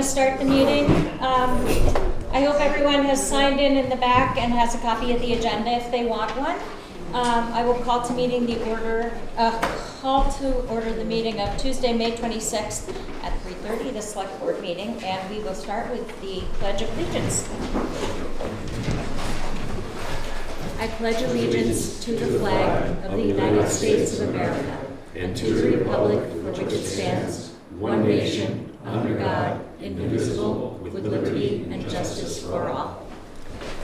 to start the meeting. I hope everyone has signed in the back and has a copy of the agenda if they want one. I will call to order the meeting of Tuesday, May 26th at 3:30, the Select Board meeting, and we will start with the Pledge of Allegiance. I pledge allegiance to the flag of the United States of America and to the republic for which it stands, one nation, under God, indivisible, with liberty and justice for all.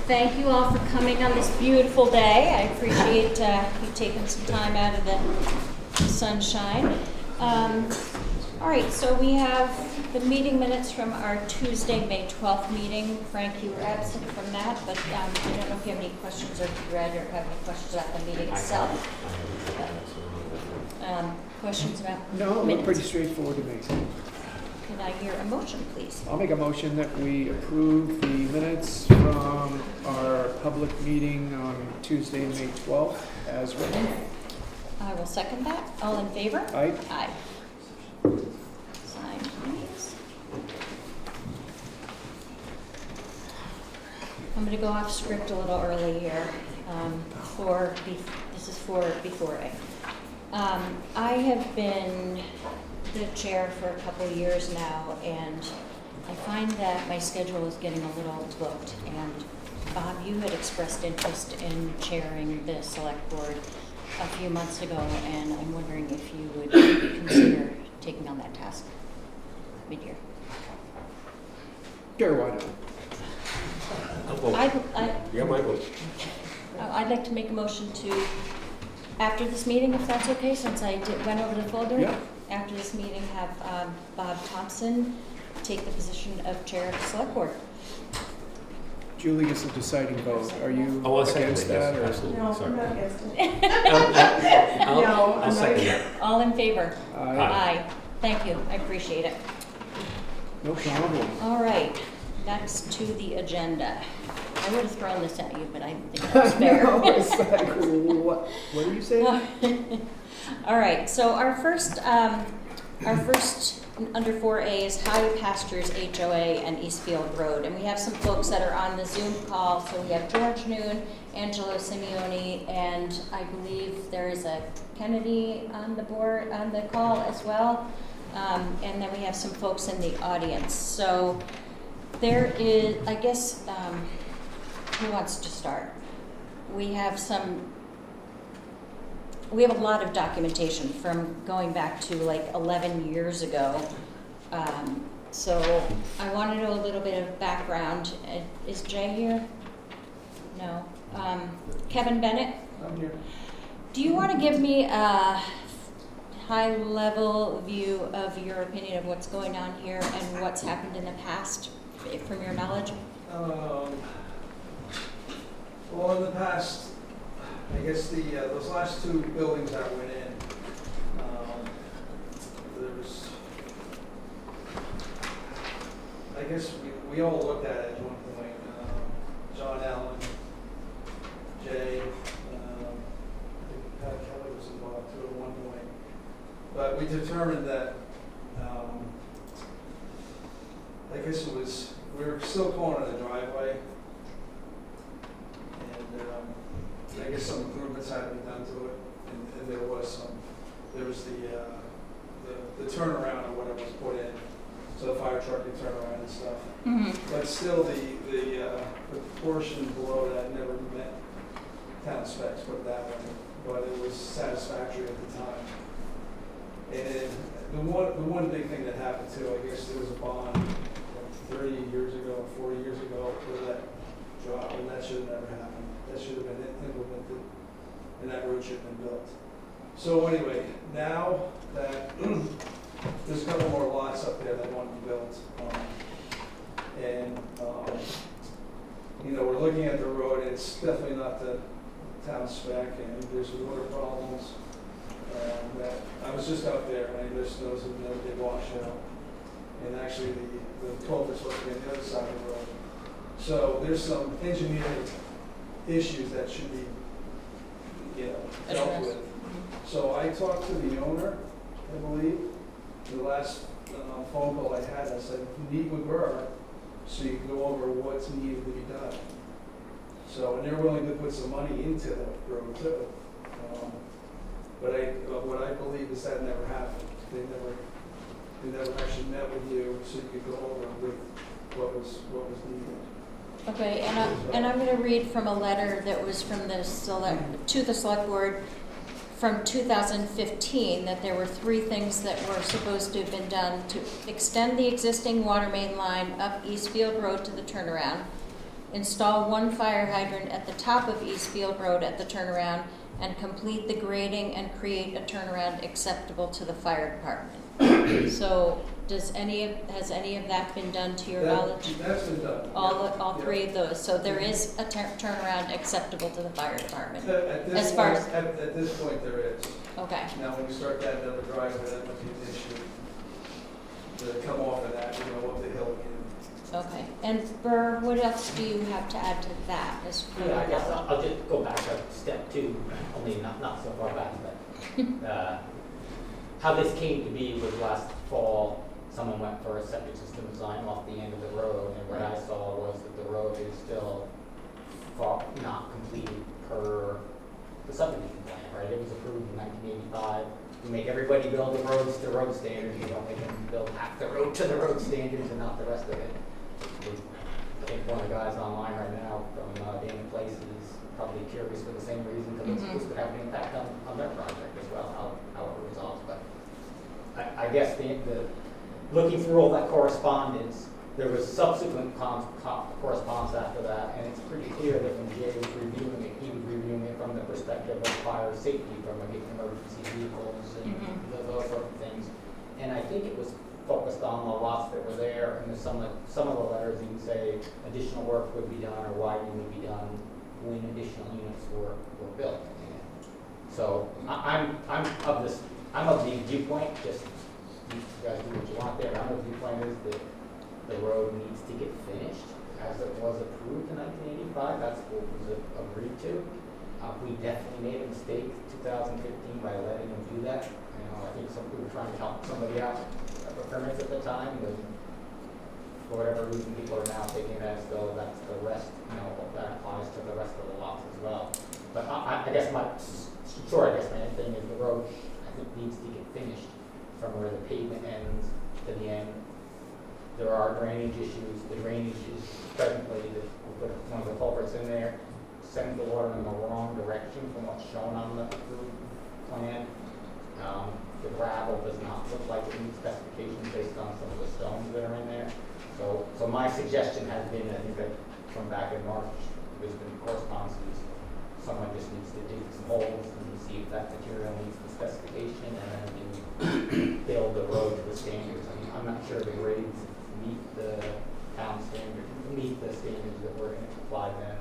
Thank you all for coming on this beautiful day. I appreciate you taking some time out of the sunshine. All right, so we have the meeting minutes from our Tuesday, May 12th meeting. Frank, you were absent from that, but I don't know if you have any questions or read or have any questions about the meeting itself. Questions about No, minutes? pretty straightforward to me. Can I hear a motion, please? I'll make a motion that we approve the minutes from our public meeting on Tuesday, May 12th, as written. I will second that. All in favor? Aye. Aye. Sign, please. I'm going to go off script a little early here. This is for before A. I have been the chair for a couple of years now, and I find that my schedule is getting a little booked. And Bob, you had expressed interest in chairing the select board a few months ago, and I'm wondering if you would consider taking on that task mid-year. Sure, why not? I'd like to make a motion to, after this meeting, if that's okay, since I went over the folder. Yeah. After this meeting, have Bob Thompson take the position of chair of the select board. Julie is the deciding vote. Are you I'll second against it, that? yes, Or? absolutely. No, Sorry. I'm not against it. I'll second that. All in favor? Aye. Aye. Thank you, I appreciate it. No problem. All right, next to the agenda. I would have thrown this at you, but I didn't think that was fair. No, it's like, what are you saying? All right, so our first under 4A is High Pastures HOA and Eastfield Road. And we have some folks that are on the Zoom call. So we have George Noon, Angelo Simeone, and I believe there is a Kennedy on the board, on the call as well. And then we have some folks in the audience. So there is, I guess, who wants to start? We have a lot of documentation from going back to like 11 years ago. So I want to know a little bit of background. Is Jay here? No. Kevin Bennett? I'm here. Do you want to give me a high-level view of your opinion of what's going on here and what's happened in the past, from your knowledge? Well, in the past, I guess those last two buildings that went in, there was, I guess we all looked at it at one point. John Allen, Jay, I think Pat Kelly was involved too at one point. But we determined that, I guess we were still calling it a driveway. And I guess some improvements had to be done to it, and there was the turnaround or whatever was put in, so the fire truck could turn around and stuff. Mm-hmm. But still, the portion below that never met town specs, put it that way, but it was satisfactory at the time. And the one big thing that happened too, I guess there was a bond like 30 years ago, 40 years ago, for that drop, and that should have never happened. That should have been implemented, and that road should have been built. So anyway, now that there's a couple more lots up there that want to be built, and we're looking at the road. It's definitely not the town spec, and there's water problems. That I was just out there, and I just noticed another big washout, and actually the culvert is supposed to be on the other side of the road. So there's some engineering issues that should be, dealt with. So I talked to the owner, I believe, the last phone call I had, I said, meet with Burr so you can go over what's needed to be done. So, and they're willing to put some money into the road too. But what I believe is that never happened. They never actually met with you so you could go over with what was needed. Okay, and I'm going to read from a letter that was from the to the select board from 2015, that there were 3 things that were supposed to have been done: to extend the existing water main line up Eastfield Road to the turnaround, install 1 fire hydrant at the top of Eastfield Road at the turnaround, and complete the grading and create a turnaround acceptable to the fire department. So has any of that been done to your knowledge? That's been done. All 3 of those. So there is a turnaround acceptable to the fire department. At As this far point, at this point, there is. Okay. Now, when we start that other driveway, that might be an issue. To come off of that, up the hill again. Okay. And Burr, what else do you have to add to that? Yeah, I guess I'll just go back a step 2, only not so far back, but how this came to be was last fall. Someone went for a septic system design off the end of the road, and what I saw was that the road is still not completed per the subdivision plan, right? It was approved in 1985. You make everybody build the roads to road standards. You don't make them build half the road to the road standards and not the rest of it. I think one of the guys online right now from Dana Place is probably curious for the same reason, because this could have an impact on their project as well, how it resolves. But I guess the looking through all that correspondence, there was subsequent correspondence after that, and it's pretty clear that when Jay was reviewing it, he was reviewing it from the perspective of fire safety, from emergency vehicles and those sort of things. And I think it was focused on the lots that were there, and some of the letters even say additional work would be done or widening would be done when additional units were built. So I'm of the viewpoint, just you guys do what you want there. I'm of the viewpoint is that the road needs to get finished as it was approved in 1985. That's what was agreed to. We definitely made a mistake in 2015 by letting them do that. I think we were trying to help somebody out for permits at the time, but for whatever reason, people are now taking it as though that's the rest, that applies to the rest of the lots as well. But I guess my main thing is the road, I think, needs to get finished from where the pavement ends to the end. There are drainage issues. The drainage is presently, we put one of the culverts in there, sends the water in the wrong direction from what's shown on the approved plan. The gravel does not look like it meets specifications based on some of the stones that are in there. So my suggestion has been, I think that from back in March, there's been correspondences. Someone just needs to dig some holes and see if that material meets the specification, and then build the road to the standards. I mean, I'm not sure the grades meet the town standard, meet the standards that were applied then.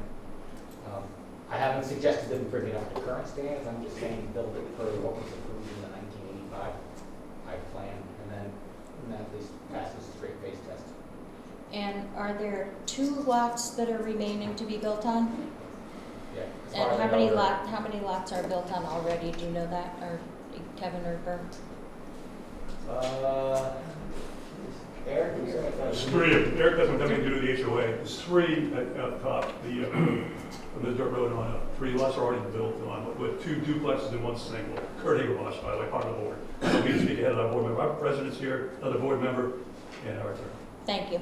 I haven't suggested that we bring it up to current standards. I'm just saying build it for what was approved in the 1985 plan, and then at least passes the straight face test. And are there 2 lots that are remaining to be built on? Yeah. And how many lots are built on already? Do you know that, or Kevin or Burr? Eric? There's 3. Eric doesn't have anything to do with the HOA. There's 3 at top, from the dirt road on up. 3 lots are already built on, with 2 duplexes and 1 single. Kurt Hagerbosch, by the way, part of the board. So we speak ahead of our board member. Our president's here, another board member, and our attorney. Thank you.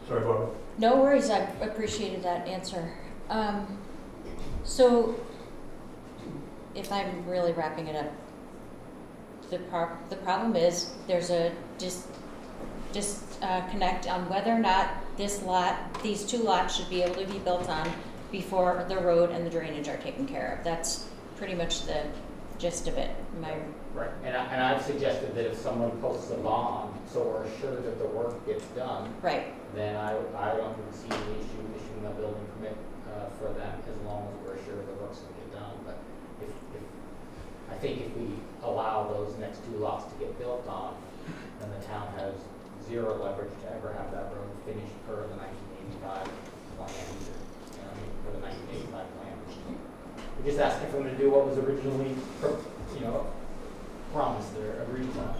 Sorry, Barbara. No worries. I appreciated that answer. So, if I'm really wrapping it up, the problem is there's a disconnect on whether or not these 2 lots should be able to be built on before the road and the drainage are taken care of. That's pretty much the gist of it. Right, and I've suggested that if someone posts a bond, so we're sure that the work gets done, Right. then I don't see the issue issuing a building permit for them, as long as we're sure the work's going to get done. But I think if we allow those next 2 lots to get built on, then the town has 0 leverage to ever have that road finished per the 1985 plan, for the 1985 plan. We're just asking for them to do what was originally, promised or agreed on.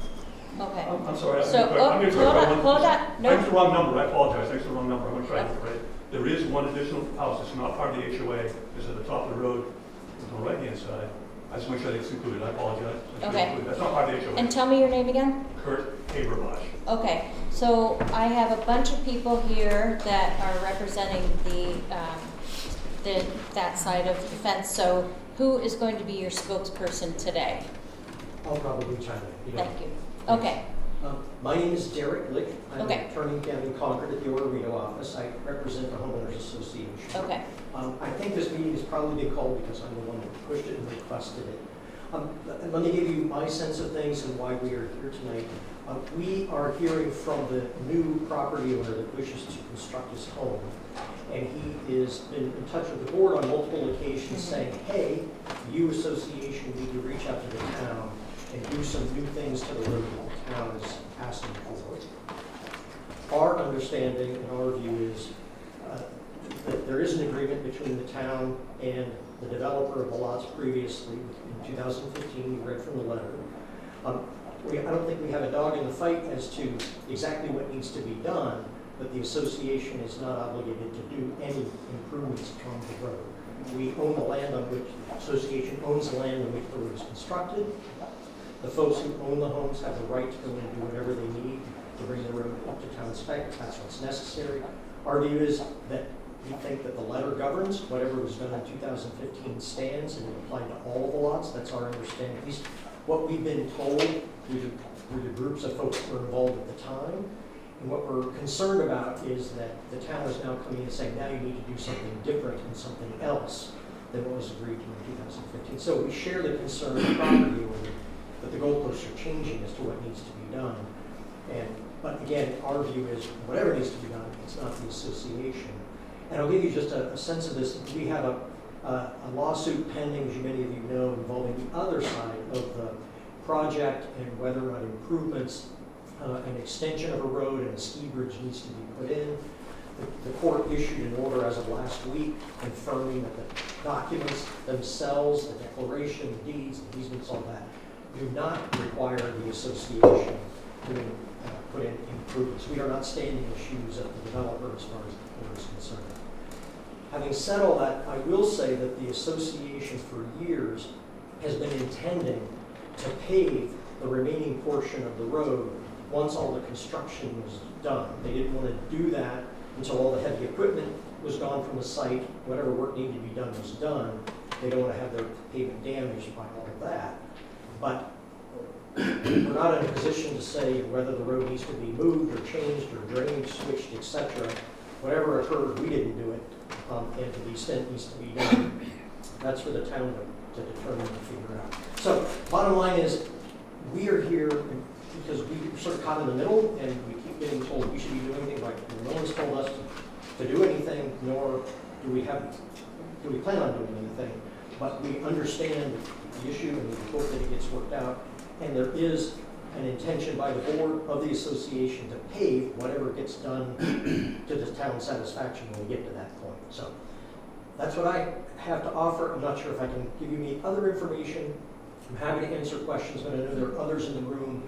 Okay. I'm sorry. So, I'm gonna hold clarify on, one- hold on, I no. used the wrong number, I apologize, I used the wrong number, I'm gonna try to get it right. There is one additional house that's not part of the HOA, it's at the top of the road, to the right-hand side. I just make sure that's included, I apologize. That should be Okay. included. That's not part of the HOA. And tell me your name again? Kurt Haberbosch. Okay, so I have a bunch of people here that are representing that side of the fence. So who is going to be your spokesperson today? I'll probably chime in. Thank you. Okay, My name is Derek Lick. I'm an Okay. attorney down in Concord at the Orvieto office. I represent the homeowners association. okay. I think this meeting has probably been called because I'm the one that pushed it and requested it. Let me give you my sense of things and why we are here tonight. We are hearing from the new property owner that wishes to construct his home. And he has been in touch with the board on multiple occasions saying, hey, you association need to reach out to the town and do some new things to the road that the town is asking for. Our understanding and our view is that there is an agreement between the town and the developer of the lots previously. In 2015, you read from the letter. I don't think we have a dog in the fight as to exactly what needs to be done, but the association is not obligated to do any improvements on the road. We own the land on which, the association owns the land on which the road is constructed. The folks who own the homes have the right to go and do whatever they need to bring the road up to town spec. That's what's necessary. Our view is that we think that the letter governs. Whatever was done in 2015 stands and it applied to all of the lots. That's our understanding. At least what we've been told through the groups of folks that were involved at the time. And what we're concerned about is that the town is now coming and saying, now you need to do something different and something else than what was agreed to in 2015. So we share the concern of the property owner that the goalposts are changing as to what needs to be done. But again, our view is whatever needs to be done, it's not the association. And I'll give you just a sense of this. We have a lawsuit pending, as many of you know, involving the other side of the project and whether or not improvements, an extension of a road and a ski bridge needs to be put in. The court issued an order as of last week confirming that the documents themselves, the declaration, the deeds, the easements, all that, do not require the association to put in improvements. We are not standing in the shoes of the developer as far as the court is concerned. Having said all that, I will say that the association for years has been intending to pave the remaining portion of the road once all the construction was done. They didn't want to do that until all the heavy equipment was gone from the site, whatever work needed to be done was done. They don't want to have their pavement damaged by all of that. But we're not in a position to say whether the road needs to be moved or changed or drainage switched, etc. Whatever occurred, we didn't do it, and to the extent it needs to be done, that's for the town to determine and figure out. So bottom line is, we are here because we're sort of caught in the middle, and we keep getting told we should be doing things like no one's told us to do anything, nor do we plan on doing anything. But we understand the issue, and we hope that it gets worked out. And there is an intention by the board of the association to pave whatever gets done to the town's satisfaction when we get to that point. So that's what I have to offer. I'm not sure if I can give you any other information. I'm happy to answer questions, but I know there are others in the room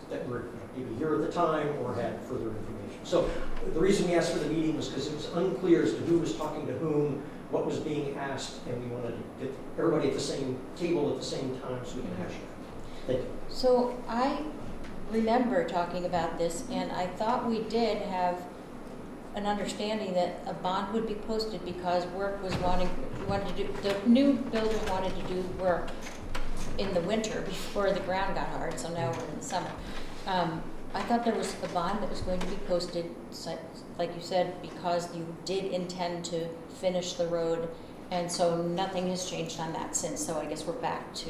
that were maybe here at the time or had further information. So the reason we asked for the meeting was because it was unclear as to who was talking to whom, what was being asked, and we wanted to get everybody at the same table at the same time so we can hash it out. Thank you. So I remember talking about this, and I thought we did have an understanding that a bond would be posted because work was the new builder wanted to do work in the winter before the ground got hard, so now we're in the summer. I thought there was a bond that was going to be posted, like you said, because you did intend to finish the road, and so nothing has changed on that since, so I guess we're back to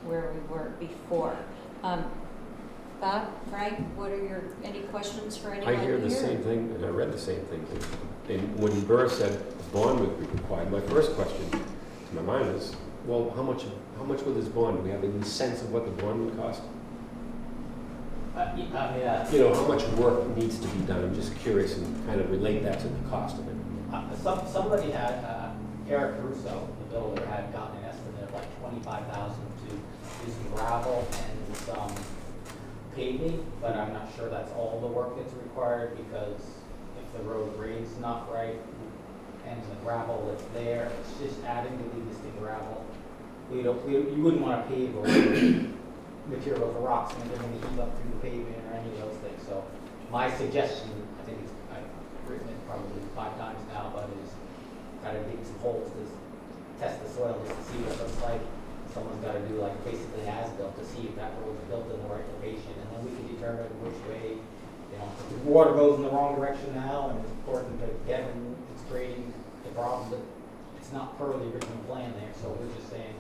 where we were before. Bob, Frank, any questions for anyone I hear the here? same thing, and I read the same thing. And when Burr said a bond would be required, my first question to my mind is, well, how much would this bond? Do we have any sense of what the bond would cost? Yeah. You know, how much work needs to be done? I'm just curious and kind of relate that to the cost of it. Somebody had, Eric Russo, the builder, had gotten an estimate of like $25,000 to do some gravel and some paving, but I'm not sure that's all the work that's required, because if the road grade's not right, and the gravel that's there, it's just adding to the existing gravel. You wouldn't want to pave over material, the rocks, and they're going to heave up through the pavement or any of those things. So my suggestion, I think I've written it probably 5 times now, but is got to dig some holes to test the soil just to see what it looks like. Someone's got to do like basically as-built to see if that road's built in the right location, and then we can determine which way, if the water goes in the wrong direction now, and according to Kevin, it's creating the problem, but it's not per the original plan there, so we're just saying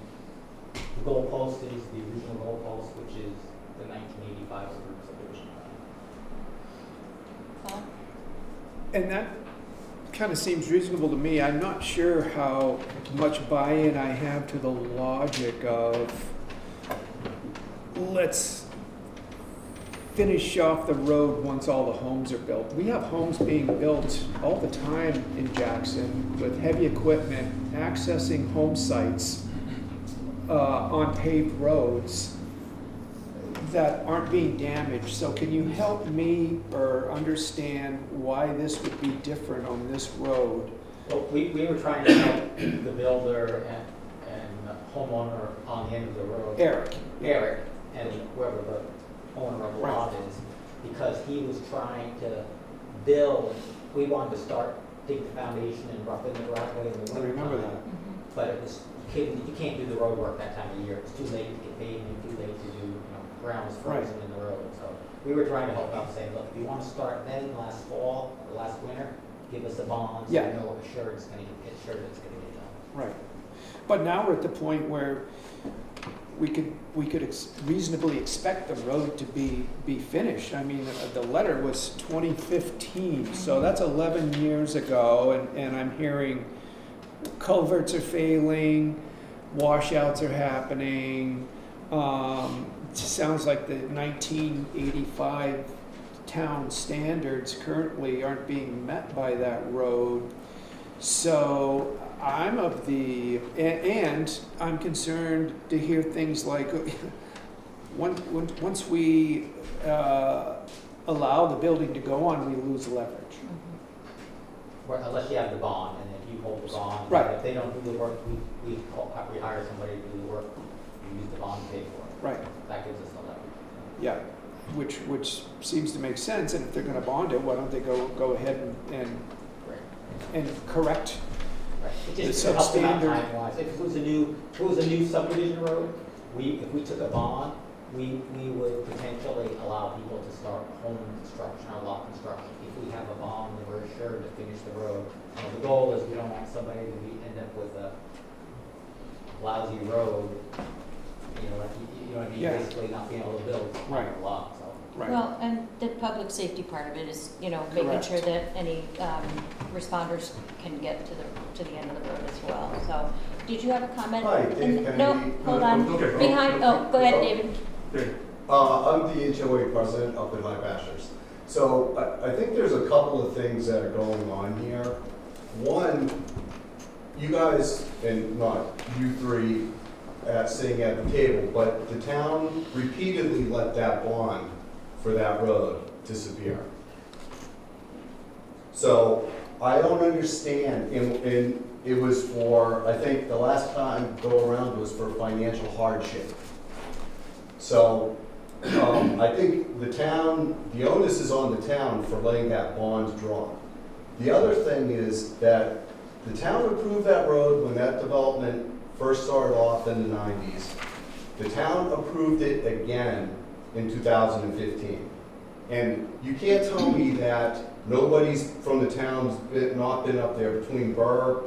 the goalpost is the original goalpost, which is the 1985 approved subdivision plan. Paul? And that kind of seems reasonable to me. I'm not sure how much buy-in I have to the logic of let's finish off the road once all the homes are built. We have homes being built all the time in Jackson with heavy equipment accessing home sites on paved roads that aren't being damaged. So can you help me or understand why this would be different on this road? Well, we were trying to help the builder and the homeowner on the end of the road. Eric. And whoever the owner of the lot is, because he was trying to build, we wanted to start, dig the foundation and rough in the driveway in the I winter remember time. that. But it was, you can't do the road work that time of year. It's too late to get paved and too late to do, ground was frozen in the road. So we were trying to help out, saying, look, if you want to start then last fall or last winter, give us a bond so Yeah. we know it's sure it's going to get done. Right. But now we're at the point where we could reasonably expect the road to be finished. I mean, the letter was 2015, so that's 11 years ago, and I'm hearing culverts are failing, washouts are happening. Sounds like the 1985 town standards currently aren't being met by that road. So I'm of the, and I'm concerned to hear things like, once we allow the building to go on, we lose leverage. Or unless you have the bond, and if you hold the bond, Right. if they don't do the work, we hire somebody to do the work, we use the bond to pay for it. Right, That gives us the leverage. yeah, which seems to make sense, and if they're gonna bond it, why don't they go ahead and correct? Right. It It's just helps them out substandard. time-wise. If it was a new subdivision road, if we took a bond, we would potentially allow people to start home construction or lot construction. If we have a bond, then we're assured to finish the road. The goal is we don't want somebody to end up with a lousy road, you know what I mean? Yeah. Basically not being able to build on Right. the lot, so. Right, Well, and the public safety part of it is, making Correct. sure that any responders can get to the end of the road as well. So, did you have a comment? Hi, Dave Kennedy. No, hold on. Okay. Behind, go ahead, David. I'm the HOA president up at High Pastures. So I think there's a couple of things that are going on here. One, you guys, and not you three sitting at the table, but the town repeatedly let that bond for that road disappear. So I don't understand, and it was for, I think the last time go around was for financial hardship. So I think the town, the onus is on the town for letting that bond draw. The other thing is that the town approved that road when that development first started off in the 90s. The town approved it again in 2015. And you can't tell me that nobody's from the town's not been up there between Burr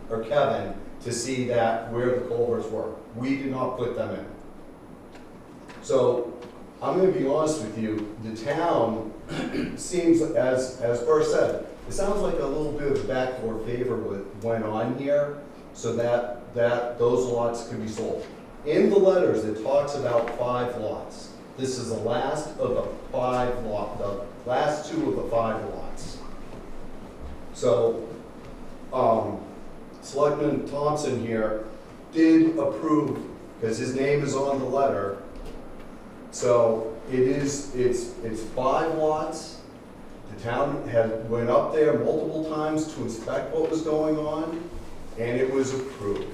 or Kevin to see that where the culverts were. We did not put them in. So I'm going to be honest with you, the town seems, as Burr said, it sounds like a little bit of backdoor favor went on here so that those lots could be sold. In the letters, it talks about 5 lots. This is the last of the 5 lots, the last 2 of the 5 lots. So, Selectman Thompson here did approve, because his name is on the letter. So it's 5 lots. The town had went up there multiple times to inspect what was going on, and it was approved.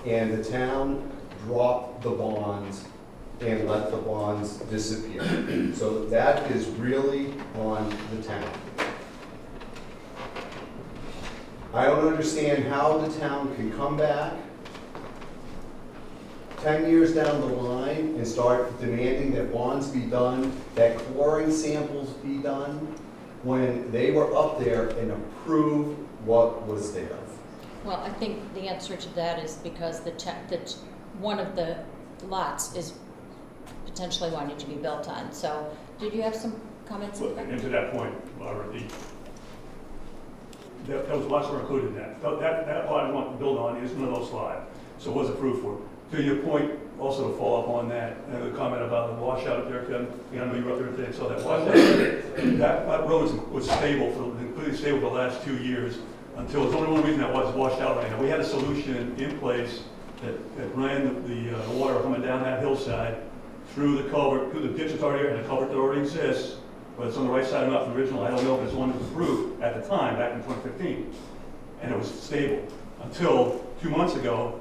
And the town dropped the bonds and let the bonds disappear. So that is really on the town. I don't understand how the town can come back 10 years down the line and start demanding that bonds be done, that coring samples be done, when they were up there and approved what was there. Well, I think the answer to that is because that one of the lots is potentially wanting to be built on. So, did you have some comments? Well, and to that point, Barbara, those lots were included in that. That lot I want to build on is one of those 5, so it was approved for. To your point, also to follow up on that, the comment about the washout up there, Kevin, I know you were up there today, so that washout, that road was stable, completely stable for the last 2 years, until there's only one reason that was washed out right now. We had a solution in place that ran the water coming down that hillside through the culvert, through the ditch that's already there, and the culvert that already exists, but it's on the right side enough from the original. I don't know if it's one that was approved at the time, back in 2015, and it was stable. Until 2 months ago,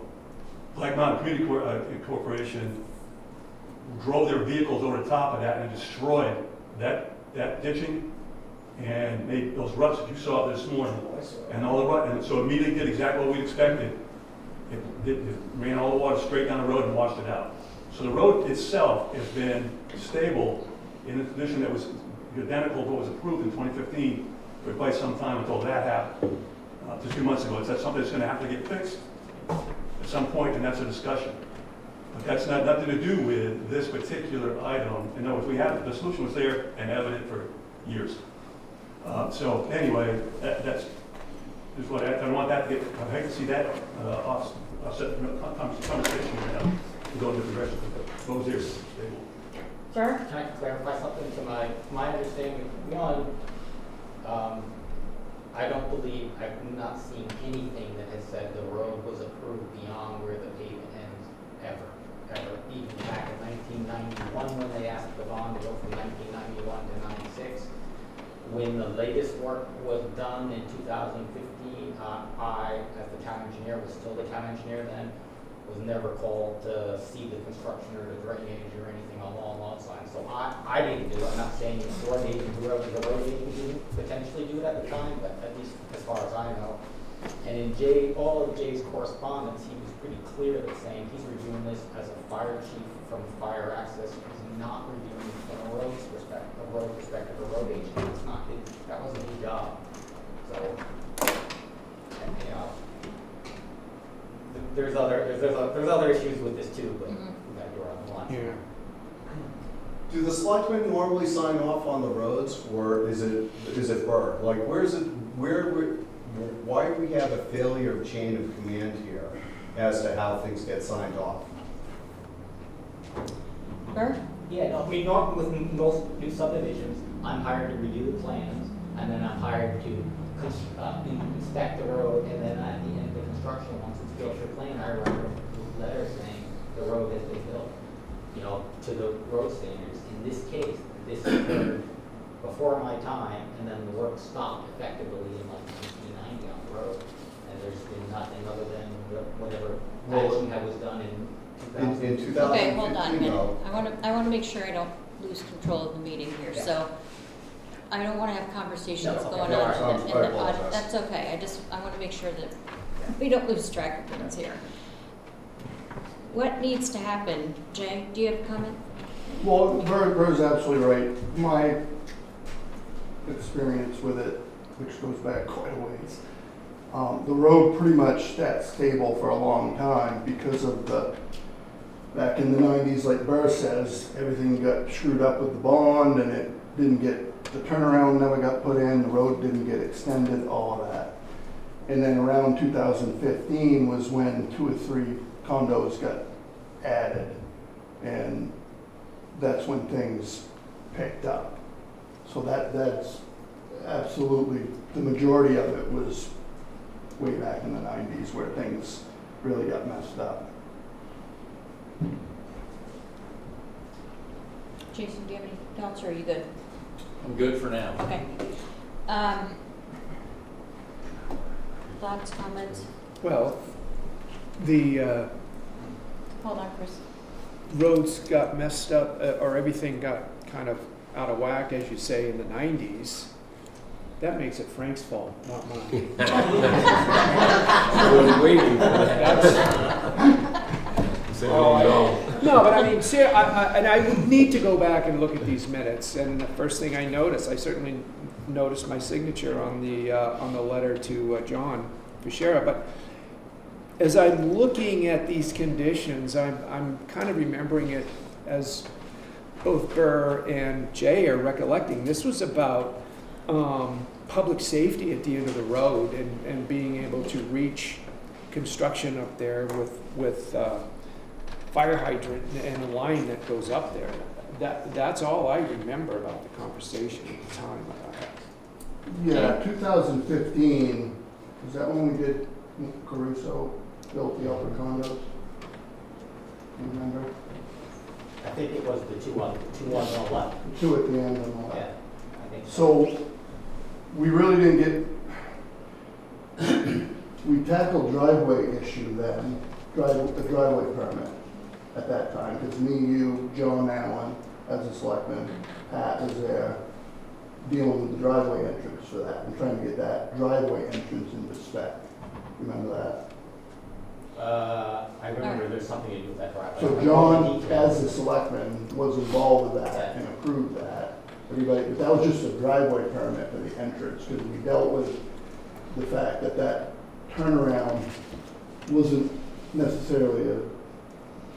Black Mountain Community Corporation drove their vehicles over the top of that and destroyed that ditching and made those ruts that you saw this morning. And all the rut, and so immediately did exactly what we expected. It ran all the water straight down the road and washed it out. So the road itself has been stable in a condition that was identical to what was approved in 2015 for quite some time until that happened just 2 months ago. Is that something that's going to have to get fixed at some point, and that's a discussion. But that's nothing to do with this particular item. In other words, the solution was there and evident for years. So anyway, that's just what I want that to get. I hate to see that offset conversation to go in different directions. What was there stable? Sir? Can I clarify something to my understanding? One, I don't believe, I've not seen anything that has said the road was approved beyond where the pavement ends, ever. Even back in 1991, when they asked the bond to go from 1991 to 96. When the latest work was done in 2015, I, as the town engineer, was still the town engineer then, was never called to see the construction or the drainage or anything along those lines. So I didn't do it. I'm not saying the road agent, whoever the road agent didn't potentially do it at the time, but at least as far as I know. And in all of Jay's correspondence, he was pretty clear that saying he's reviewing this as a fire chief from fire access. He's not reviewing it from a road perspective, a road agent. It's not his, that wasn't his job. So, you know, there's other issues with this too, but we got to go on the line. Yeah. Do the selectmen normally sign off on the roads, or is it Burr? Like, why do we have a failure of chain of command here as to how things get signed off? Bert? Yeah, no, I mean, with most new subdivisions, I'm hired to review the plans, and then I'm hired to inspect the road, and then at the end of the construction, once it's built for plan, I write a letter saying the road has been built, you know, to the road standards. In this case, this occurred before my time, and then the work stopped effectively in like 1990 on the road, and there's been nothing other than whatever action that was done in 2000. In 2015, Okay, hold on a minute. no. I want to make sure I don't lose control of the meeting here. Yeah. So I don't want to have conversations No, okay. going No, on in the I apologize. That's okay. I want to make sure that we don't lose track of things here. What needs to happen? Jay, do you have a comment? Well, Burr's absolutely right. My experience with it, which goes back quite a ways, the road pretty much sat stable for a long time because of back in the 90s, like Burr says, everything got screwed up with the bond and it didn't get, the turnaround never got put in, the road didn't get extended, all of that. And then around 2015 was when 2 or 3 condos got added, and that's when things picked up. So that's absolutely, the majority of it was way back in the 90s where things really got messed up. Jason, do you have any thoughts, or are you good? I'm good for now. Okay. Thoughts, comments? Well, the Hold on, Chris. roads got messed up, or everything got kind of out of whack, as you say, in the 90s. That makes it Frank's fault, not mine. I was waiting for that. Say, oh, no. No, but I mean, and I would need to go back and look at these minutes, and the first thing I noticed, I certainly noticed my signature on the letter to John Fischera, but as I'm looking at these conditions, I'm kind of remembering it as both Burr and Jay are recollecting. This was about public safety at the end of the road and being able to reach construction up there with fire hydrant and a line that goes up there. That's all I remember about the conversation at the time. Yeah, 2015, is that when we did Caruso built the upper condos? You remember? I think it was the two on the left. Two at the end and all Yeah, that. I think So, we really didn't get, we tackled driveway issue then, the driveway permit at that time, because me, you, John Allen, as a selectman, Pat was there, dealing with the driveway entrance for that, and trying to get that driveway entrance into spec. Remember that? I remember there's something to do with that driveway. So John, as the selectman, was involved with that and approved that. Everybody, but that was just a driveway permit for the entrance, because we dealt with the fact that that turnaround wasn't necessarily a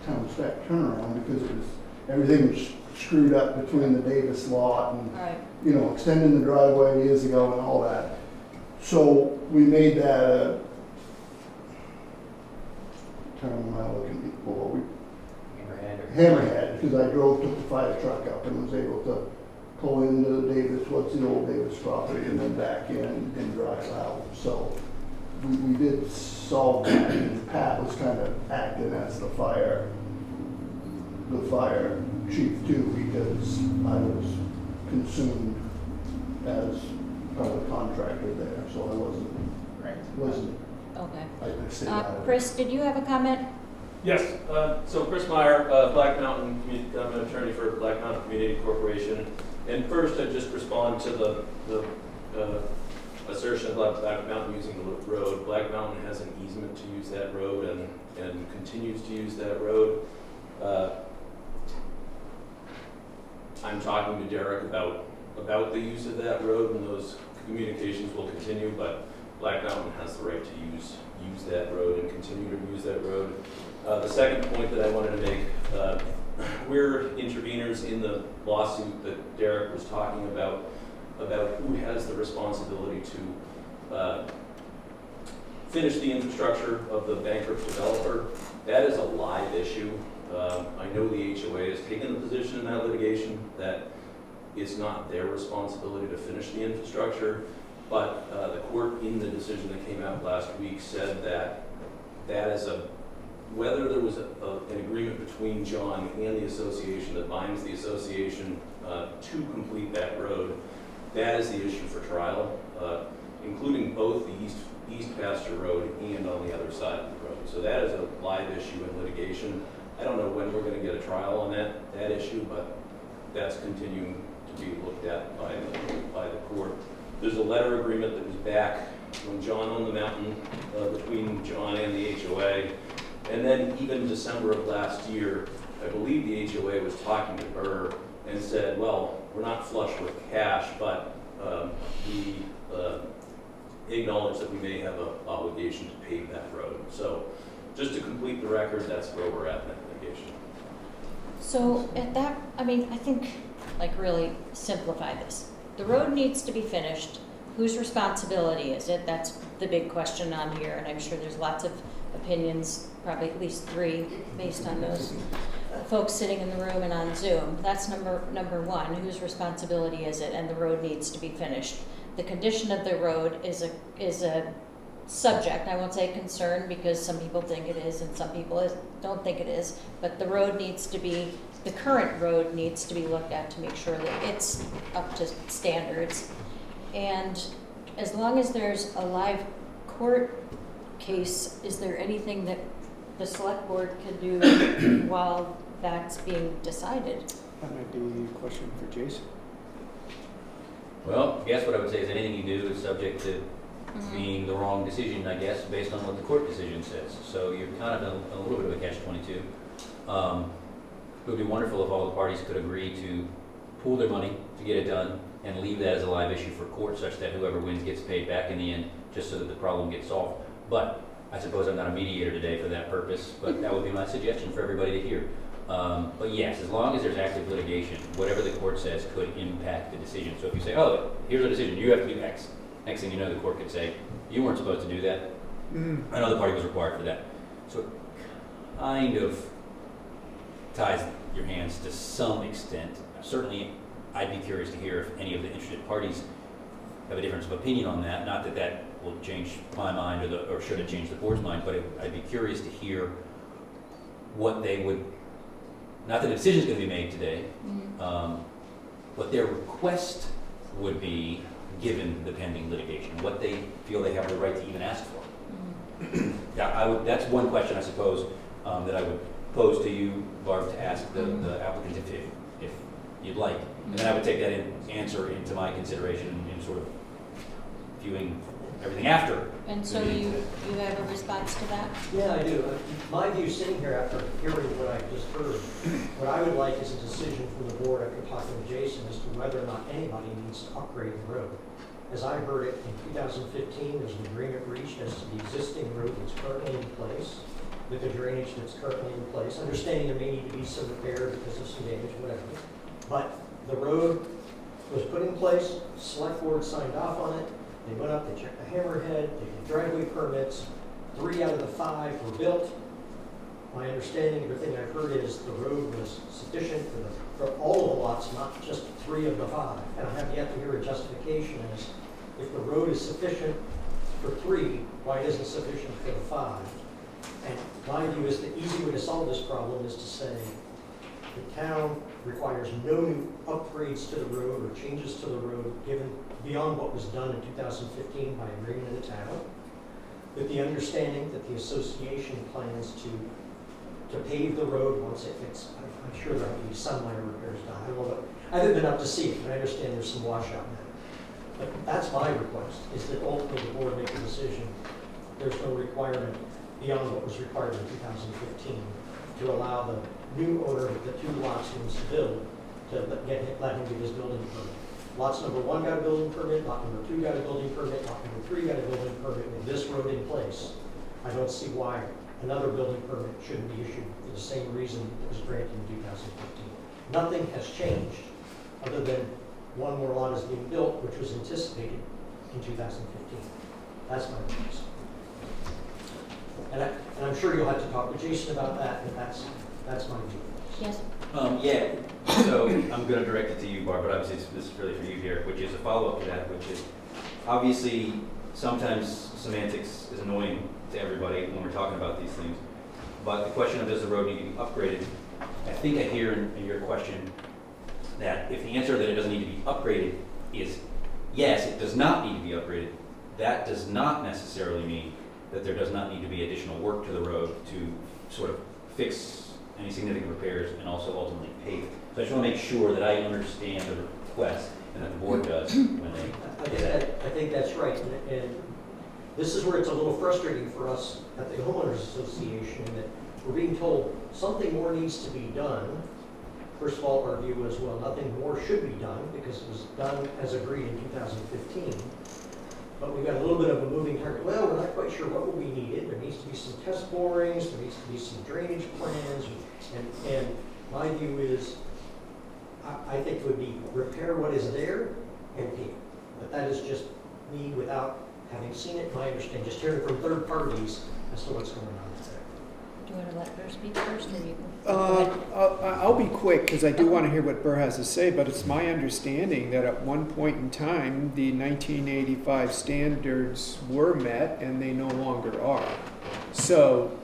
town spec turnaround, because it was, everything was screwed up between the Davis lot and, All right. you know, extending the driveway years ago and all that. So we made that a term am I looking for? Hammerhead, because I took the fire truck up and was able to pull into Davis, what's the old Davis property, and then back in and drive out. So we did solve that, and Pat was kind of acting as the fire chief too, because I was consumed as part of the contractor there, so I wasn't, Okay. I stayed out of it. Chris, did you have a comment? Yes, so Chris Meyer, Black Mountain, I'm an attorney for Black Mountain Community Corporation. And first, I just respond to the assertion about Black Mountain using the road. Black Mountain has an easement to use that road and continues to use that road. I'm talking to Derek about the use of that road, and those communications will continue, but Black Mountain has the right to use that road and continue to use that road. The second point that I wanted to make, we're interveners in the lawsuit that Derek was talking about who has the responsibility to finish the infrastructure of the bankrupt developer. That is a live issue. I know the HOA has taken the position in that litigation that it's not their responsibility to finish the infrastructure, but the court in the decision that came out last week said that is whether there was an agreement between John and the association that binds the association to complete that road, that is the issue for trial, including both the East Pasture Road and on the other side of the road. So that is a live issue in litigation. I don't know when we're going to get a trial on that issue, but that's continuing to be looked at by the court. There's a letter agreement that was back when John owned the mountain between John and the HOA. And then even December of last year, I believe the HOA was talking to Burr and said, well, we're not flush with cash, but we acknowledge that we may have an obligation to pave that road. So just to complete the record, that's where we're at in that litigation. So at that, I mean, I think, like, really simplify this. The road needs to be finished. Whose responsibility is it? That's the big question on here, and I'm sure there's lots of opinions, probably at least 3, based on those folks sitting in the room and on Zoom. That's number one. Whose responsibility is it? And the road needs to be finished. The condition of the road is a subject. I won't say concern, because some people think it is and some people don't think it is. But the road needs to be the current road needs to be looked at to make sure that it's up to standards. And as long as there's a live court case, is there anything that the select board could do while that's being decided? That might be a question for Jason. Well, I guess what I would say is anything you do is subject to being the wrong decision, I guess, based on what the court decision says. So you're kind of in a little bit of a catch-22. It would be wonderful if all the parties could agree to pool their money to get it done and leave that as a live issue for court such that whoever wins gets paid back in the end, just so that the problem gets solved. But I suppose I'm not a mediator today for that purpose, but that would be my suggestion for everybody to hear. But yes, as long as there's active litigation, whatever the court says could impact the decision. So if you say, oh, here's a decision, you have to do X. Next thing you know, the court could say, you weren't supposed to do that. Another party was required for that. So it kind of ties your hands to some extent. Certainly, I'd be curious to hear if any of the interested parties have a difference of opinion on that. Not that that will change my mind or should it change the board's mind, but I'd be curious to hear what they would, not that a decision is going to be made today, what their request would be given the pending litigation, what they feel they have the right to even ask for. That's one question, I suppose, that I would pose to you, Barb, to ask the applicant if you'd like. And then I would take that answer into my consideration in sort of viewing everything after. And so you have a response to that? Yeah, I do. My view sitting here after hearing what I just heard, what I would like is a decision from the board after talking to Jason as to whether or not anybody needs to upgrade the road. As I heard it, in 2015, there's an agreement reached as to the existing road that's currently in place, with the drainage that's currently in place, understanding there may need to be some repair because of some damage, whatever. But the road was put in place, select board signed off on it, they went up, they checked the hammerhead, they did driveway permits, 3 out of the 5 were built. My understanding, everything I've heard is the road was sufficient for all of the lots, not just 3 of the 5. And I have yet to hear a justification as if the road is sufficient for 3, why isn't it sufficient for the 5? And my view is the easy way to solve this problem is to say the town requires no new upgrades to the road or changes to the road given beyond what was done in 2015 by agreement of the town, with the understanding that the association plans to pave the road once it gets, I'm sure there'll be some minor repairs done. I don't know, I haven't been up to see it, but I understand there's some washout now. But that's my request, is that ultimately the board make a decision. There's no requirement beyond what was required in 2015 to allow the new owner of the 2 lots he wants to build to let him get his building permit. Lots number 1 got a building permit, lot number 2 got a building permit, lot number 3 got a building permit with this road in place. I don't see why another building permit shouldn't be issued for the same reason that was granted in 2015. Nothing has changed other than 1 more lot is being built, which was anticipated in 2015. That's my request. And I'm sure you'll have to talk with Jason about that, but that's my view. Yes. Yeah, so I'm going to direct it to you, Barb, but obviously this is really for you here, which is a follow-up to that, which is obviously sometimes semantics is annoying to everybody when we're talking about these things. But the question of does the road need to be upgraded, I think I hear in your question that if the answer that it doesn't need to be upgraded is yes, it does not need to be upgraded, that does not necessarily mean that there does not need to be additional work to the road to sort of fix any significant repairs and also ultimately pave it. So I just want to make sure that I understand the request and that the board does when they I think that's right. And this is where it's a little frustrating for us at the Homeowners Association that we're being told something more needs to be done. First of all, our view is, well, nothing more should be done because it was done as agreed in 2015. But we've got a little bit of a moving target. Well, we're not quite sure what will be needed. There needs to be some test borings. There needs to be some drainage plans. And my view is, I think it would be repair what is there and pave. But that is just me without having seen it. My understanding, just hearing from third parties as to what's going on there. Do you want to let her speak first, or you? I'll be quick because I do want to hear what Burr has to say, but it's my understanding that at one point in time, the 1985 standards were met and they no longer are. So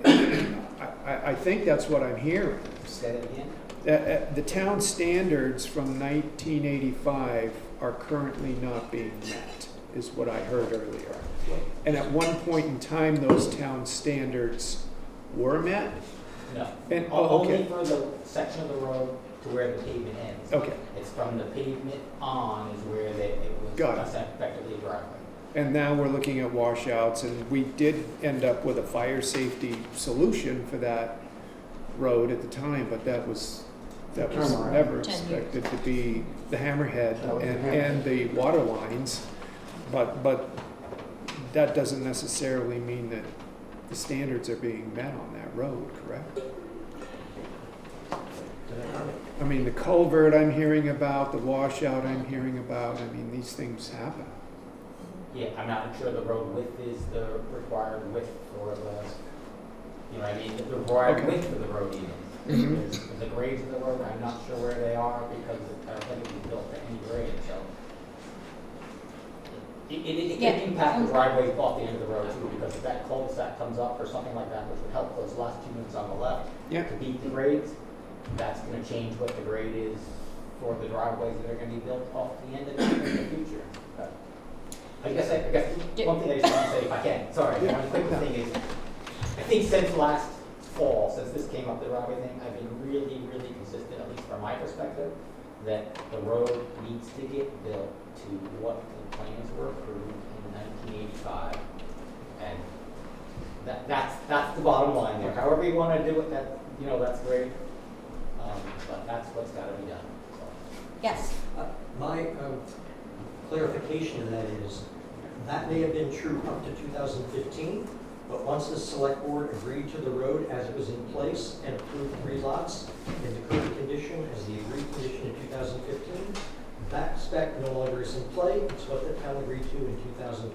I I think that's what I'm hearing. Say that again? The town standards from 1985 are currently not being met, is what I heard earlier. And at one point in time, those town standards were met? No. And, Only okay, for the section of the road to where the pavement ends. okay. It's from the pavement on is where it was Got it. effectively a driveway. And now we're looking at washouts, and we did end up with a fire safety solution for that road at the time, but that was Turnaround. never 10 years. expected to be the hammerhead That was the and the water lines. But that doesn't necessarily mean that the standards are being met on that road, correct? I mean, the culvert I'm hearing about, the washout I'm hearing about, I mean, these things happen. Yeah, I'm not sure the road width is the required width for the, you know what I mean, the required Okay. width of the road even. Mhm. The grades of the road, I'm not sure where they are because I don't think it was built to any grade, so. It Yeah. can impact the driveway off the end of the road too, because if that cul-de-sac comes up or something like that, which would help those last 2 minutes on the left Yeah. to beat the grades, that's gonna change what the grade is for the driveways that are gonna be built off the end of it in the future. But I guess one thing I just want to say, if I can, sorry, Yeah. one quick thing is, I think since last fall, since this came up, the driveway thing, I've been really, really consistent, at least from my perspective, that the road needs to get built to what the plans were approved in 1985. And that's the bottom line there. However you want to do it, that's great. But that's what's got to be done. So. Yes. My clarification of that is, that may have been true up to 2015, but once the select board agreed to the road as it was in place and approved 3 lots in the current condition as the agreed condition in 2015, that spec no longer is in play. It's what the town agreed to in 2015.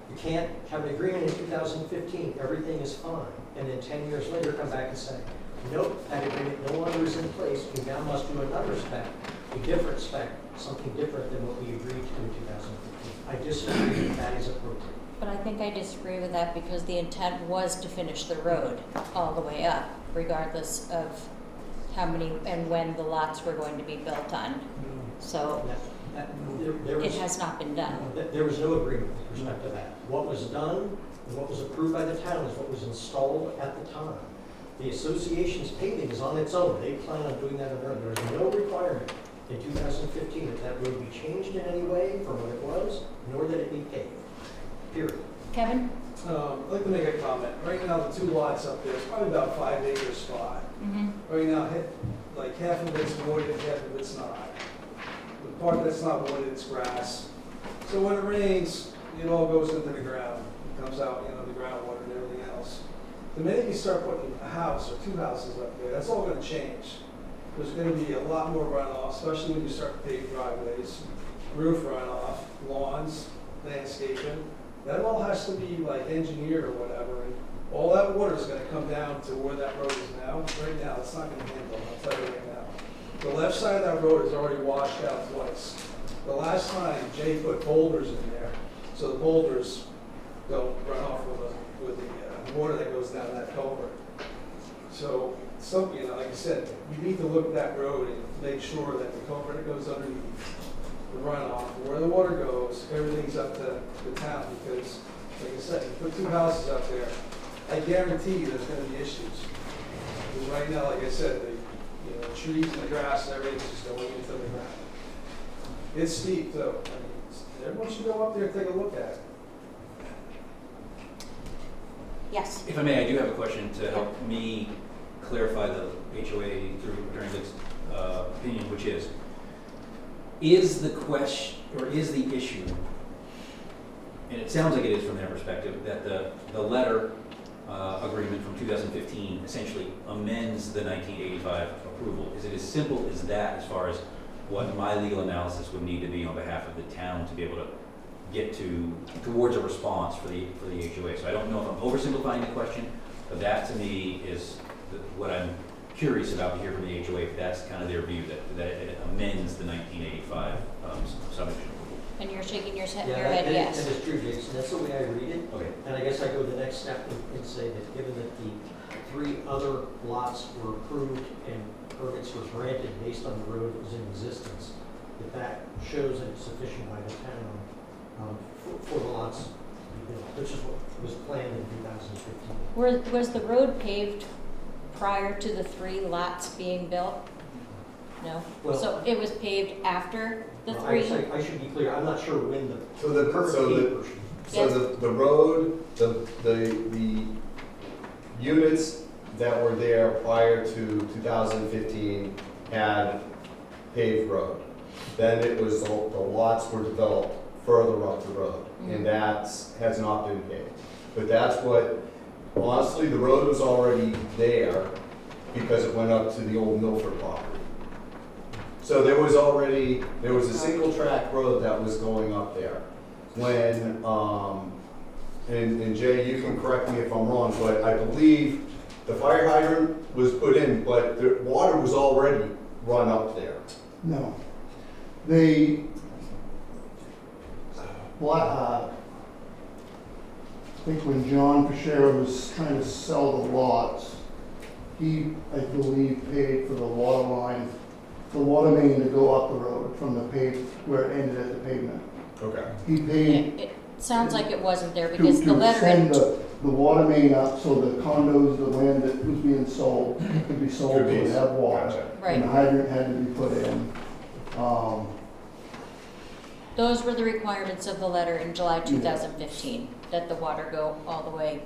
You can't have an agreement in 2015, everything is fine, and then 10 years later come back and say, nope, that agreement no longer is in place, we now must do another spec, a different spec, something different than what we agreed to in 2015. I disagree that that is appropriate. But I think I disagree with that because the intent was to finish the road all the way up, regardless of how many and when the lots were going to be built on. So There it was, has not been done. there was no agreement with respect to that. What was done and what was approved by the town is what was installed at the time. The association's paving is on its own. They plan on doing that on their own. There's no requirement in 2015 that that road be changed in any way from what it was, nor that it be paved. Period. Kevin? I'd like to make a comment. Right now, the 2 lots up there, it's probably about 5 acre spot. Mm-hmm. Right now, like half of it's wooded, half of it's not. The part that's not wooded, it's grass. So when it rains, it all goes into the ground. It comes out, the groundwater and everything else. The minute you start putting a house or 2 houses up there, that's all gonna change. There's gonna be a lot more runoff, especially when you start to pave driveways, roof runoff, lawns, landscaping. That all has to be like engineered or whatever, and all that water is gonna come down to where that road is now. Right now, it's not gonna handle it, I'll tell you right now. The left side of that road is already washed out twice. The last time, Jay put boulders in there, so the boulders don't run off with the water that goes down that culvert. So, like I said, you need to look at that road and make sure that the culvert that goes underneath, the runoff, where the water goes, everything's up to the town, because, like I said, you put 2 houses up there, I guarantee you there's gonna be issues. Because right now, like I said, the trees and the grass and everything's just going into the ground. It's steep though. I mean, everyone should go up there and take a look at it. Yes. If I may, I do have a question to help me clarify the HOA through Attorney Lick's opinion, which is the question, or is the issue, and it sounds like it is from their perspective, that the letter agreement from 2015 essentially amends the 1985 approval. Is it as simple as that as far as what my legal analysis would need to be on behalf of the town to be able to get towards a response for the HOA? So I don't know if I'm oversimplifying the question, but that to me is what I'm curious about to hear from the HOA, if that's kind of their view, that it amends the 1985 subdivision approval. And you're shaking your Yeah, head that yes. is true, Jason, that's the way I read it. Okay. And I guess I go the next step and say that given that the 3 other lots were approved and permits were granted based on the road that was in existence, that shows that it's sufficient by the town for the lots to be built, which is what was planned in 2015. Was the road paved prior to the 3 lots being built? No? Well- So it was paved after the Well, 3? I should be clear, I'm not sure when the So the, current so paved the, portion. so the road, the units that were there prior to 2015 had paved road. Then it was, the lots were developed further up the road, and that has not been paved. But that's what, honestly, the road was already there because it went up to the old Milford property. So there was a single track road that was going up there. When, and Jay, you can correct me if I'm wrong, but I believe the fire hydrant was put in, but the water was already run up there. No. They, I think when John Fischera was trying to sell the lots, he, I believe, paid for the water line, the water main to go up the road from the where it ended at the pavement. Okay. He paid It sounds like it wasn't there to because the letter extend in the water main up so the condos, the land that was being sold, could be sold Could be. to have water. Gotcha. And the right. hydrant had to be put in. Those were the requirements of the letter in July 2015, that the water go all the way,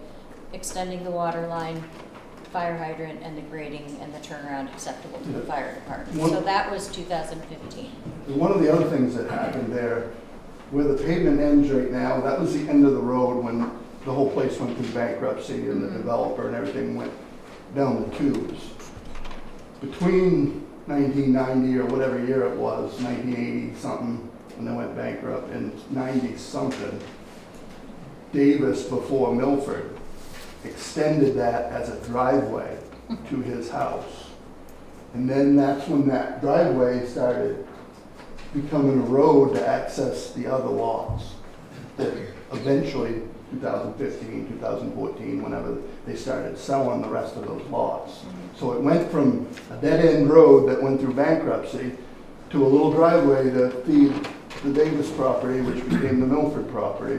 extending the water line, fire hydrant, and the grading and the turnaround acceptable to the fire department. One- So that was 2015. One of the other things that happened there, where the pavement ends right now, that was the end of the road when the whole place went through bankruptcy and the developer and everything went down the tubes. Between 1990 or whatever year it was, 1980 something, when they went bankrupt, and 90 something, Davis before Milford extended that as a driveway to his house. And then that's when that driveway started becoming a road to access the other lots. That eventually, 2015, 2014, whenever they started selling the rest of those lots. So it went from a dead-end road that went through bankruptcy to a little driveway to feed the Davis property, which became the Milford property.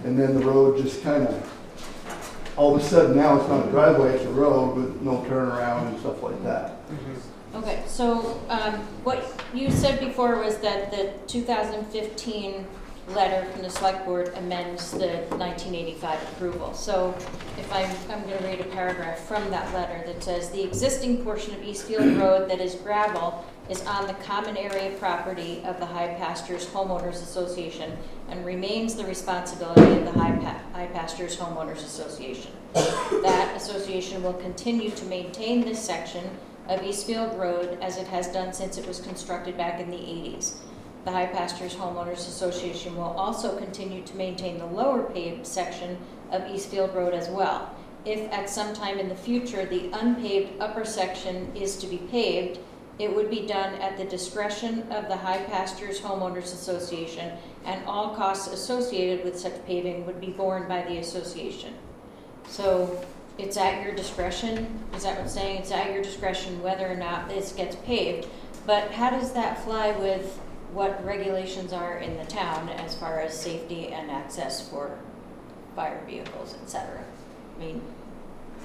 And then the road just kind of, all of a sudden now it's not a driveway, it's a road with no turnaround and stuff like that. Okay, so what you said before was that the 2015 letter from the select board amends the 1985 approval. So if I'm going to read a paragraph from that letter that says, the existing portion of Eastfield Road that is gravel is on the common area property of the High Pastures Homeowners Association and remains the responsibility of the High Pastures Homeowners Association. That association will continue to maintain this section of Eastfield Road as it has done since it was constructed back in the 80s. The High Pastures Homeowners Association will also continue to maintain the lower paved section of Eastfield Road as well. If at some time in the future the unpaved upper section is to be paved, it would be done at the discretion of the High Pastures Homeowners Association, and all costs associated with such paving would be borne by the association. So it's at your discretion, is that what it's saying? It's at your discretion whether or not this gets paved. But how does that fly with what regulations are in the town as far as safety and access for fire vehicles, et cetera? I mean,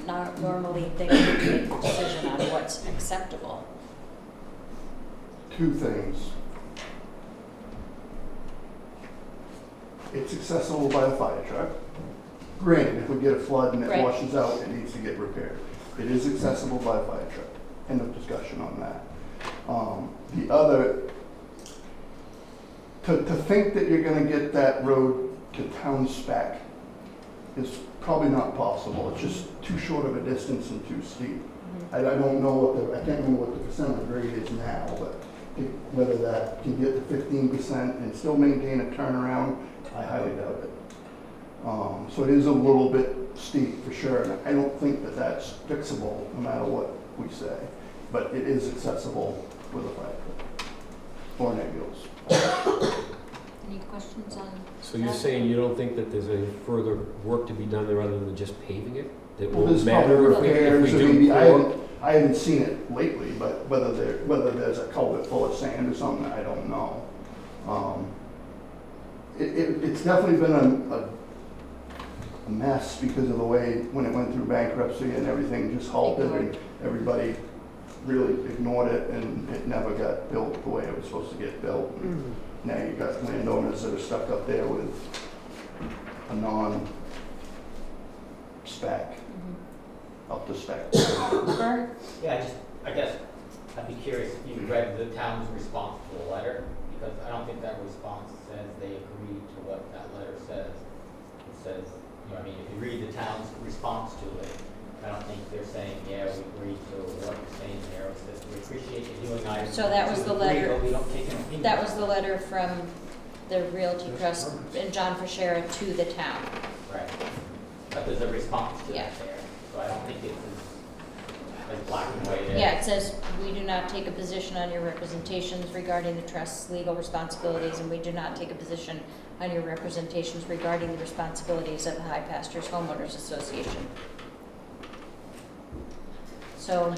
not normally they would make a decision on what's acceptable. Two things. It's accessible by a fire truck. Granted, if we get a flood and it Right. washes out, it needs to get repaired. It is accessible by a fire truck. End of discussion on that. The other, to think that you're gonna get that road to town spec is probably not possible. It's just too short of a distance and too steep. I don't know what I can't remember what the percent of grade is now, but whether that can get to 15% and still maintain a turnaround, I highly doubt it. So it is a little bit steep for sure, and I don't think that that's fixable no matter what we say, but it is accessible with a fire truck or an ambulance. Any questions on? So you're that? saying you don't think that there's any further work to be done there other than just paving it? That Well, won't there's probably matter if we repairs, or do maybe, pour? I haven't seen it lately, but whether there's a culvert full of sand or something, I don't know. It's definitely been a mess because of the way, when it went through bankruptcy and everything just halted and everybody really ignored it and it never got built the way it was supposed to get built. And now you got landowners that are stuck up there with a non-spec, up to spec. Bert? Yeah, I guess I'd be curious if you read the town's response to the letter, because I don't think that response says they agree to what that letter says. It says, you know, I mean, if you read the town's response to it, I don't think they're saying, yeah, we agree to what you're saying there. It says, we appreciate you doing items. So that was to the agree, letter- But we don't take an opinion. That was the letter from the Realty Trust and John Fischera to the town. Right. But there's a response to Yeah. that there, so I don't think it's as black and white as. Yeah, it says, we do not take a position on your representations regarding the trust's legal responsibilities, and we do not take a position on your representations regarding the responsibilities of the High Pastures Homeowners Association. So,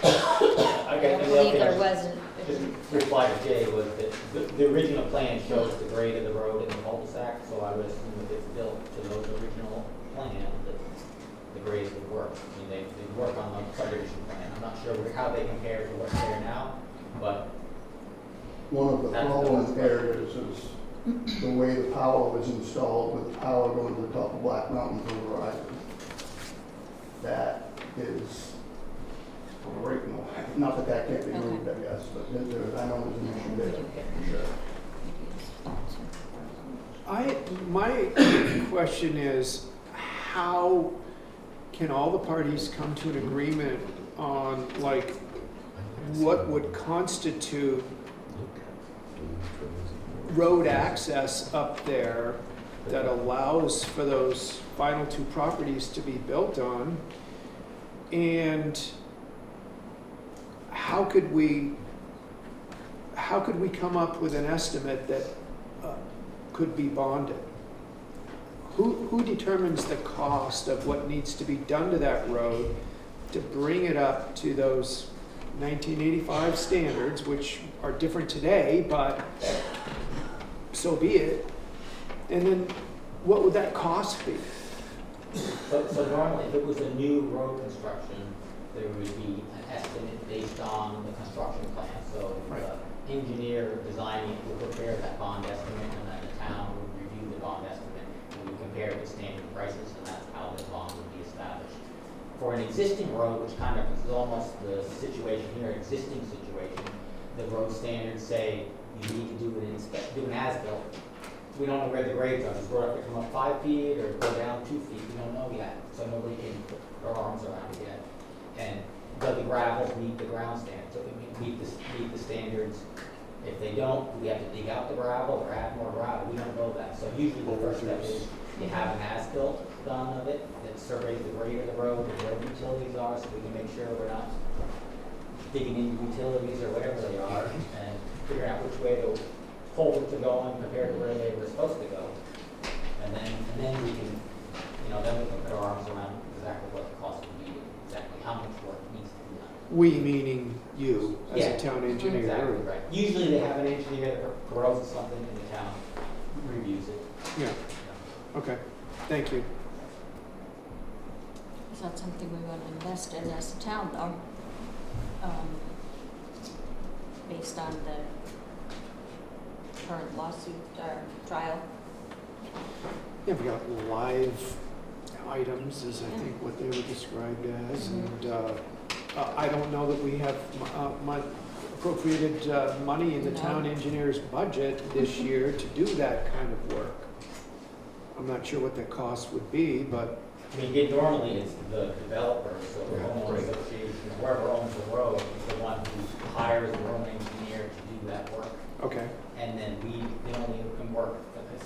I Okay, don't and the believe other there thing- wasn't, Just reply to Jay was that the original plan shows the grade of the road in the cul-de-sac, so I would assume if it's built to those original plans, that the grades would work. I mean, they work on the subdivision plan. I'm not sure how they compare to what's there now, but One of the That's the problem first areas is the way the power was installed, with the power going to the top of Black Mountain for Verizon. That is right, not that that can't be moved, I guess, but I know there's an issue there, for sure. My question is, how can all the parties come to an agreement on, like, what would constitute road access up there that allows for those final two properties to be built on? And how could we come up with an estimate that could be bonded? Who determines the cost of what needs to be done to that road to bring it up to those 1985 standards, which are different today, but so be it? And then what would that cost be? So normally, if it was a new road construction, there would be an estimate based on the construction plan. So the engineer designing it would prepare that bond estimate, and then the town would review the bond estimate, and we compare it to standard prices, and that's how the bond would be established. For an existing road, which kind of is almost the situation here, existing situation, the road standards say you need to do an as-built. We don't know where the grades are. Does the road have to come up 5 feet or go down 2 feet? We don't know yet, so nobody can put their arms around it yet. And does the gravel meet the ground standards? So we meet the standards. If they don't, do we have to dig out the gravel or add more gravel? We don't know that. So usually the first step is you have an as-built done of it that surveys the grade of the road and where the utilities are, so we can make sure we're not digging into utilities or whatever they are, and figuring out which way the culverts are going compared to where they were supposed to go. And then we can, then we can put our arms around exactly what the cost would be, exactly how much work needs to be done. We meaning you, as Yeah. a town engineer. Exactly right. Usually they have an engineer that proposes something and the town reviews it. Yeah, okay, thank you. is that something we want to invest in as a town, though? Based on the current lawsuit or trial? Yeah, we got live items, is I think what they were described as, and I don't know that we have appropriated money in the No. town engineer's budget this year to do that kind of work. I'm not sure what that cost would be, but I mean, normally it's the developer, so the homeowner association, whoever owns the road, is the one who hires the road engineer to do that work. okay, And then the only work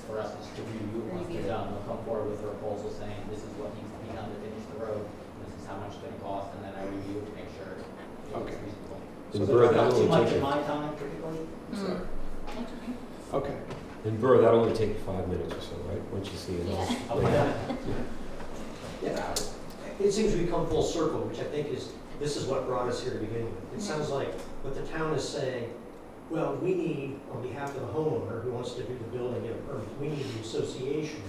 for us is to review it once they're done. They'll come forward with a proposal saying, this is what needs to be done to finish the road, and this is how much it's gonna cost, and then I review it to make sure it's Okay. reasonable. And So Bert, there's not that too will much take of my time typically. That's okay. okay. And Burr, that'll only take you 5 minutes or so, right? Once you see it. Yeah. I'll find out. Yeah, it seems we come full circle, which I think this is what brought us here to begin with. It sounds like what the town is saying, well, we need, on behalf of the homeowner who wants to do the building, get a permit, we need the association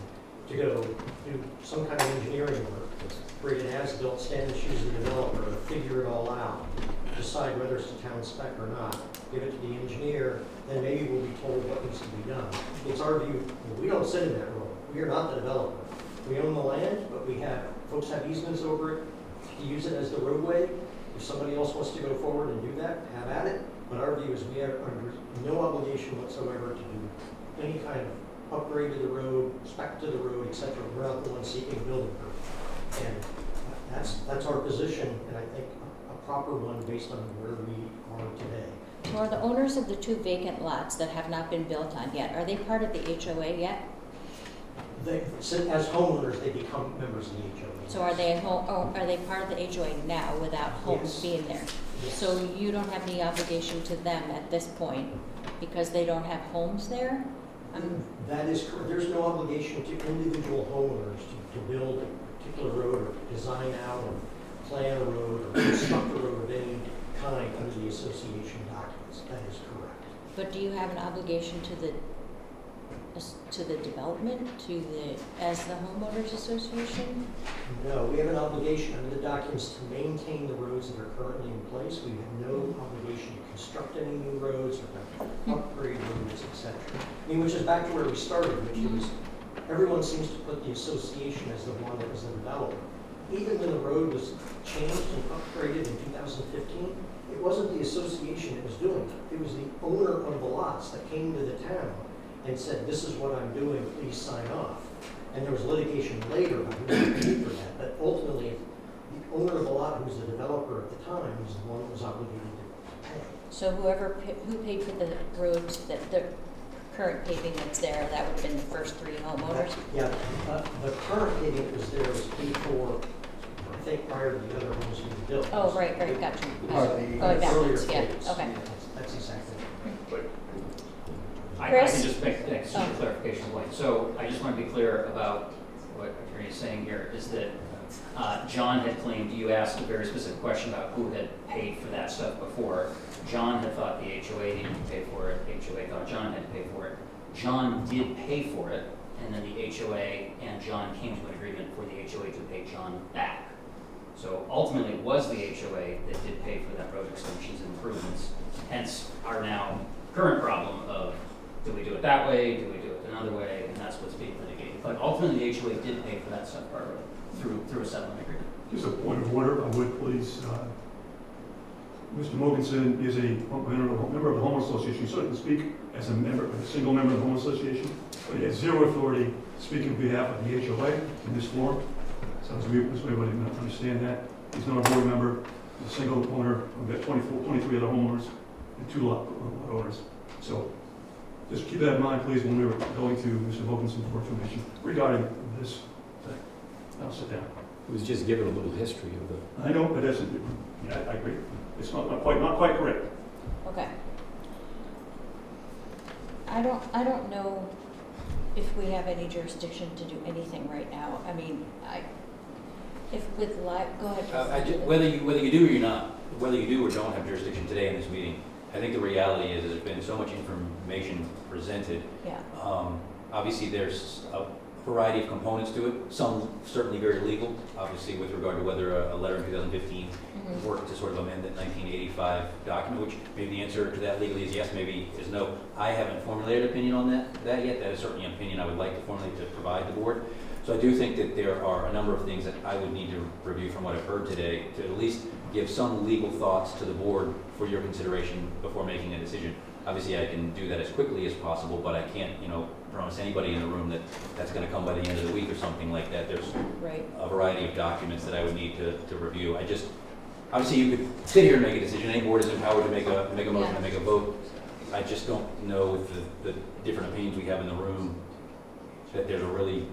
to go do some kind of engineering work, create an as-built, stand in the shoes of the developer, figure it all out, decide whether it's a town spec or not, give it to the engineer, then maybe we'll be told what needs to be done. It's our view, well, we don't sit in that role. We are not the developer. We own the land, but folks have easements over it to use it as the roadway. If somebody else wants to go forward and do that, have at it. But our view is we are under no obligation whatsoever to do any kind of upgrade to the road, spec to the road, et cetera. We're not the ones seeking building permit. And that's our position, and I think a proper one based on where we are today. Well, the owners of the 2 vacant lots that have not been built on yet, are they part of the HOA yet? As homeowners, they become members of the HOA. So are they part of the HOA now without homes Yes. being there? Yes. So you don't have any obligation to them at this point because they don't have homes there? That is correct. There's no obligation to individual homeowners to build a particular road or design out or plan a road or construct a road of any kind under the association documents. That is correct. But do you have an obligation to the development, as the homeowners association? No, we have an obligation under the documents to maintain the roads that are currently in place. We have no obligation to construct any new roads or to upgrade roads, et cetera. I mean, which is back to where we started, which is everyone seems to put the association as the one that was the developer. Even when the road was changed and upgraded in 2015, it wasn't the association that was doing it. It was the owner of the lots that came to the town and said, this is what I'm doing, please sign off. And there was litigation later about who was paid for that, but ultimately, the owner of the lot, who was the developer at the time, was the one that was obligated to pay. So who paid for the roads, the current paving that's there, that would have been the first 3 homeowners? Yeah, the current paving that was there was paid for, I think, prior to the other homes being built. Oh, right, gotcha. Going Going backwards, yeah, okay. That's exactly right. I Chris? can just make a super clarification point. So I just want to be clear about what Attorney is saying here, is that John had claimed, you asked a very specific question about who had paid for that stuff before. John had thought the HOA needed to pay for it, HOA thought John had to pay for it. John did pay for it, and then the HOA and John came to an agreement for the HOA to pay John back. So ultimately, it was the HOA that did pay for that road extensions and improvements, hence our now current problem of, do we do it that way, do we do it another way, and that's what's being litigated. But ultimately, the HOA did pay for that stuff part of it through a settlement agreement. Just a point of order, I would please. Mr. Mogensen is a member of the Homeowners Association. He certainly can speak as a single member of the Homeowners Association, but he has zero authority to speak on behalf of the HOA in this forum. Sounds weird, this way, but I didn't understand that. He's not a board member, he's a single owner. We've got 23 other homeowners and 2 lot owners. So just keep that in mind, please, when we're going to Mr. Mogensen for information regarding this thing. I'll sit down. It was just given a little history of the. I know, but that's, yeah, I agree. It's not quite correct. Okay. I don't know if we have any jurisdiction to do anything right now. I mean, go ahead. Whether you do or you're not, whether you do or don't have jurisdiction today in this meeting, I think the reality is there's been so much information presented. Yeah. Obviously, there's a variety of components to it, some certainly very legal, obviously with regard to whether a letter in 2015 worked to sort of amend that 1985 document, which maybe the answer to that legally is yes, maybe is no. I haven't formulated an opinion on that yet. That is certainly an opinion I would like to formulate to provide the board. So I do think that there are a number of things that I would need to review from what I've heard today to at least give some legal thoughts to the board for your consideration before making a decision. Obviously, I can do that as quickly as possible, but I can't, promise anybody in the room that that's going to come by the end of the week or something like that. There's a variety of documents that I would need to review. Obviously, you could sit here and make a decision. Any board is empowered to make a motion and make a vote. I just don't know with the different opinions we have in the room that there's a really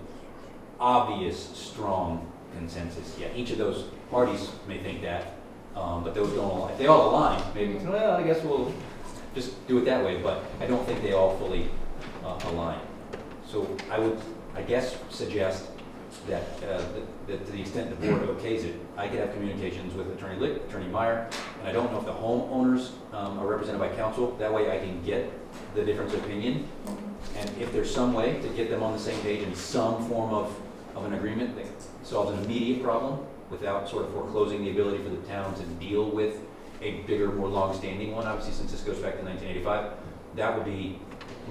obvious, strong consensus. Yeah, each of those parties may think that, but those don't all. If they all align, maybe, well, I guess we'll just do it that way. But I don't think they all fully a line. So I would, I guess, suggest that, that to the extent the board okays it, I could have communications with Attorney Lick, Attorney Meyer, and I don't know if the homeowners are represented by counsel. That way I can get the difference of opinion. And if there's some way to get them on the same page in some form of an agreement that solves an immediate problem without sort of foreclosing the ability for the town to deal with a bigger, more long-standing one, obviously since this goes back to 1985, that would be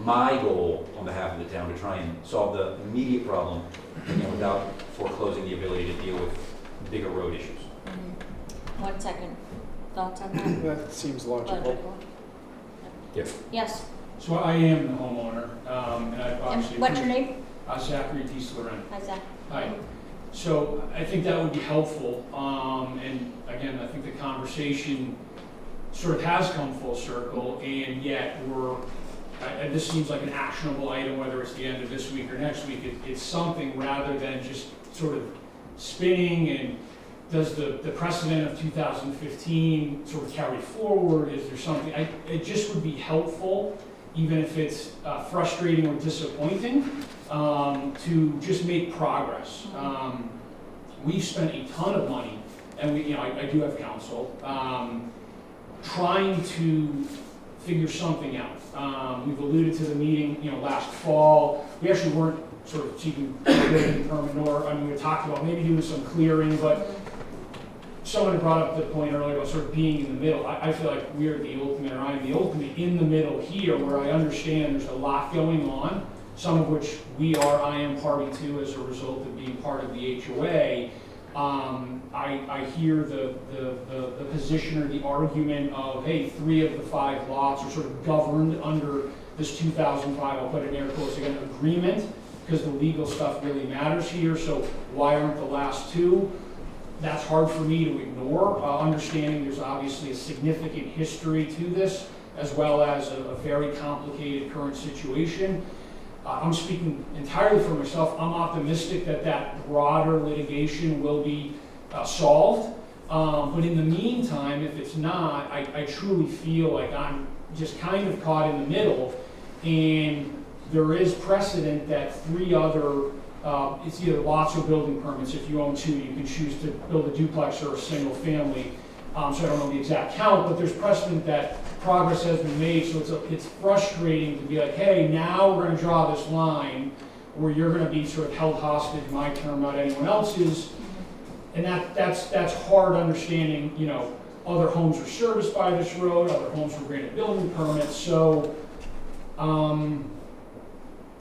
my goal on behalf of the town, to try and solve the immediate problem, without foreclosing the ability to deal with bigger road issues. 1 second. Thoughts on that? That seems logical. Yes. So I am the homeowner, and I've obviously. And what's your name? Zachary D. Sloren. Hi, Zach. Hi. So I think that would be helpful, and again, I think the conversation sort of has come full circle, and yet this seems like an actionable item, whether it's the end of this week or next week. It's something rather than just sort of spinning, and does the precedent of 2015 sort of carry forward? Is there something, it just would be helpful, even if it's frustrating or disappointing, to just make progress. We've spent a ton of money, and I do have counsel, trying to figure something out. We've alluded to the meeting, last fall. We actually weren't sort of seeking building permit, nor, we talked about maybe doing some clearing, but someone had brought up the point earlier about sort of being in the middle. I feel like we're the ultimate, or I'm the ultimate in the middle here, where I understand there's a lot going on, some of which I am party to as a result of being part of the HOA. I hear the position or the argument of, hey, 3 of the 5 lots are sort of governed under this 2005, I'll put it in air quotes again, agreement, because the legal stuff really matters here, so why aren't the last 2? That's hard for me to ignore, understanding there's obviously a significant history to this, as well as a very complicated current situation. I'm speaking entirely for myself. I'm optimistic that broader litigation will be solved. But in the meantime, if it's not, I truly feel like I'm just kind of caught in the middle. And there is precedent that 3 other, it's either lots or building permits. If you own 2, you can choose to build a duplex or a single family. So I don't know the exact count, but there's precedent that progress has been made, so it's frustrating to be like, hey, now we're going to draw this line where you're going to be sort of held hostage, my term, not anyone else's, and that's hard understanding. Other homes are serviced by this road, other homes were granted building permits, so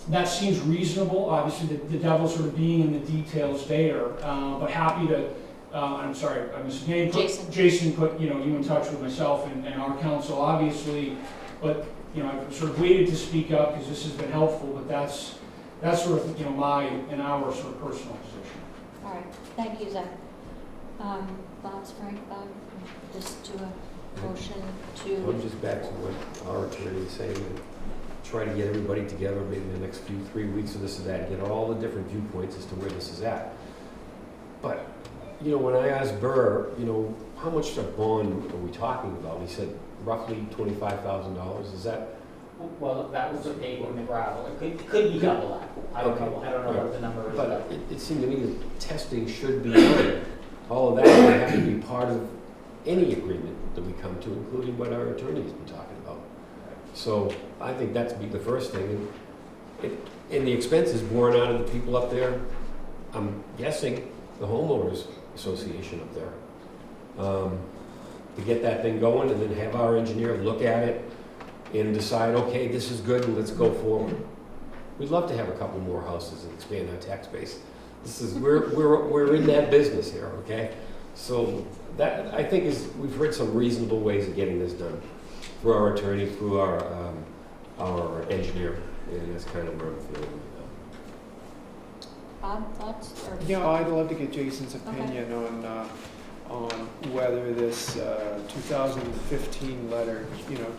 that seems reasonable. Obviously, the devil's sort of being in the details there, but happy to. I'm sorry, I missed his name. Jason put you in touch with myself and our counsel, obviously. But I've sort of waited to speak up because this has been helpful. But that's sort of my and our sort of personal position. All right, thank you, Zach. Thoughts, Frank, about just do a motion to? I'm just back to what our attorney is saying. And try to get everybody together, maybe in the next 3 weeks or this or that, get all the different viewpoints as to where this is at. But when I asked Burr, how much of bond are we talking about? He said roughly $25,000. Is that? Well, that was the paving and the gravel. It could be double that. I don't know what the number is. But it seemed to me that testing should be done. All of that would have to be part of any agreement that we come to, including what our attorney's been talking about. So I think that's the first thing. And the expenses borne out of the people up there, I'm guessing the homeowners association up there, to get that thing going, and then have our engineer look at it and decide, okay, this is good, and let's go forward. We'd love to have a couple more houses and expand our tax base. We're in that business here, okay? So that, I think, we've heard some reasonable ways of getting this done through our attorney, through our engineer, and that's kind of where I'm feeling. Bob, thoughts? I'd love to get Jason's opinion on whether this 2015 letter,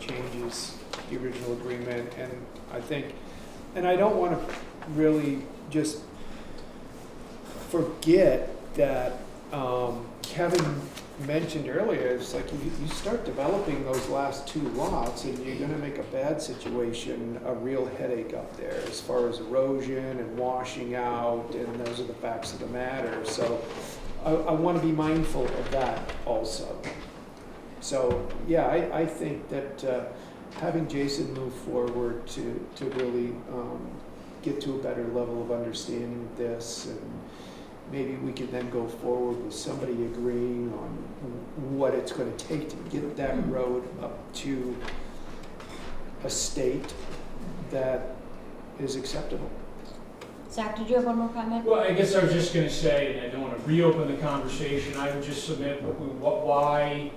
changes the original agreement. And I think, and I don't want to really just forget that Kevin mentioned earlier, it's like you start developing those last 2 lots and you're gonna make a bad situation a real headache up there as far as erosion and washing out, and those are the facts of the matter. So I wanna be mindful of that also. So, yeah, I think that having Jason move forward to really get to a better level of understanding of this, and maybe we can then go forward with somebody agreeing on what it's going to take to get that road up to a state that is acceptable. Zach, did you have one more comment? Well, I guess I was just gonna say, and I don't wanna reopen the conversation, I would just submit, why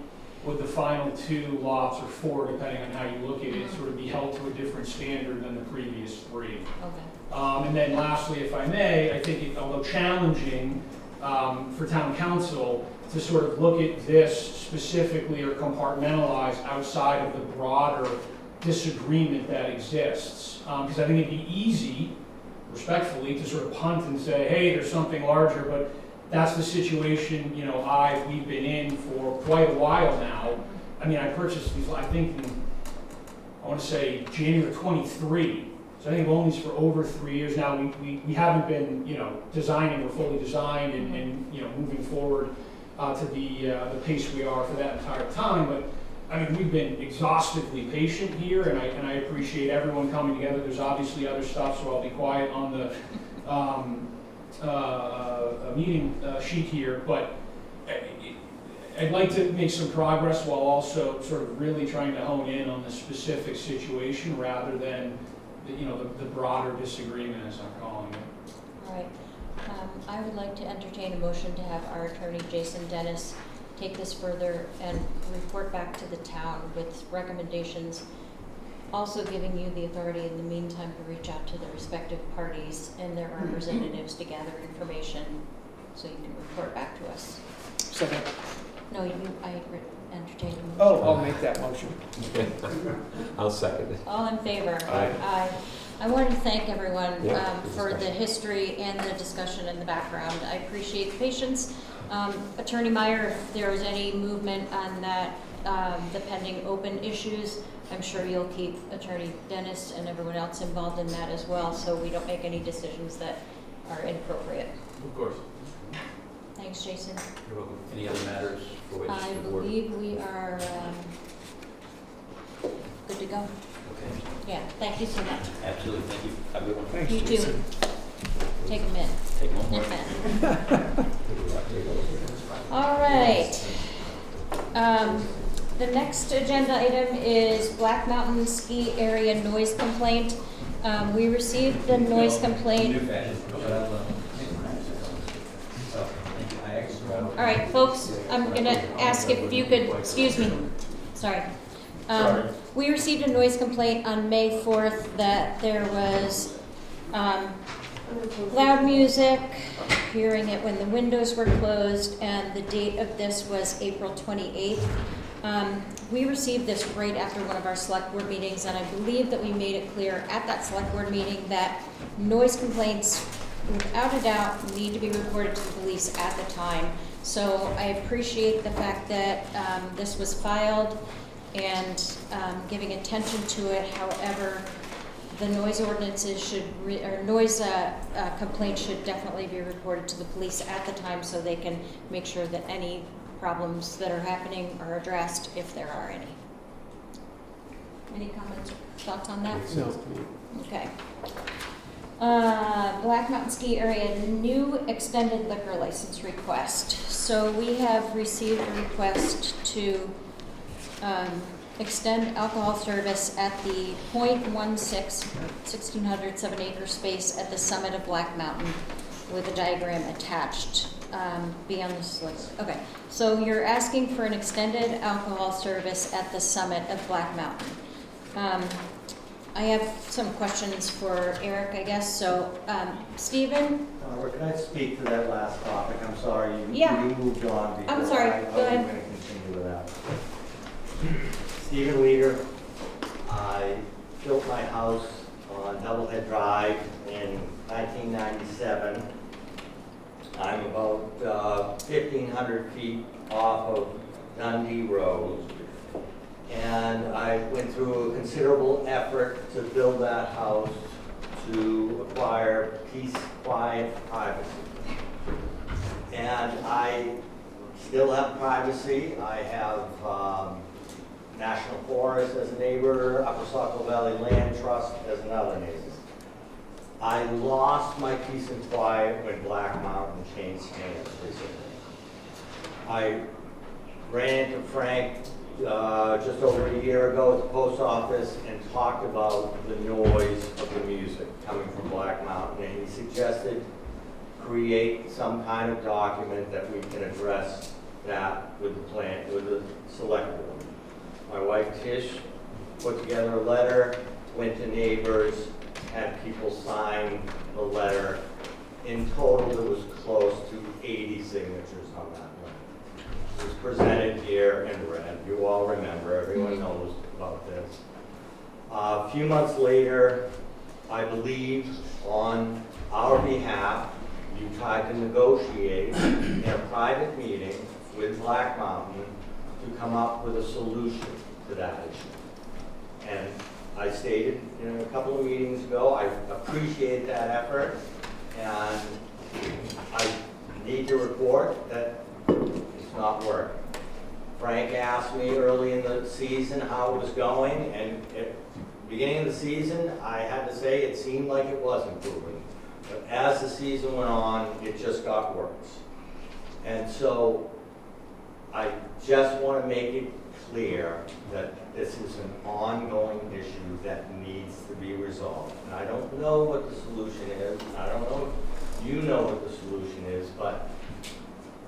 would the final 2 lots or 4, depending on how you look at it, sort of be held to a different standard than the previous 3? Okay. And then lastly, if I may, I think although challenging for town council to sort of look at this specifically or compartmentalize outside of the broader disagreement that exists. Because I think it'd be easy, respectfully, to sort of punt and say, hey, there's something larger, but that's the situation, we've been in for quite a while now. I mean, I purchased these, I think, I want to say January 23. So I think we've owned these for over 3 years now. We haven't been, designing or fully designed and moving forward to the pace we are for that entire time. But I mean, we've been exhaustively patient here, and I appreciate everyone coming together. There's obviously other stuff, so I'll be quiet on the meeting sheet here, but I'd like to make some progress while also sort of really trying to hone in on the specific situation rather than the broader disagreement, as I'm calling it. All right. I would like to entertain a motion to have our attorney, Jason Dennis, take this further and report back to the town with recommendations, also giving you the authority in the meantime to reach out to the respective parties and their representatives to gather information so you can report back to us. Second. No, I entertained a motion. Oh, I'll make that motion. I'll second it. All in favor? Aye. I want to thank everyone Yeah, for the history and the discussion in the background. I appreciate the patience. Attorney Meyer, if there is any movement on that, the pending open issues, I'm sure you'll keep Attorney Dennis and everyone else involved in that as well, so we don't make any decisions that are inappropriate. Of course. Thanks, Jason. You're welcome. Any other matters for which I the board? believe we are good to go. Okay. Yeah, thank you so much. Absolutely. Thank you. Have a good one. Thanks, You too. Jason. Take them in. Take one more. All right. The next agenda item is Black Mountain Ski Area noise complaint. We received the noise complaint. All right, folks, I'm gonna ask if you could, excuse me, sorry. We received a noise complaint on May 4th that there was loud music, hearing it when the windows were closed, and the date of this was April 28th. We received this right after one of our select board meetings, and I believe that we made it clear at that select board meeting that noise complaints, without a doubt, need to be reported to the police at the time. So I appreciate the fact that this was filed and giving attention to it. However, the noise ordinances should, noise complaints should definitely be reported to the police at the time so they can make sure that any problems that are happening are addressed if there are any. Any comments or thoughts on that? No. Okay. Black Mountain Ski Area new extended liquor license request. So we have received a request to extend alcohol service at the .16 1600 7-acre space at the summit of Black Mountain with a diagram attached. Be on this list. Okay, so you're asking for an extended alcohol service at the summit of Black Mountain. I have some questions for Eric, I guess. So, Stephen? Can I speak to that last topic? I'm sorry, you moved on before. I'm sorry, go ahead. I'm going to continue with that. Stephen Leader. I built my house on Doublehead Drive in 1997. I'm about 1,500 feet off of Dundee Road. And I went through a considerable effort to build that house to acquire peace, quiet, privacy. And I still have privacy. I have National Forest as a neighbor, Upper Saco Valley Land Trust as another neighbor. I lost my peace and quiet when Black Mountain changed hands recently. I ran into Frank just over a year ago at the post office and talked about the noise of the music coming from Black Mountain, and he suggested create some kind of document that we can address that with the select board. My wife Tish put together a letter, went to neighbors, had people sign the letter. In total, there was close to 80 signatures on that letter. It was presented here and read. You all remember, everyone knows about this. A few months later, I believe on our behalf, you tried to negotiate in a private meeting with Black Mountain to come up with a solution to that issue. And I stated in a couple of meetings ago, I appreciate that effort, and I need to report that it's not working. Frank asked me early in the season how it was going, and at the beginning of the season, I had to say it seemed like it was improving. But as the season went on, it just got worse. And so I just want to make it clear that this is an ongoing issue that needs to be resolved. And I don't know what the solution is. I don't know if you know what the solution is, but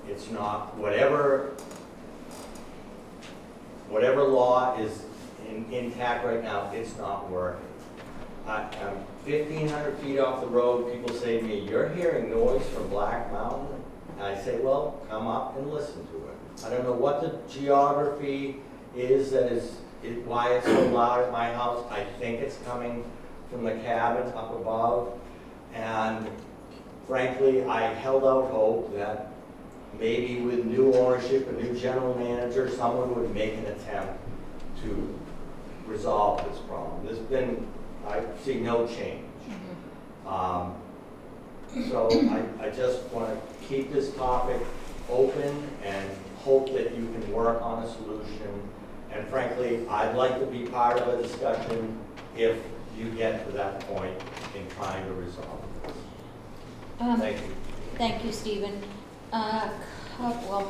it's not, whatever law is intact right now, it's not working. I'm 1,500 feet off the road. People say to me, "You're hearing noise from Black Mountain?" And I say, well, come up and listen to it. I don't know what the geography is that is why it's so loud at my house. I think it's coming from the cabin up above. And frankly, I held out hope that maybe with new ownership, a new general manager, someone would make an attempt to resolve this problem. There's been, I see no change. So I just want to keep this topic open and hope that you can work on a solution. And frankly, I'd like to be part of a discussion if you get to that point in trying to resolve this. Thank you. Thank you, Stephen.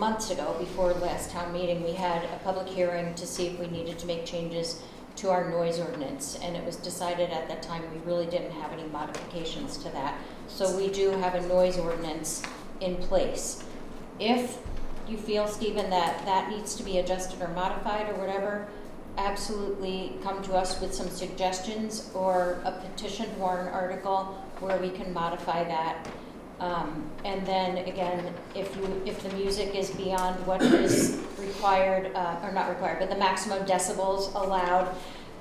Months ago, before last town meeting, we had a public hearing to see if we needed to make changes to our noise ordinance, and it was decided at that time we really didn't have any modifications to that. So we do have a noise ordinance in place. If you feel, Stephen, that that needs to be adjusted or modified or whatever, absolutely come to us with some suggestions or a petition warrant article where we can modify that. And then again, if the music is beyond what is required, or not required, but the maximum decibels allowed,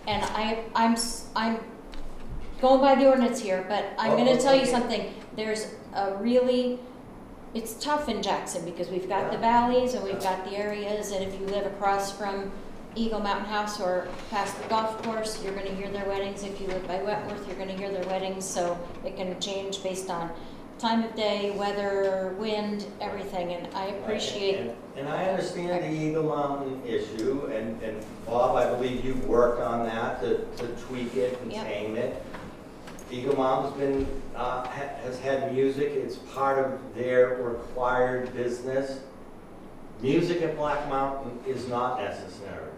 and I'm going by the ordinance here, but I'm going to tell you something. There's a really, it's tough in Jackson because we've got the valleys and we've got the areas, and if you live across from Eagle Mountain House or past the golf course, you're going to hear their weddings. If you live by Wentworth, you're going to hear their weddings. So it can change based on time of day, weather, wind, everything, and I appreciate. And I understand the Eagle Mountain issue, and Bob, I believe you've worked on that to tweak it and tame it. Eagle Mountain's been, has had music, it's part of their required business. Music at Black Mountain is not necessary.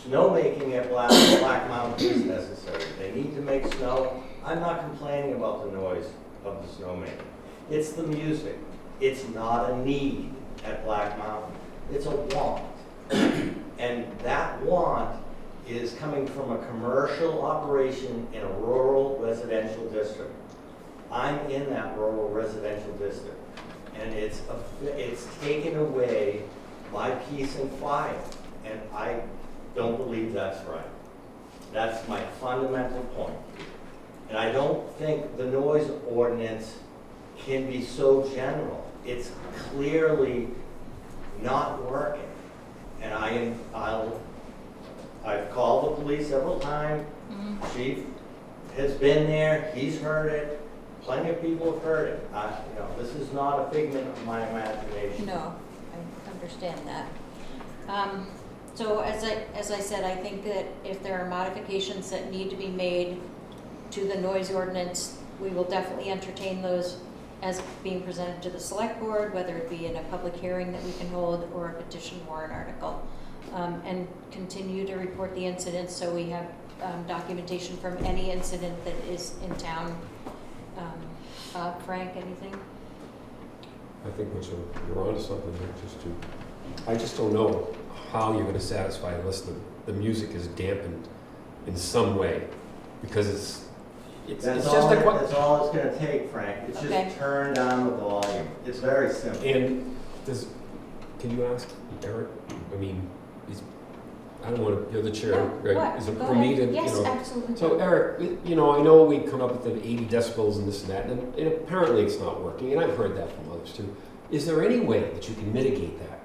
Snowmaking at Black Mountain is necessary. They need to make snow. I'm not complaining about the noise of the snowmaking. It's the music. It's not a need at Black Mountain. It's a want. And that want is coming from a commercial operation in a rural residential district. I'm in that rural residential district, and it's taken away my peace and quiet, and I don't believe that's right. That's my fundamental point. And I don't think the noise ordinance can be so general. it's clearly not working. And I've called the police several times. Chief has been there, he's heard it, plenty of people have heard it. This is not a figment of my imagination. No, I understand that. So as I said, I think that if there are modifications that need to be made to the noise ordinance, we will definitely entertain those as being presented to the select board, whether it be in a public hearing that we can hold or a petition warrant article. And continue to report the incidents so we have documentation from any incident that is in town. Frank, anything? I think you're onto something there, I just don't know how you're gonna satisfy unless the music is dampened in some way, because it's That's just all, like what. that's all it's gonna take, Frank. It's Okay. just turn down the volume. It's very simple. And can you ask Eric, I mean, I don't want to, you're the chair, No, right? what? Is it Go for me to, ahead. Yes, you know? absolutely. So Eric, I know we come up with the 80 decibels and this and that, and apparently it's not working, and I've heard that from others too. Is there any way that you can mitigate that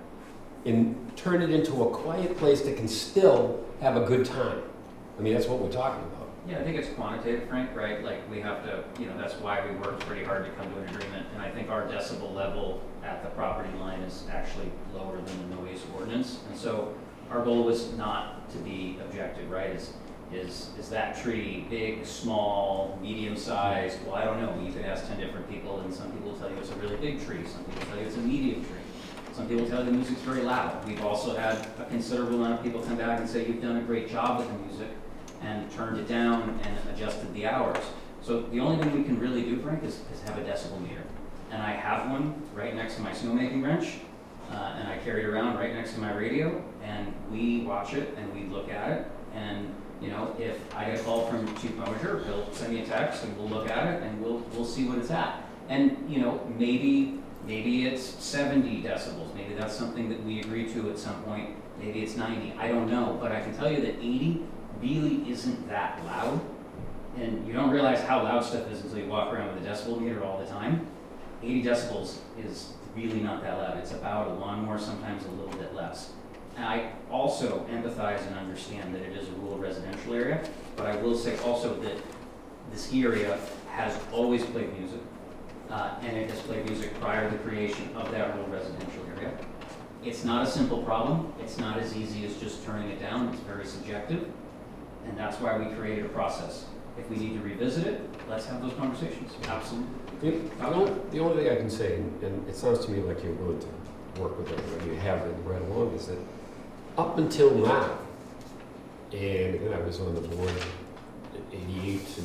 and turn it into a quiet place that can still have a good time? I mean, that's what we're talking about. Yeah, I think it's quantitative, Frank, right? Like, we have to, that's why we worked pretty hard to come to an agreement, and I think our decibel level at the property line is actually lower than the noise ordinance. And so our goal was not to be objective, right? Is that tree big, small, medium sized? Well, I don't know. You could ask 10 different people, and some people will tell you it's a really big tree. Some people tell you it's a medium tree. Some people tell you the music's very loud. We've also had a considerable amount of people come back and say, you've done a great job with the music, and turned it down and adjusted the hours. So the only thing we can really do, Frank, is have a decibel meter. And I have one right next to my snowmaking wrench, and I carry it around right next to my radio, and we watch it and we look at it. And if I get a call from Chief Moser, he'll send me a text and we'll look at it and we'll see what it's at. And maybe it's 70 decibels. Maybe that's something that we agree to at some point. Maybe it's 90. I don't know, but I can tell you that 80 really isn't that loud. And you don't realize how loud stuff is until you walk around with a decibel meter all the time. 80 decibels is really not that loud. It's about a lawnmower, sometimes a little bit less. And I also empathize and understand that it is a rural residential area, but I will say also that the ski area has always played music, and it has played music prior to the creation of that rural residential area. It's not a simple problem. It's not as easy as just turning it down. It's very subjective, and that's why we created a process. If we need to revisit it, let's have those conversations. Absolutely. The only thing I can say, and it sounds to me like you're willing to work with everybody, you have been right along, is that up until now, and again, I was on the board in 88 to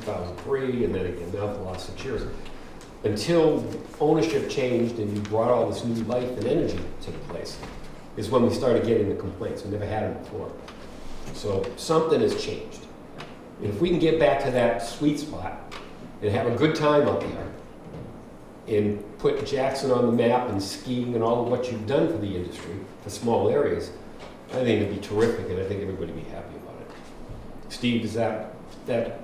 2003, and then again now for the last 6 years, until ownership changed and you brought all this new life and energy to the place, is when we started getting the complaints. We never had them before. So something has changed. And if we can get back to that sweet spot and have a good time up there and put Jackson on the map and skiing and all of what you've done for the industry, for small areas, I think it'd be terrific, and I think everybody would be happy about it. Steve, does that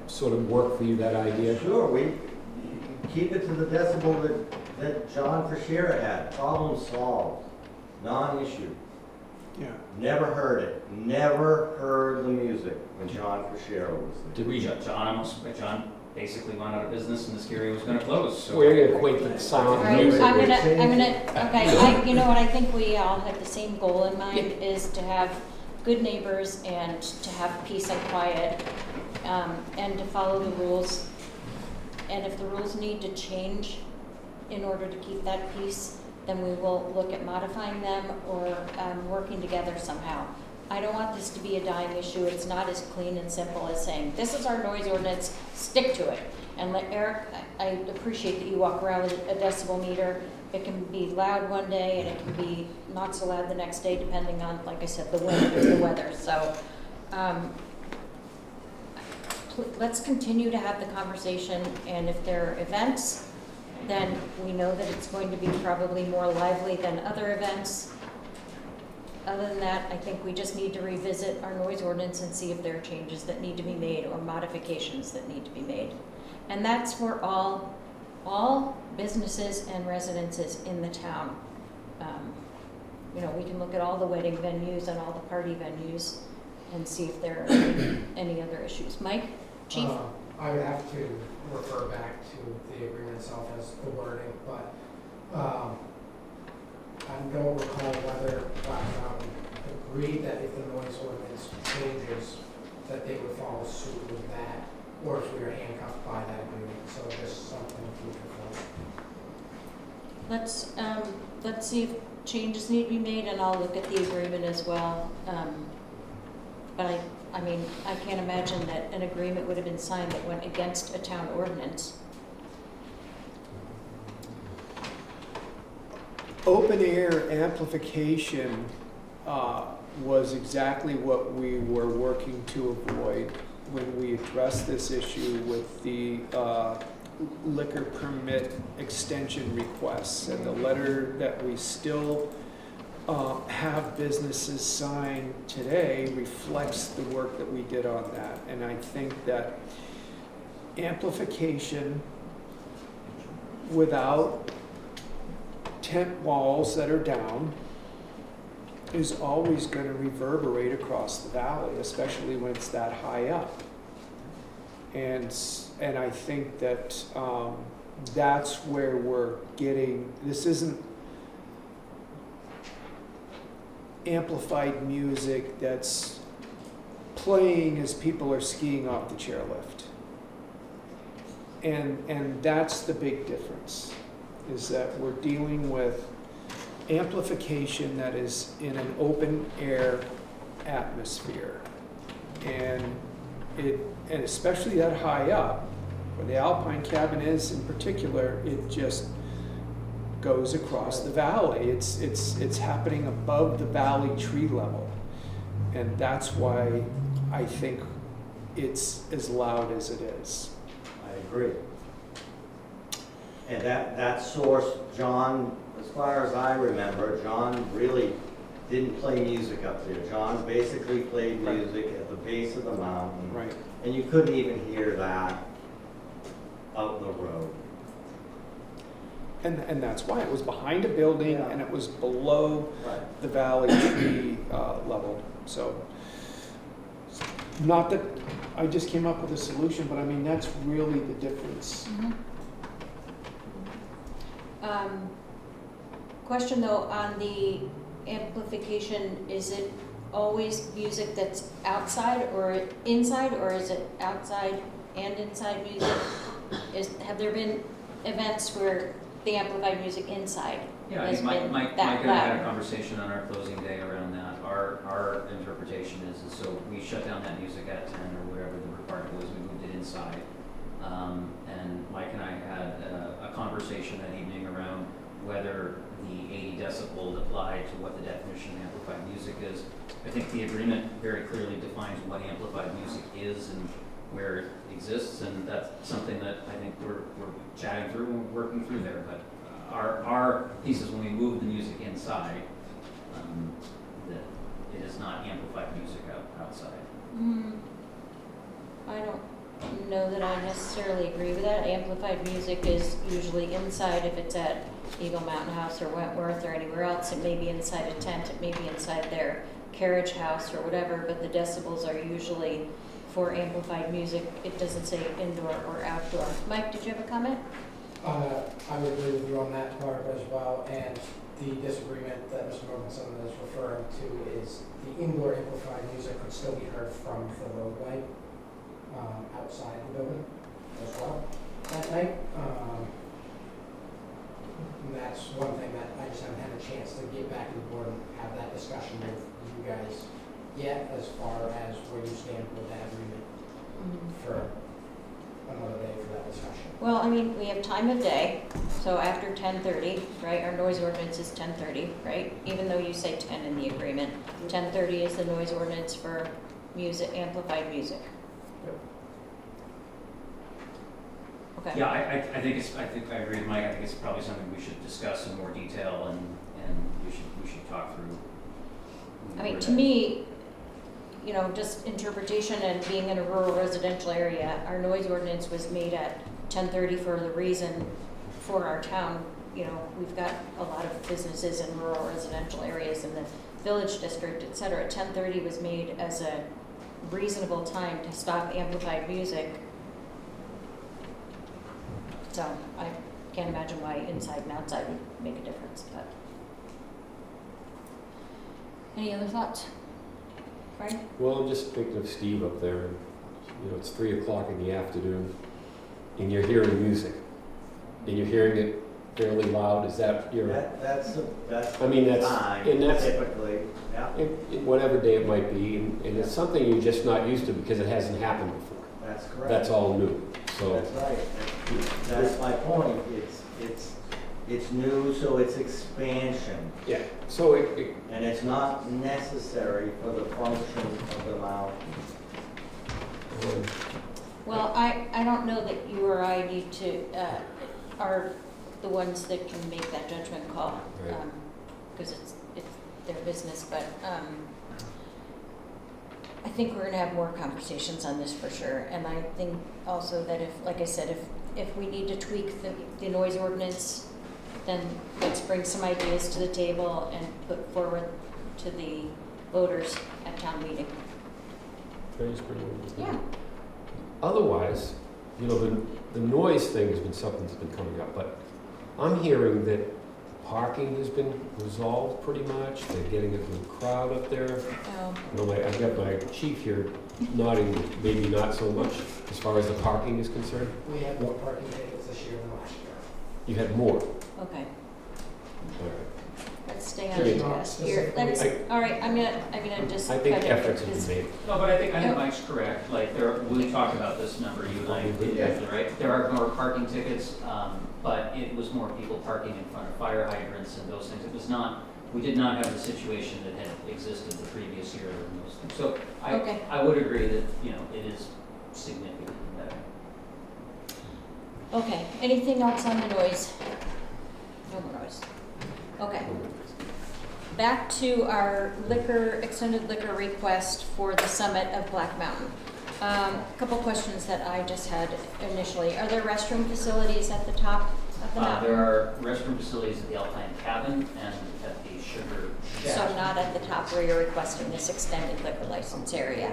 sort of work for you, that idea? Sure, we keep it to the decibel that John Frashera had. Problem solved. Non-issue. Yeah. Never heard it. Never heard the music when John Frashera was there. Did we? John basically went out of business and the ski area was going to close. So We're going to equate the sound All of right, music. okay, you know what, I think we all have the same goal in mind, is to have good neighbors and to have peace and quiet, and to follow the rules. And if the rules need to change in order to keep that peace, then we will look at modifying them or working together somehow. I don't want this to be a dying issue. It's not as clean and simple as saying, this is our noise ordinance, stick to it. And let Eric, I appreciate that you walk around with a decibel meter. It can be loud one day and it can be not so loud the next day, depending on, like I said, the weather. So let's continue to have the conversation, and if there are events, then we know that it's going to be probably more lively than other events. Other than that, I think we just need to revisit our noise ordinance and see if there are changes that need to be made or modifications that need to be made. And that's for all all businesses and residences in the town. You know, we can look at all the wedding venues and all the party venues and see if there are any other issues. Mike, Chief? I would have to refer back to the agreement itself as the wording, but I don't recall whether Black Mountain agreed that if the noise ordinance changes, that they would follow suit with that, or if we were handcuffed by that agreement. So just something food for thought. Let's see if changes need to be made, and I'll look at the agreement as well. But I mean, I can't imagine that an agreement would have been signed that went against a town ordinance. Open air amplification was exactly what we were working to avoid when we addressed this issue with the liquor permit extension requests. And the letter that we still have businesses sign today reflects the work that we did on that. And I think that amplification without tent walls that are down is always going to reverberate across the valley, especially when it's that high up. And I think that that's where we're getting, this isn't amplified music that's playing as people are skiing off the chairlift. And that's the big difference, is that we're dealing with amplification that is in an open air atmosphere. And especially that high up, where the Alpine Cabin is in particular, it just goes across the valley. It's happening above the valley tree level. And that's why I think it's as loud as it is. I agree. And that source, John, as far as I remember, John really didn't play music up there. John basically played music at the base of the mountain. Right. And you couldn't even hear that out the road. And that's why it was behind a building, Yeah. and it was below Right. the valley tree level. So, not that I just came up with a solution, but I mean, that's really the difference. Question though, on the amplification, is it always music that's outside or inside, or is it outside and inside music? Have there been events where the amplified music inside Yeah, I has think been Mike that and I had a loud? conversation on our closing day around that. Our interpretation is so we shut down that music at 10 or whatever the requirement was, we moved it inside. And Mike and I had a conversation that evening around whether the 80 decibel applied to what the definition of amplified music is. I think the agreement very clearly defines what amplified music is and where it exists, and that's something that I think we're chatting through and working through there. But our piece is when we move the music inside, that it is not amplified music outside. I don't know that I necessarily agree with that. Amplified music is usually inside if it's at Eagle Mountain House or Wentworth or anywhere else. It may be inside a tent, it may be inside their carriage house or whatever, but the decibels are usually for amplified music. It doesn't say indoor or outdoor. Mike, did you have a comment? I would agree with you on that part as well, and the disagreement that Mr. Morganson is referring to is the indoor amplified music could still be heard from the roadway outside the building as well that night. And that's one thing that I just haven't had a chance to get back to the board and have that discussion with you guys yet, as far as where you stand with that agreement for another day for that discussion. Well, I mean, we have time of day, so after 10:30, right? Our noise ordinance is 10:30, right? Even though you say 10 in the agreement, 10:30 is the noise ordinance for music, amplified music. Okay. Yeah, I think I agree with Mike. I think it's probably something we should discuss in more detail and we should talk through. I mean, to me, you know, just interpretation and being in a rural residential area, our noise ordinance was made at 10:30 for the reason for our town. You know, we've got a lot of businesses in rural residential areas in the village district, et cetera. 10:30 was made as a reasonable time to stop amplified music. So I can't imagine why inside and outside would make a difference, but. Any other thoughts? Frank? Well, I'm just thinking of Steve up there. You know, it's 3 o'clock in the afternoon, and you're hearing music, and you're hearing it fairly loud. Is that your? That's I mean, that's fine, and that's typically, yeah. Whatever day it might be, and it's something you're just not used to because it hasn't happened before. That's correct. That's all new. So That's right. That's my point. It's new, so it's expansion. yeah. So And it's not necessary for the function of the mountain. Well, I don't know that you or I need to, are the ones that can make that judgment call. Right. Because it's their business, but, I think we're gonna have more conversations on this for sure. And I think also that if, like I said, if we need to tweak the noise ordinance, then let's bring some ideas to the table and put forward to the voters at town meeting. Can I just bring one more thing? Yeah. Otherwise, you know, the noise thing has been something that's been coming up, but I'm hearing that parking has been resolved pretty much. They're getting a good crowd up there. Oh. You know, I've got my chief here nodding, maybe not so much as far as the parking is concerned. We had more parking tickets this year than last year. You had more. Okay, All right. let's stay on Sure. task here. Let's, all right, I'm gonna just. I think cut it efforts have because- been made. No, but I think Yep. Mike's correct, like, we talked about this number, you and I did, definitely, right? There are more parking tickets, but it was more people parking in front of fire hydrants and those things. It was not, we did not have the situation that had existed the previous year and those things. So Okay. I would agree that, you know, it is significant better. Okay, anything else on the noise? No more noise. Okay. Back to our extended liquor request for the summit of Black Mountain. A couple questions that I just had initially. Are there restroom facilities at the top of the mountain? There are restroom facilities at the Alpine Cabin and at the Sugar Shack. So not at the top where you're requesting this extended liquor license area.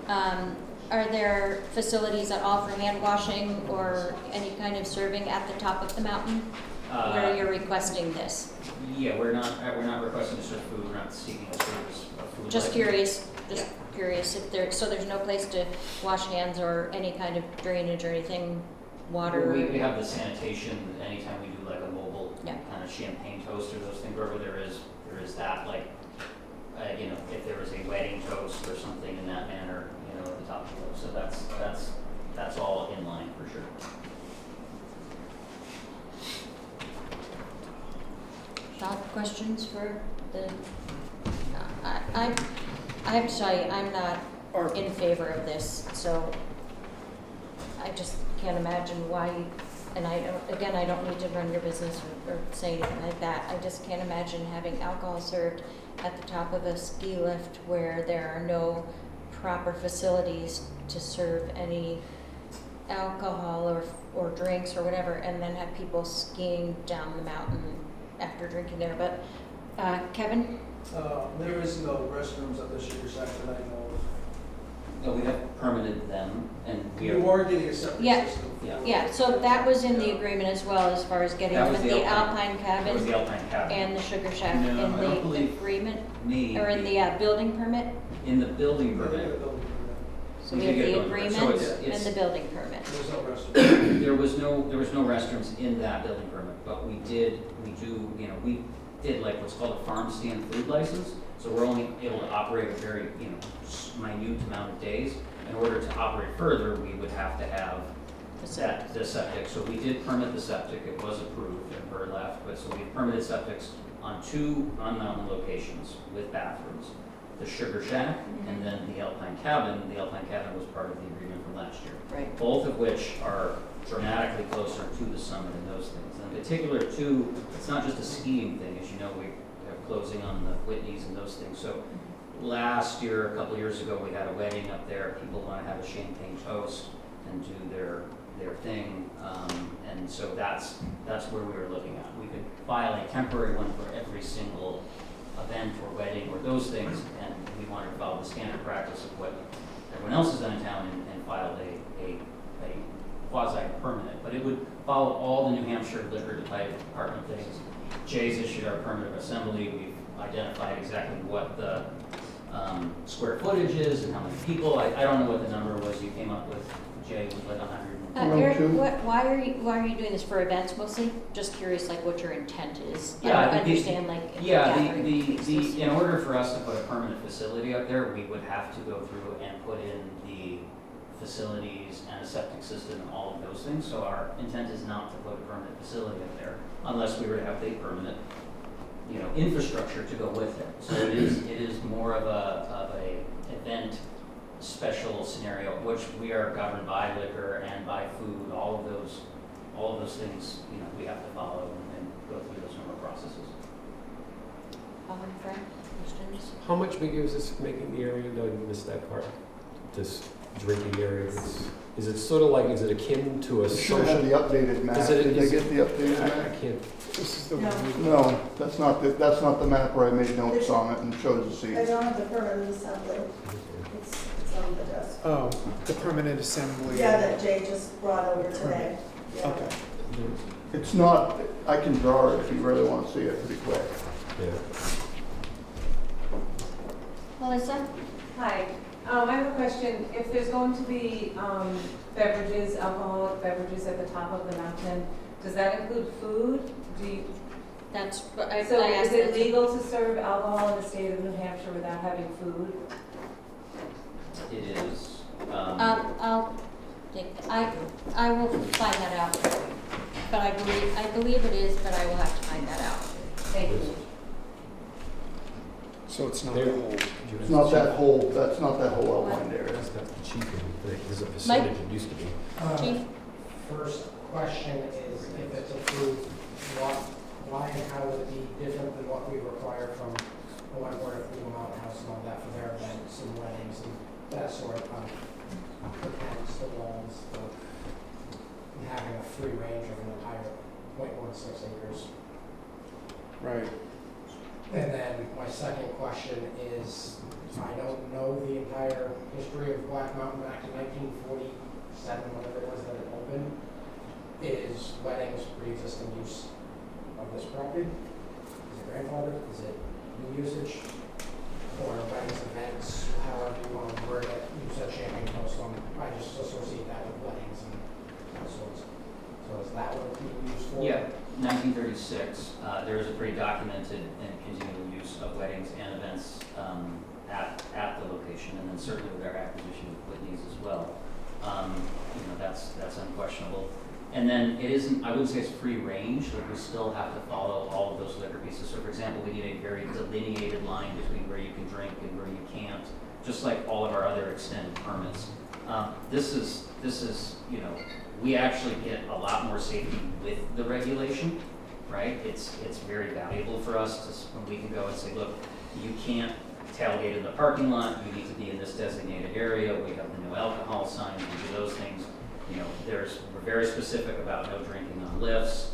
Are there facilities at all for hand washing or any kind of serving at the top of the mountain where you're requesting this? Yeah, we're not requesting to serve food, we're not seeking a service of food. Just curious if so there's no place to wash hands or any kind of drainage or anything, water? We have the sanitation, anytime we do like a mobile Yeah. kind of champagne toast or those things, wherever there is that, like, you know, if there was a wedding toast or something in that manner, you know, at the top of those. So that's all in line for sure. Thought questions for the, I have to tell you, I'm not in favor of this, so I just can't imagine why, and I don't need to run your business or say anything like that. I just can't imagine having alcohol served at the top of a ski lift where there are no proper facilities to serve any alcohol or drinks or whatever, and then have people skiing down the mountain after drinking there. But Kevin? There is no restrooms at the Sugar Shack that I know of. No, we have permitted them and we You are getting a septic Yeah. system. Yeah, so that was in the agreement as well, as far as getting That them was at the the Alpine- Alpine That was the Cabin Alpine Cabin. and the Sugar Shack No, in I don't the believe agreement, Me, or in the building permit? in the building permit. So We we have did get the a building permit. agreement So it's- and the building permit. There's no restroom. There was no restrooms in that building permit, but we did like what's called a farm stand food license. So we're only able to operate a very, minute amount of days. In order to operate further, we would have to have the septic. So we did permit the septic, it was approved and Bird left, but so we permitted septics on 2 on-mountain locations with bathrooms. The Sugar Shack and then the Alpine Cabin. The Alpine Cabin was part of the agreement from last year. Right. Both of which are dramatically closer to the summit and those things. In particular, too, it's not just a skiing thing. As you know, we have closing on the Whitneys and those things. So last year, a couple years ago, we had a wedding up there. People want to have a champagne toast and do their their thing. And so that's where we were looking at. We could file a temporary one for every single event or wedding or those things, and we wanted to follow the standard practice of what everyone else has done in town and filed a quasi-permanent. But it would follow all the New Hampshire Liquor Department things. Jay's issued our permit of assembly. We've identified exactly what the square footage is and how many people. I don't know what the number was you came up with, Jay, was like 100. Eric, why are you doing this for events mostly? Just curious, like what your intent is. Yeah, I understand, like gathering spaces. in order for us to put a permanent facility up there, we would have to go through and put in the facilities and a septic system and all of those things. So our intent is not to put a permanent facility up there unless we were to have a permanent, infrastructure to go with it. So it is more of a event special scenario, which we are governed by liquor and by food, all of those things, we have to follow and go through those normal processes. Frank, questions? How much bigger is this making the area? No, you missed that part. This drinking area. Is it sort of like, is it akin to a You should have social? the updated map. Did they get the updated I map? can't. This is the one. No, that's not the map where I made notes on it and shows the seats. I don't have the permanent assembly. It's on the desk. Oh, the permanent assembly. Yeah, that Jay just brought over today. Yeah. Okay. It's not, I can draw it if you really want to see it pretty quick. Yeah. Melissa? Hi, I have a question. If there's going to be beverages, alcoholic beverages at the top of the mountain, does that include food? That's, So I is asked it that- legal to serve alcohol in the state of New Hampshire without having food? It is. I'll think, I will find that out. But I believe it is, but I will have to find that out. Thank you. So it's not There- the whole. It's not that whole, that's not that whole outlined area. That's not the chief. There's a percentage, it used to be. Chief? First question is, if it's approved, why and how would it be different than what we require from the Wentworth Blue Mountain House and all that for their events and weddings and that sort of, the tents, the walls, and having a free range of an entire 0.16 acres? Right. And then my second question is, I don't know the entire history of Black Mountain back to 1947, whatever it was that it opened. Is weddings pre-existing use of this property? Is it grandfathered? Is it new usage? Or weddings, events, however you want to word it? You said Champagne Coast, I just associate that with weddings and that sort of stuff. So is that what it's being used for? Yeah, 1936, there is a pretty documented and continual use of weddings and events at the location, and then certainly with our acquisition of Whitney's as well. That's unquestionable. And then it isn't, I wouldn't say it's free range, but we still have to follow all of those liquor pieces. So for example, we need a very delineated line between where you can drink and where you can't, just like all of our other extended permits. This is, we actually get a lot more safety with the regulation, right? It's very valuable for us when we can go and say, look, you can't tailgate in the parking lot, you need to be in this designated area, we have the no alcohol sign, we do those things. We're very specific about no drinking on lifts.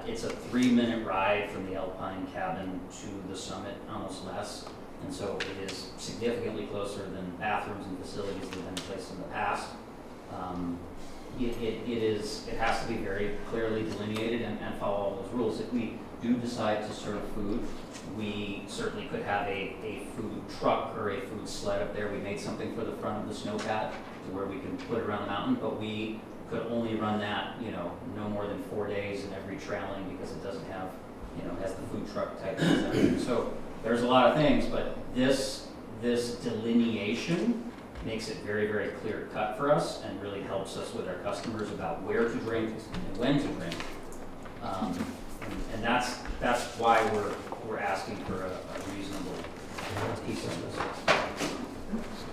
It's a 3-minute ride from the Alpine cabin to the summit, almost less. And so it is significantly closer than bathrooms and facilities that have been placed in the past. It has to be very clearly delineated and follow all those rules. If we do decide to serve food, we certainly could have a food truck or a food sled up there. We made something for the front of the snowpad to where we can put it around the mountain, but we could only run that, no more than 4 days in every trailing because it doesn't have, has the food truck type exemption. So there's a lot of things, but this delineation makes it very, very clear cut for us and really helps us with our customers about where to drink and when to drink. And that's why we're asking for a reasonable piece of this.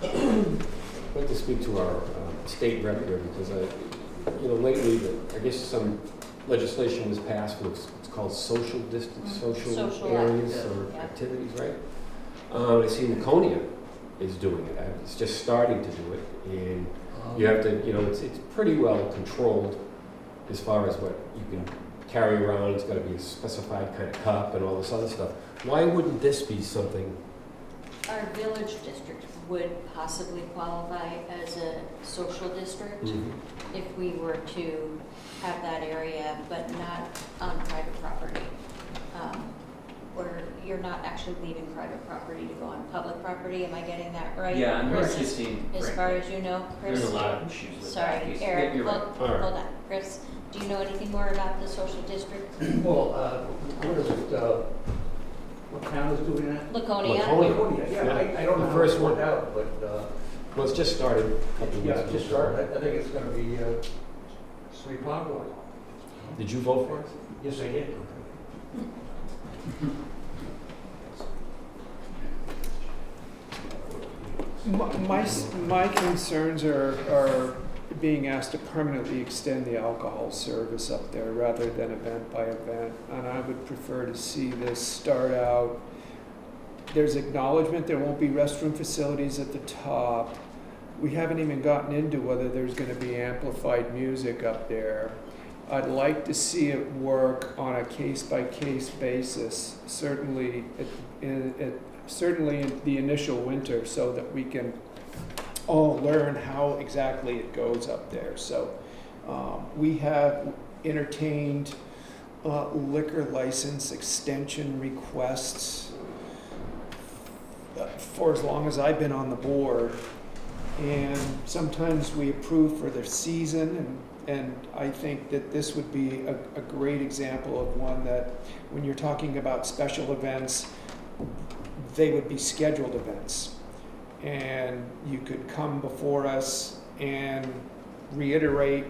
I'd like to speak to our state rep here because lately, I guess some legislation was passed for it's called social distance, social areas or activities, right? I see Laconia is doing it. It's just starting to do it, and You have to, you know, it's pretty well controlled as far as what you can carry around. It's gotta be a specified kind of cup and all this other stuff. Why wouldn't this be something? Our village district would possibly qualify as a social district if we were to have that area, but not on private property. Where you're not actually leaving private property to go on public property, am I getting that right? Yeah, I'm Chris, just seeing. as far as you know, Chris? There's a lot of issues with that. Sorry, Eric, You're right. hold on. Chris, do you know anything more about the social district? Well, what is it, what town is doing that? Laconia? Laconia, yeah, I don't know The how first it one. worked out, but, Well, it's just started a couple of yeah, weeks it ago. just started, I think it's gonna be, Sweet Pond. Did you vote for it? Yes, I did. My concerns are being asked to permanently extend the alcohol service up there rather than event by event. And I would prefer to see this start out, there's acknowledgement there won't be restroom facilities at the top. We haven't even gotten into whether there's gonna be amplified music up there. I'd like to see it work on a case-by-case basis, certainly in the initial winter, so that we can all learn how exactly it goes up there. So we have entertained liquor license extension requests for as long as I've been on the board. And sometimes we approve for the season, and I think that this would be a great example of one that, when you're talking about special events, they would be scheduled events. And you could come before us and reiterate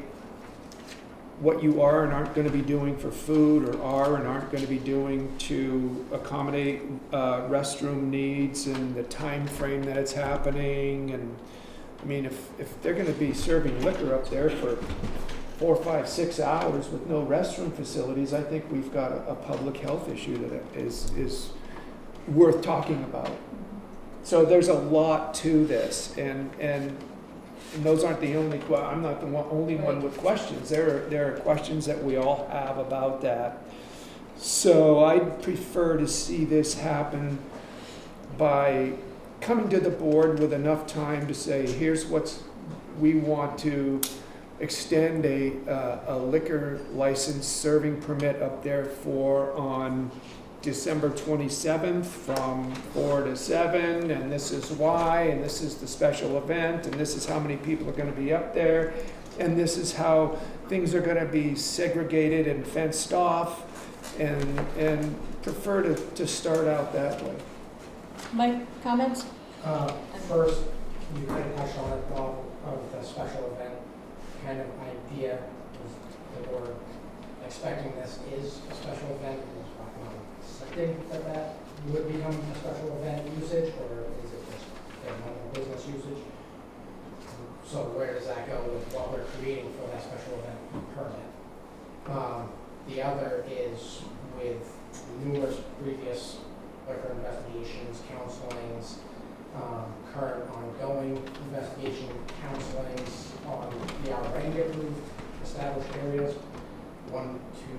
what you are and aren't going to be doing for food, or are and aren't going to be doing to accommodate restroom needs and the time frame that it's happening. And I mean, if they're going to be serving liquor up there for 4, 5, 6 hours with no restroom facilities, I think we've got a public health issue that is worth talking about. So there's a lot to this, and those aren't the only, I'm not the only one with questions. There are questions that we all have about that. So I'd prefer to see this happen by coming to the board with enough time to say, here's we want to extend a liquor license serving permit up there on December 27th from 4 to 7, and this is why, and this is the special event, and this is how many people are going to be up there, and this is how things are going to be segregated and fenced off, and prefer to start out that way. Mike, comments? First, you kind of touched on it, Bob, of the special event kind of idea. The board expecting this is a special event, that would become a special event usage, or is it just their normal business usage? So where does that go with what we're creating for that special event permit? The other is with numerous previous liquor investigations, counselings, current ongoing investigation counselings on the already approved established areas. One to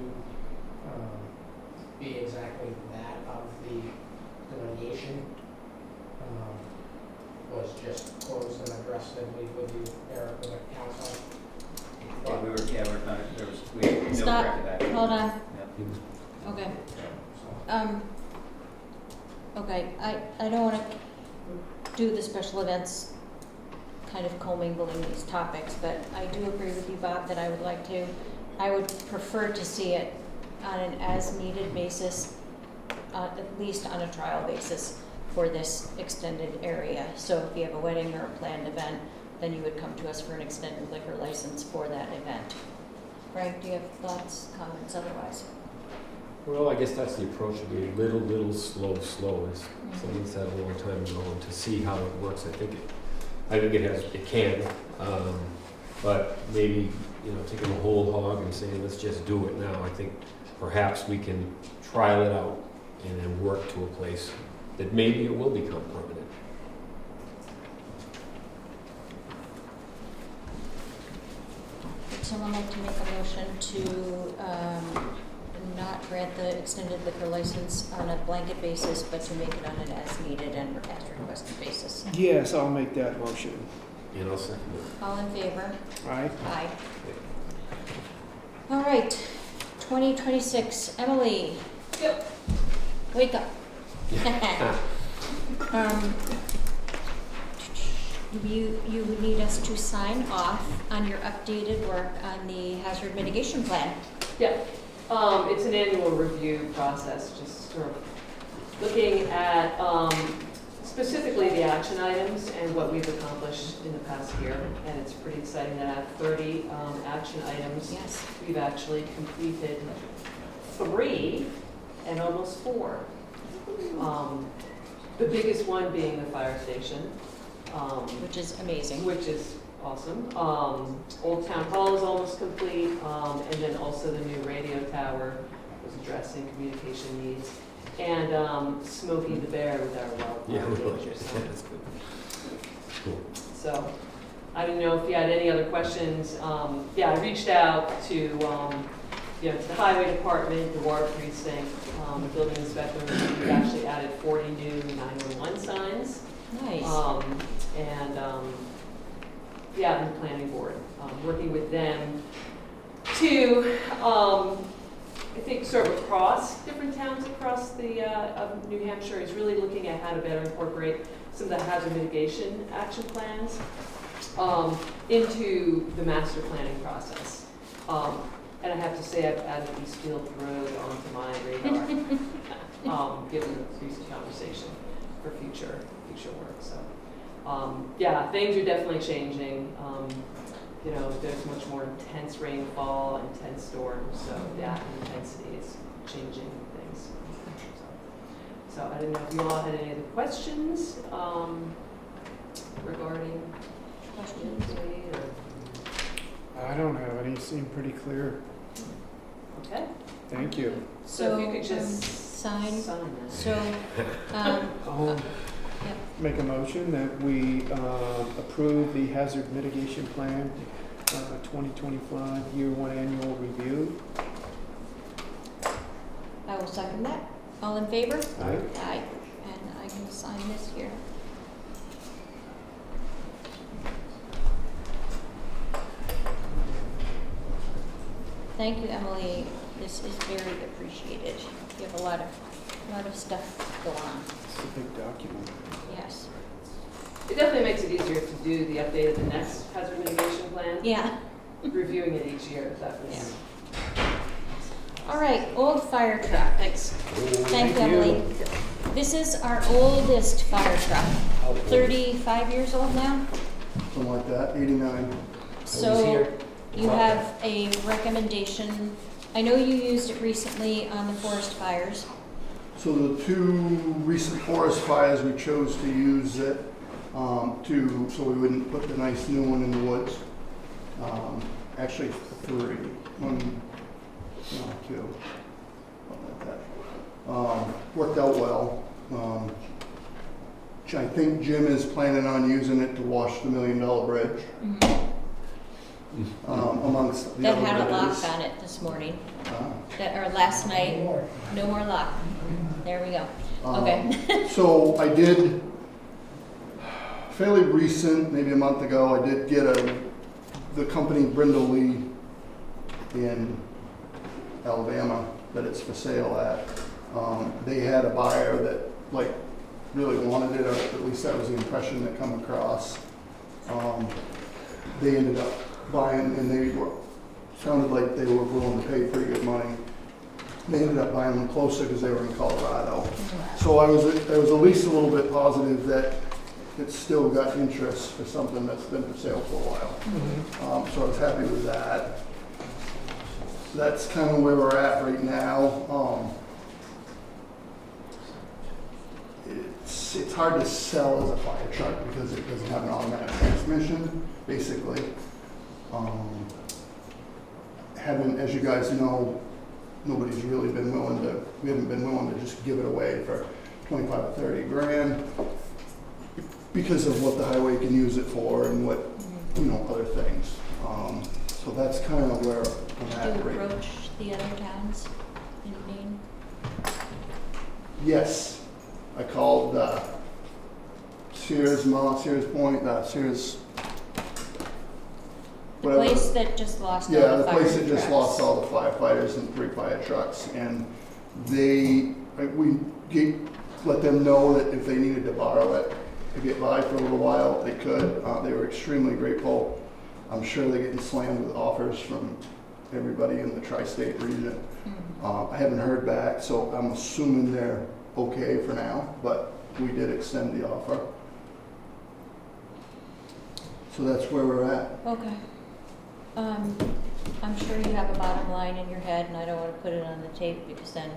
be exactly that of the delineation was just closed and addressed, I believe, with you, Eric, with the council. Yeah, we were kind of, we had no Stop. corrective action. Hold on. Yeah. Okay. So, Okay, I don't want to do the special events kind of commingling these topics, but I do agree with you, Bob, that I would prefer to see it on an as-needed basis, at least on a trial basis for this extended area. So if you have a wedding or a planned event, then you would come to us for an extended liquor license for that event. Frank, do you have thoughts, comments otherwise? Well, I guess that's the approach, to be little, slow, as someone said a long time ago, and to see how it works. I think it can, but maybe, taking the whole hog and saying, let's just do it now. I think perhaps we can trial it out and then work to a place that maybe it will become permanent. someone like to make a motion to not grant the extended liquor license on a blanket basis, but to make it on an as-needed and as requested basis? Yes, I'll make that motion. And I'll second it. All in favor? Aye. Aye. All right, 2026, Emily. Yep. Wake up. You would need us to sign off on your updated work on the hazard mitigation plan. Yeah, it's an annual review process, just sort of looking at specifically the action items and what we've accomplished in the past year. And it's pretty exciting to have 30 action items. Yes. We've actually completed 3 and almost 4. The biggest one being the fire station. Which is amazing. Which is awesome. Old Town Hall is almost complete, and then also the new radio tower was addressing communication needs. And Smokey the Bear with our wildfire danger sign. That's good. Cool. So, I didn't know if you had any other questions. Yeah, I reached out to, to the highway department, the water precinct, the building inspector. We've actually added 40 new 911 signs. Nice. Yeah, and the planning board, working with them to, I think, sort of across different towns across the of New Hampshire is really looking at how to better incorporate some of the hazard mitigation action plans into the master planning process. And I have to say, I've added Eastfield Road onto my radar, given the recent conversation for future work. So, yeah, things are definitely changing. There's much more intense rainfall, intense storms, so that intensity is changing things. So I didn't know if you all had any other questions regarding questions or. I don't have any, seem pretty clear. Okay. Thank you. So if you could just sign that. So, I'll make a motion that we approve the hazard mitigation plan 2025 year 1 annual review. I will second that. All in favor? Aye. Aye. And I can sign this here. Thank you, Emily. This is very appreciated. You have a lot of stuff to go on. It's a big document. Yes. It definitely makes it easier to do the update of the next hazard mitigation plan. Yeah. Reviewing it each year, that was. All right, old fire truck. Thanks. Thank you, Emily. This is our oldest fire truck. 35 years old now. Something like that, 89. So you have a recommendation. I know you used it recently on the forest fires. So the 2 recent forest fires, we chose to use it so we wouldn't put the nice new one in the woods. Actually 3, 1, no, 2, something like that. Worked out well. I think Jim is planning on using it to wash the $1 Million Bridge. Amongst the That other had a lock bridges. on it this morning. Or last night. No more lock. There we go. Okay. So I did, fairly recent, maybe a month ago, I did get the company Brindle Lee in Alabama that it's for sale at. They had a buyer that really wanted it, or at least that was the impression that come across. They ended up buying, and they sounded like they were willing to pay pretty good money. They ended up buying them closer because they were in Colorado. So I was at least a little bit positive that it's still got interest for something that's been for sale for a while. So I was happy with that. That's kind of where we're at right now. It's hard to sell as a fire truck because it doesn't have an automatic transmission, basically. As you guys know, nobody's really been willing to, we haven't been willing to just give it away for 25 or 30 grand because of what the highway can use it for and what, other things. So that's kind of where Did I'm you at right now. approach the other towns in Maine? Yes, I called Sears Point, Sears. The whatever. place that just lost all Yeah, the the fire place that just trucks. lost all the firefighters and 3 fire trucks, and let them know that if they needed to borrow it to get by for a little while, they could. They were extremely grateful. I'm sure they're getting slammed with offers from everybody in the tri-state region. I haven't heard back, so I'm assuming they're okay for now, but we did extend the offer. So that's where we're at. Okay. I'm sure you have a bottom line in your head, and I don't want to put it on the tape because then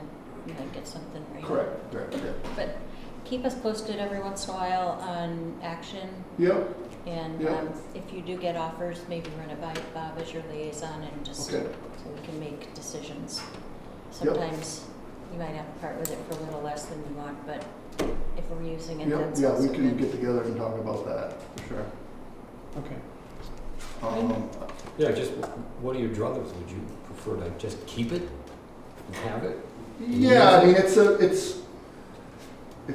you might get something right. Correct, yeah. But keep us posted every once in a while on action. Yep. And Yep. if you do get offers, maybe run it by Bob as your liaison and just Okay. so we can make decisions. Yep. Sometimes you might have to part with it for a little less than you want, but if we're using it, Yep, that's yeah, also we can good. get together and talk about that, for sure. Okay. Yeah, just what are your druthers? Would you prefer to just keep it and have it? Yeah, I mean, it's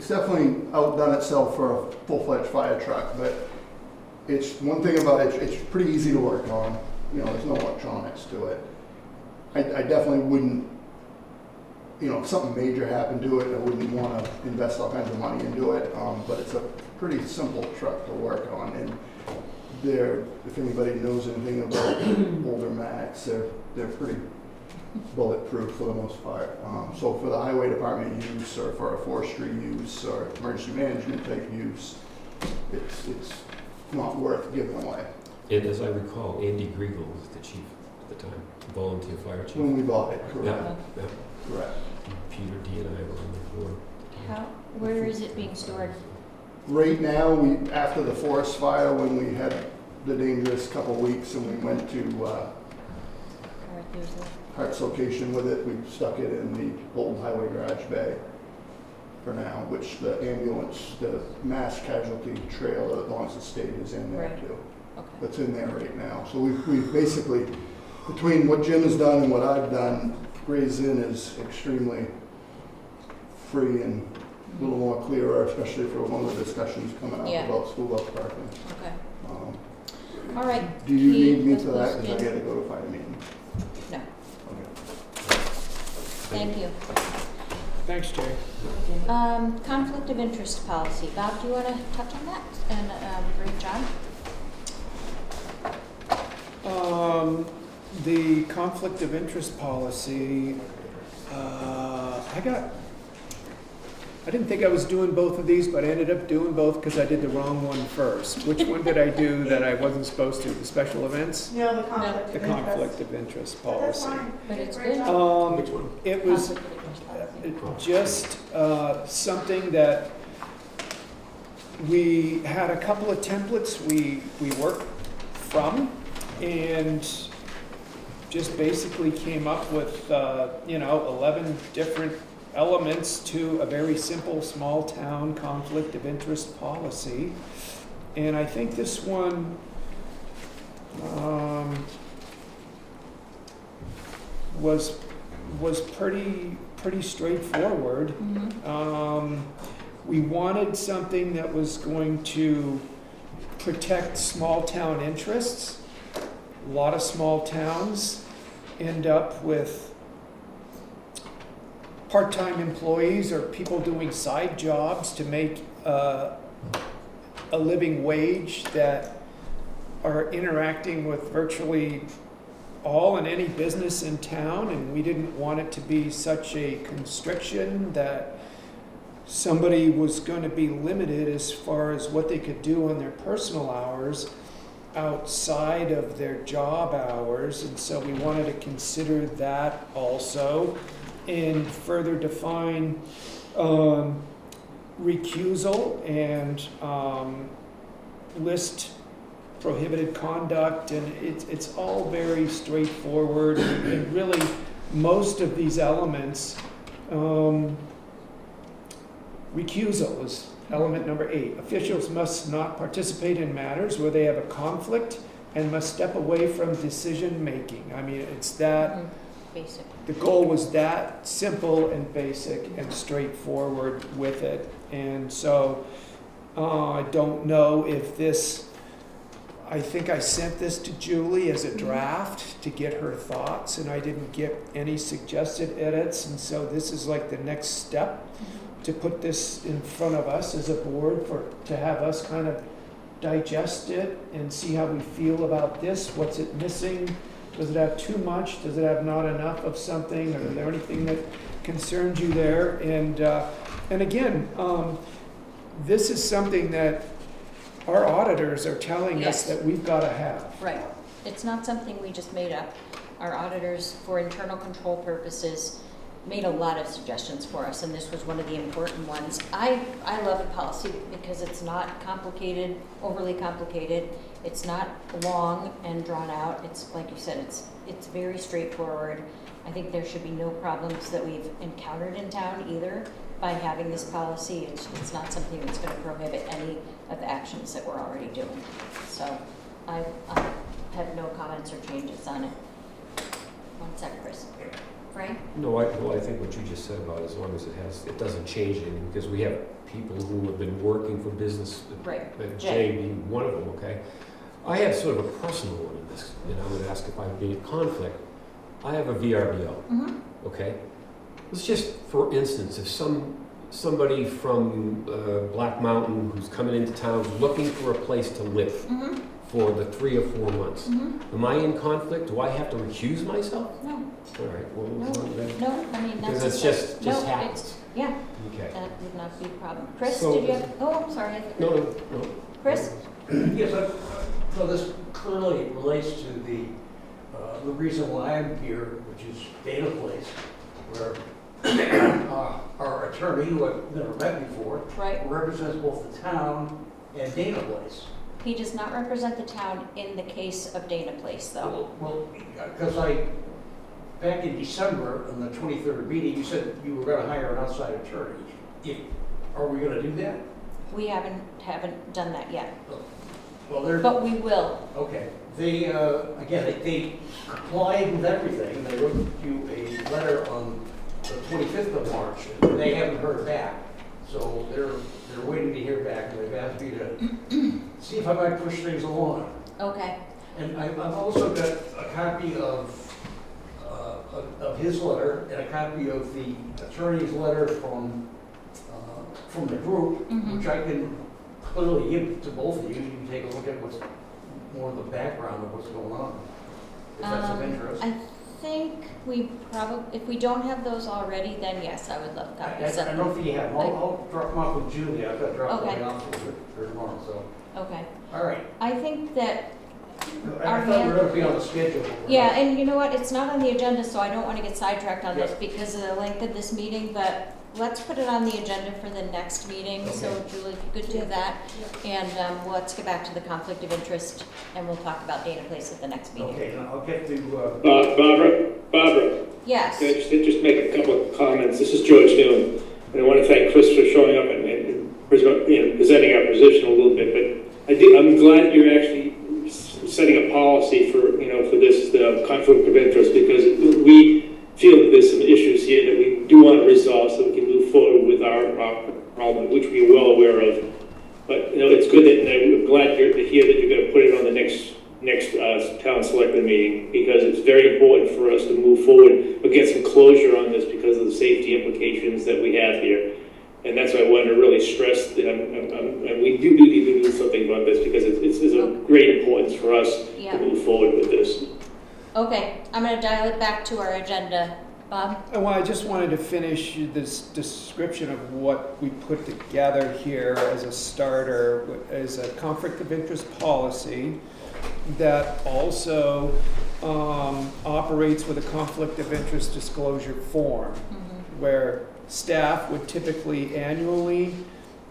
definitely outdone itself for a full-fledged fire truck, but it's one thing about it, it's pretty easy to work on. You know, there's no electronics to it. I definitely wouldn't, you know, if something major happened to it, I wouldn't want to invest all kinds of money into it, but it's a pretty simple truck to work on, and if anybody knows anything about older Macs, they're pretty bulletproof for the most part. So for the highway department use, or for a forestry use, or emergency management type use, it's not worth giving away. And as I recall, Andy Griegel was the chief at the time, volunteer fire chief. When we bought it, correct. Yeah, yeah. Correct. Peter D. and I were on the board. Where is it being stored? Right now, after the forest fire, when we had the dangerous couple weeks and we went to Hart's location with it, we stuck it in the old highway garage bay for now, which the ambulance, the mass casualty trailer that belongs to the state is in there Right. too. Okay. That's in there right now. So we've basically, between what Jim has done and what I've done, Gray's Inn is extremely free and a little more clearer, especially for one of the discussions coming up Yeah. about school bus parking. Okay. All right. Do you Keith, need me let's for that? Because I postpone. gotta go to fire meeting. No. Okay. Thank you. Thanks, Jay. Conflict of interest policy. Bob, do you want to touch on that? And bring John? The conflict of interest policy, I didn't think I was doing both of these, but I ended up doing both because I did the wrong one first. Which one did I do that I wasn't supposed to? The special events? No, the conflict of The interest. conflict of interest But that's policy. fine. But it's Great good. job. Which one? It was Conflict of interest policy. just something that we had a couple of templates we worked from, and just basically came up with 11 different elements to a very simple small town conflict of interest policy. And I think this one was pretty straightforward. We wanted something that was going to protect small town interests. A lot of small towns end up with part-time employees or people doing side jobs to make a living wage that are interacting with virtually all and any business in town, and we didn't want it to be such a constriction that somebody was going to be limited as far as what they could do on their personal hours outside of their job hours, and so we wanted to consider that also, and further define recusal and list prohibited conduct, and it's all very straightforward, and really most of these elements, recusal is element number 8. Officials must not participate in matters where they have a conflict and must step away from decision-making. I mean, it's that, Basic. the goal was that simple and basic and straightforward with it. And so, I don't know if this, I think I sent this to Julie as a draft to get her thoughts, and I didn't get any suggested edits, and so this is like the next step to put this in front of us as a board to have us kind of digest it and see how we feel about this. What's it missing? Does it have too much? Does it have not enough of something? Or is there anything that concerns you there? And again, this is something that our auditors are telling us Yes. that we've got to have. Right. It's not something we just made up. Our auditors, for internal control purposes, made a lot of suggestions for us, and this was one of the important ones. I love the policy because it's not complicated, overly complicated. It's not long and drawn out. It's, like you said, it's very straightforward. I think there should be no problems that we've encountered in town either by having this policy. It's not something that's going to prohibit any of the actions that we're already doing. So I have no comments or changes on it. One sec, Chris. Frank? No, I think what you just said about as long as it doesn't change anything, because we have people who have been working for business, Right. Jay being one of them, okay? I have sort of a personal one in this, and I would ask if I would be in conflict. I have a VRBO, okay? Let's just, for instance, if somebody from Black Mountain who's coming into town is looking for a place to live for the 3 or 4 months, am I in conflict? Do I have to recuse myself? No. All right, well, No, I mean, that's because it's just happens. it's, yeah, Okay. that would not be a problem. Chris, So- did you have, oh, I'm sorry. No. Chris? Yes, so this clearly relates to the reason why I'm here, which is Dana Place, where our attorney, who I've never met before, Right. represents both the town and Dana Place. He does not represent the town in the case of Dana Place, though. Well, because back in December, on the 23rd meeting, you said you were gonna hire an outside attorney. Are we gonna do that? We haven't done that yet, Well, but we will. okay. They, again, they complied with everything. They wrote you a letter on the 25th of March, and they haven't heard back. So they're waiting to hear back, and they've asked me to see if I might push things along. Okay. And I've also got a copy of his letter and a copy of the attorney's letter from the group, which I can clearly give to both of you. You can take a look at what's more of the background of what's going on, if that's of interest. I think we if we don't have those already, then yes, I would love copies of I them. don't think you have. I'll drop them off with Julie. I've got to drop Okay. them off for tomorrow, so. Okay. All right. I think that I thought we were going to be on the schedule. yeah, and you know what, it's not on the agenda, so I don't want to get sidetracked on this Yep. because of the length of this meeting, but let's put it on the agenda for the next meeting. So Julie, if you could do that. And let's get back to the conflict of interest, and we'll talk about Dana Place at the next meeting. Okay, and I'll get to, Barbara, Yes. can I just make a couple of comments? This is George Newman, and I want to thank Chris for showing up and presenting our position a little bit. But I'm glad you're actually setting a policy for this conflict of interest, because we feel that there's some issues here that we do want to resolve so we can move forward with our problem, which we are well aware of. But it's good that, and I'm glad to hear that you're going to put it on the next town selectmen meeting, because it's very important for us to move forward or get some closure on this because of the safety implications that we have here. And that's why I wanted to really stress that and we do need to do something about this, because it's of great importance for us to move forward with this. Okay, I'm going to dial it back to our agenda. Bob? Well, I just wanted to finish this description of what we put together here as a starter, as a conflict of interest policy that also operates with a conflict of interest disclosure form, where staff would typically annually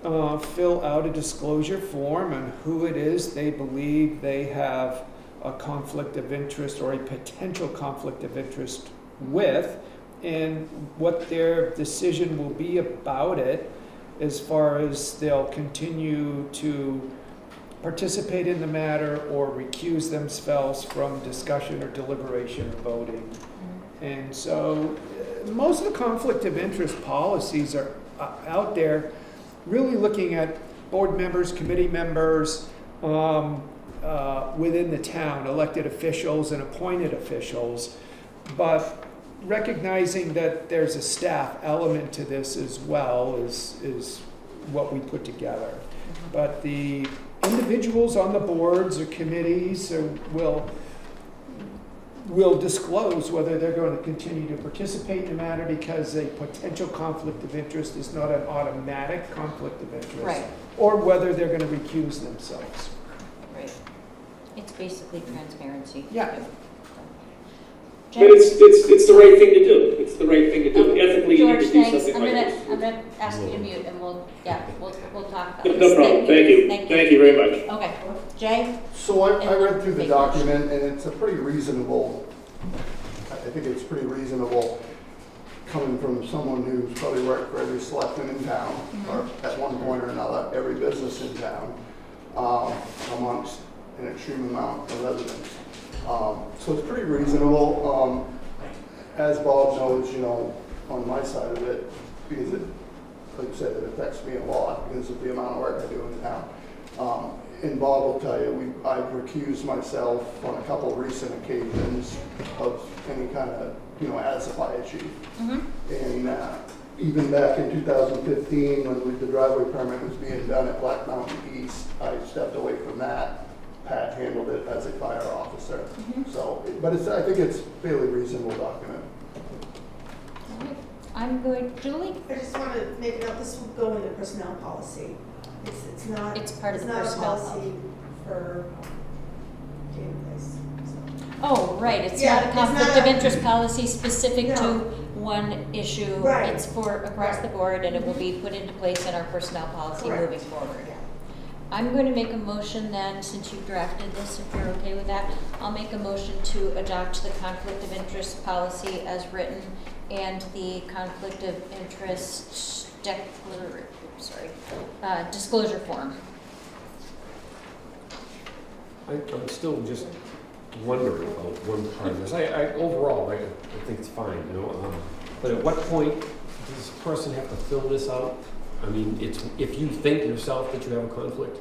fill out a disclosure form on who it is they believe they have a conflict of interest or a potential conflict of interest with, and what their decision will be about it, as far as they'll continue to participate in the matter or recuse themselves from discussion or deliberation or voting. And so most of the conflict of interest policies are out there really looking at board members, committee members, within the town, elected officials and appointed officials, but recognizing that there's a staff element to this as well is what we put together. But the individuals on the boards or committees will disclose whether they're going to continue to participate in the matter, because a potential conflict of interest is not an automatic conflict of interest. Right. Or whether they're going to recuse themselves. Right. It's basically transparency. Yeah. But it's the right thing to do. It's the right thing to do. Ethically, you need George, to do thanks. something like this. I'm gonna ask you to mute, and we'll talk about No this. problem. Thank you. Thank you very much. Okay. Jay? So I read through the document, and it's a pretty reasonable, I think it's pretty reasonable coming from someone who's probably worked for every selectman in town, or at one point or another, every business in town, amongst an extreme amount of residents. So it's pretty reasonable. As Bob knows, you know, on my side of it, because it, like I said, it affects me a lot because of the amount of work I do in town. And Bob will tell you, I've recused myself on a couple of recent occasions of any kind of, you know, as a fire chief. And even back in 2015, when the driveway permit was being done at Black Mountain East, I stepped away from that. Pat handled it as a fire officer. So, but I think it's a fairly reasonable document. All right. I'm good. Julie? I just want to make it up, this will go in the personnel policy. It's not. It's part of the It's not personnel a policy for database. Oh, right, it's Yeah, not a it's conflict not of a- interest policy specific to No. one issue. Right. It's for across the board, and it will be put into place in our personnel policy Correct. moving forward. I'm going to make a motion then, since you've drafted this, if you're okay with that, I'll make a motion to adopt the conflict of interest policy as written and the conflict of interest disclosure form. I'm still just wondering about one part of this. Overall, I think it's fine, you know. But at what point does this person have to fill this out? I mean, if you think yourself that you have a conflict,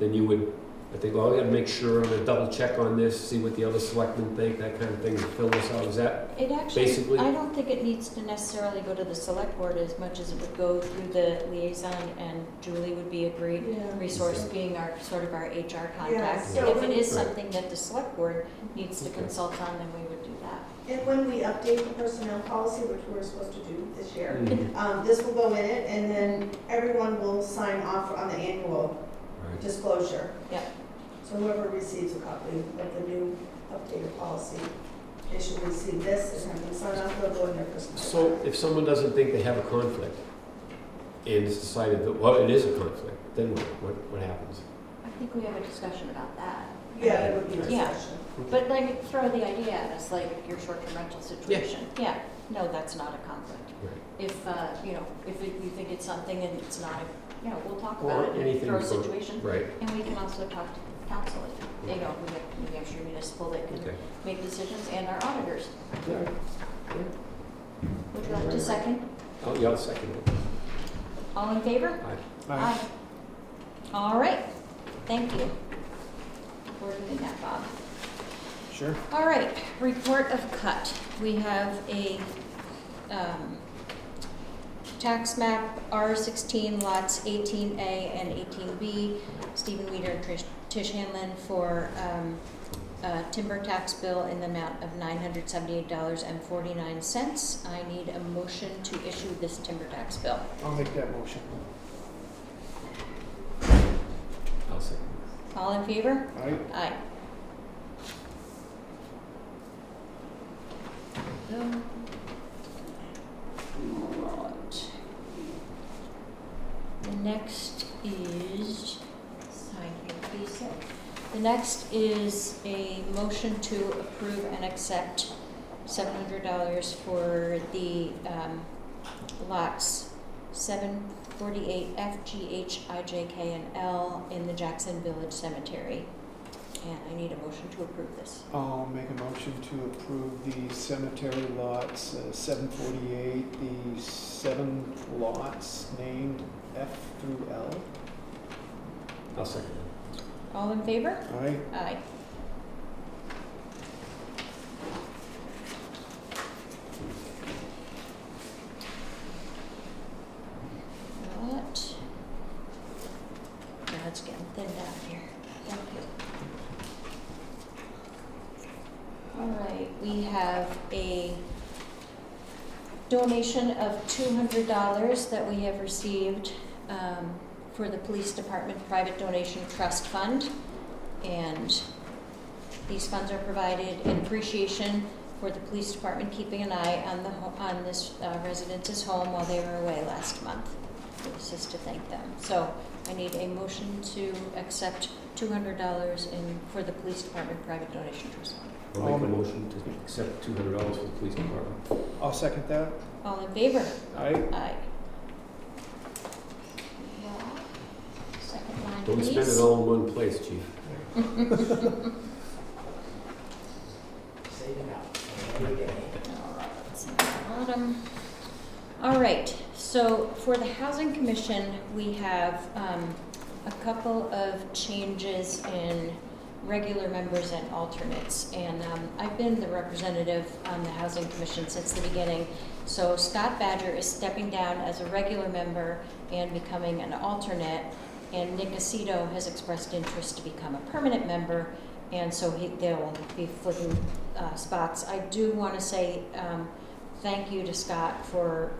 then you would, I think, well, I gotta make sure, I'm gonna double check on this, see what the other selectmen think, that kind of thing, and fill this out. Is that It actually, basically? I don't think it needs to necessarily go to the select board as much as it would go through the liaison, and Julie would be a great resource, being our, sort of our HR contact. so If it is Right. something that the select board needs to consult on, then we would do that. And when we update the personnel policy, which we're supposed to do this year, Mhm. this will go in it, and then everyone will sign off on the annual Right. disclosure. Yeah. So whoever receives a copy of the new updated policy, they should receive this and have them sign off, they'll go in their personnel. So if someone doesn't think they have a conflict, and it's decided that, well, it is a conflict, then what happens? I think we have a discussion about that. Yeah, it would be a Yeah. discussion. But like, throw the idea at us, like your short-term rental situation. Yeah, no, that's not a conflict. Right. If, you know, if you think it's something and it's not, you know, we'll talk Or about it, anything throw a for- situation. right. And we can also talk to council, you know, we have New Hampshire Municipal that can Okay. make decisions, and our auditors. Yeah. Would you like to second? Oh, yeah, I'll second it. All in favor? Aye. All right, thank you for doing that, Bob. Sure. All right, report of cut. We have a tax map R16 lots 18A and 18B. Stephen Weeder and Tish Hanlon for timber tax bill in the amount of $978.49. I need a motion to issue this timber tax bill. I'll make that motion. I'll second. All in favor? Aye. Aye. The next is, sign here, please. The next is a motion to approve and accept $700 for the lots 748 F, G, H, I, J, K, and L in the Jackson Village Cemetery. And I need a motion to approve this. I'll make a motion to approve the cemetery lots, 748, the 7 lots named F through L. I'll second it. All in favor? Aye. Aye. What? Now it's getting thinned out here. Thank you. All right, we have a donation of $200 that we have received for the Police Department Private Donation Trust Fund. And these funds are provided in appreciation for the police department keeping an eye on this resident's home while they were away last month. This is to thank them. So I need a motion to accept $200 for the police department private donation trust fund. I'll make a motion to accept $200 for the police department. I'll second that. All in favor? Aye. Aye. Yeah. Second line, Don't please. spend it all in one place, chief. Save it out. Every day. It's in the bottom. All right, so for the Housing Commission, we have a couple of changes in regular members and alternates. And I've been the representative on the Housing Commission since the beginning. So Scott Badger is stepping down as a regular member and becoming an alternate. And Nick Aceto has expressed interest to become a permanent member. And so they'll be flipping spots. I do want to say thank you to Scott for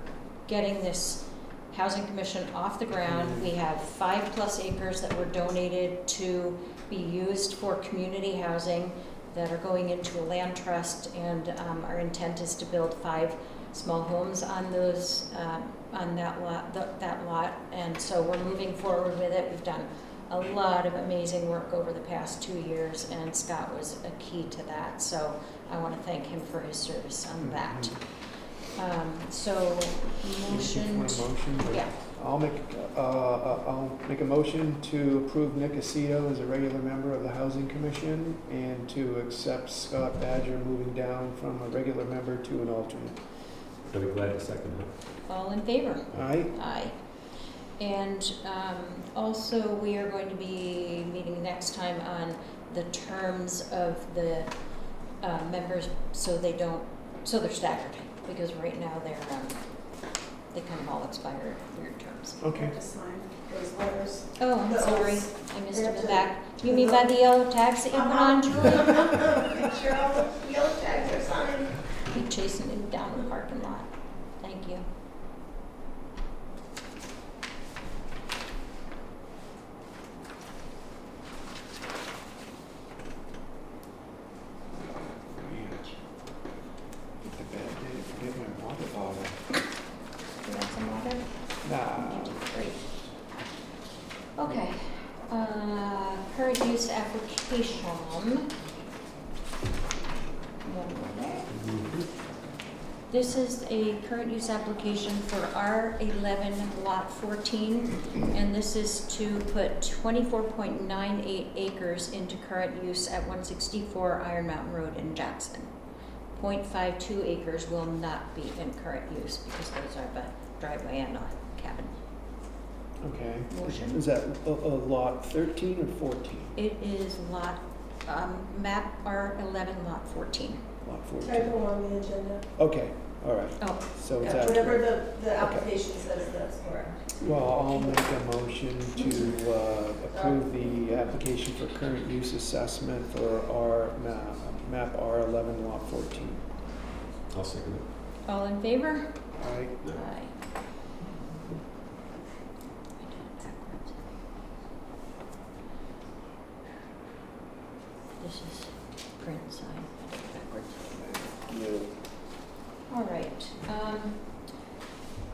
getting this Housing Commission off the ground. We have 5+ acres that were donated to be used for community housing that are going into a land trust, and our intent is to build 5 small homes on those on that lot. And so we're moving forward with it. We've done a lot of amazing work over the past 2 years, and Scott was a key to that. So I want to thank him for his service on that. So motion. Yeah. I'll make a motion to approve Nick Aceto as a regular member of the Housing Commission and to accept Scott Badger moving down from a regular member to an alternate. I'll be glad to second that. All in favor? Aye. Aye. And also, we are going to be meeting next time on the terms of the members, so they're staggered, because right now they kind of all expire at weird terms. Okay. Just sign those letters. Oh, I'm The sorry, oaths. I missed They it have in the to- back. You mean by the yellow tags that you put on, Julie? Make sure all the yellow tags are signed. Be chasing him down the parking lot. Thank you. It's a bad day to forget my water bottle. You want some water? Nah. Great. Okay, current use application. One more there. This is a current use application for R11 Lot 14, and this is to put 24.98 acres into current use at 164 Iron Mountain Road in Jackson. 0.52 acres will not be in current use because those are the driveway and a cabin. Okay. Motion. Is that a lot 13 or 14? It is lot, map R11 Lot 14. Lot 14. Typo on the agenda. Okay, all right. Oh. So it's Yeah, after. whatever the application says, that's correct. Well, I'll make a motion to approve the application for current use assessment for our map R11 Lot 14. I'll second it. All in favor? Aye. Aye. This is print sign, I did it backwards. All right,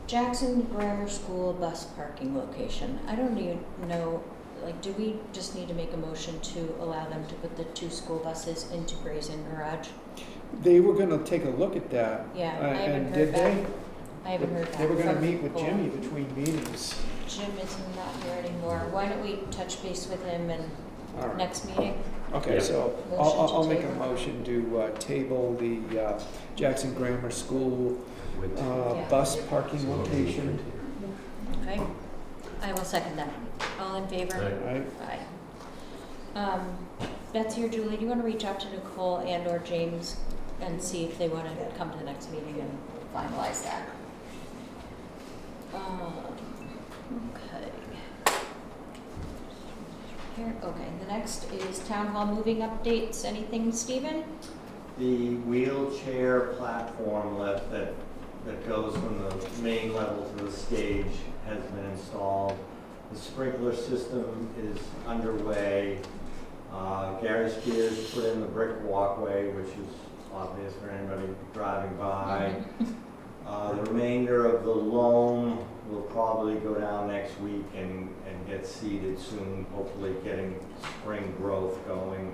Jackson Grammar School bus parking location. I don't even know, like, do we just need to make a motion to allow them to put the 2 school buses into Gray's Inn Garage? They were gonna take a look at that. Yeah, I haven't And heard did they? back. I haven't heard back They were gonna from meet with Cole. Jimmy between meetings. Jim is not here anymore. Why don't we touch base with him and All right. next meeting? Okay, Yeah. so Motion to I'll make a table. motion to table the Jackson Grammar School With- Yeah. bus parking location. Okay, I will second that. All in favor? Right. Aye. Betsy or Julie, do you want to reach out to Nicole and or James and see if they want to come to the next meeting and finalize that? Okay. Here, okay, the next is town hall moving updates. Anything, Stephen? The wheelchair platform that goes from the main level to the stage has been installed. The sprinkler system is underway. Gary Spears put in the brick walkway, which is obvious for anybody driving by. The remainder of the loam will probably go down next week and get seeded soon, hopefully getting spring growth going.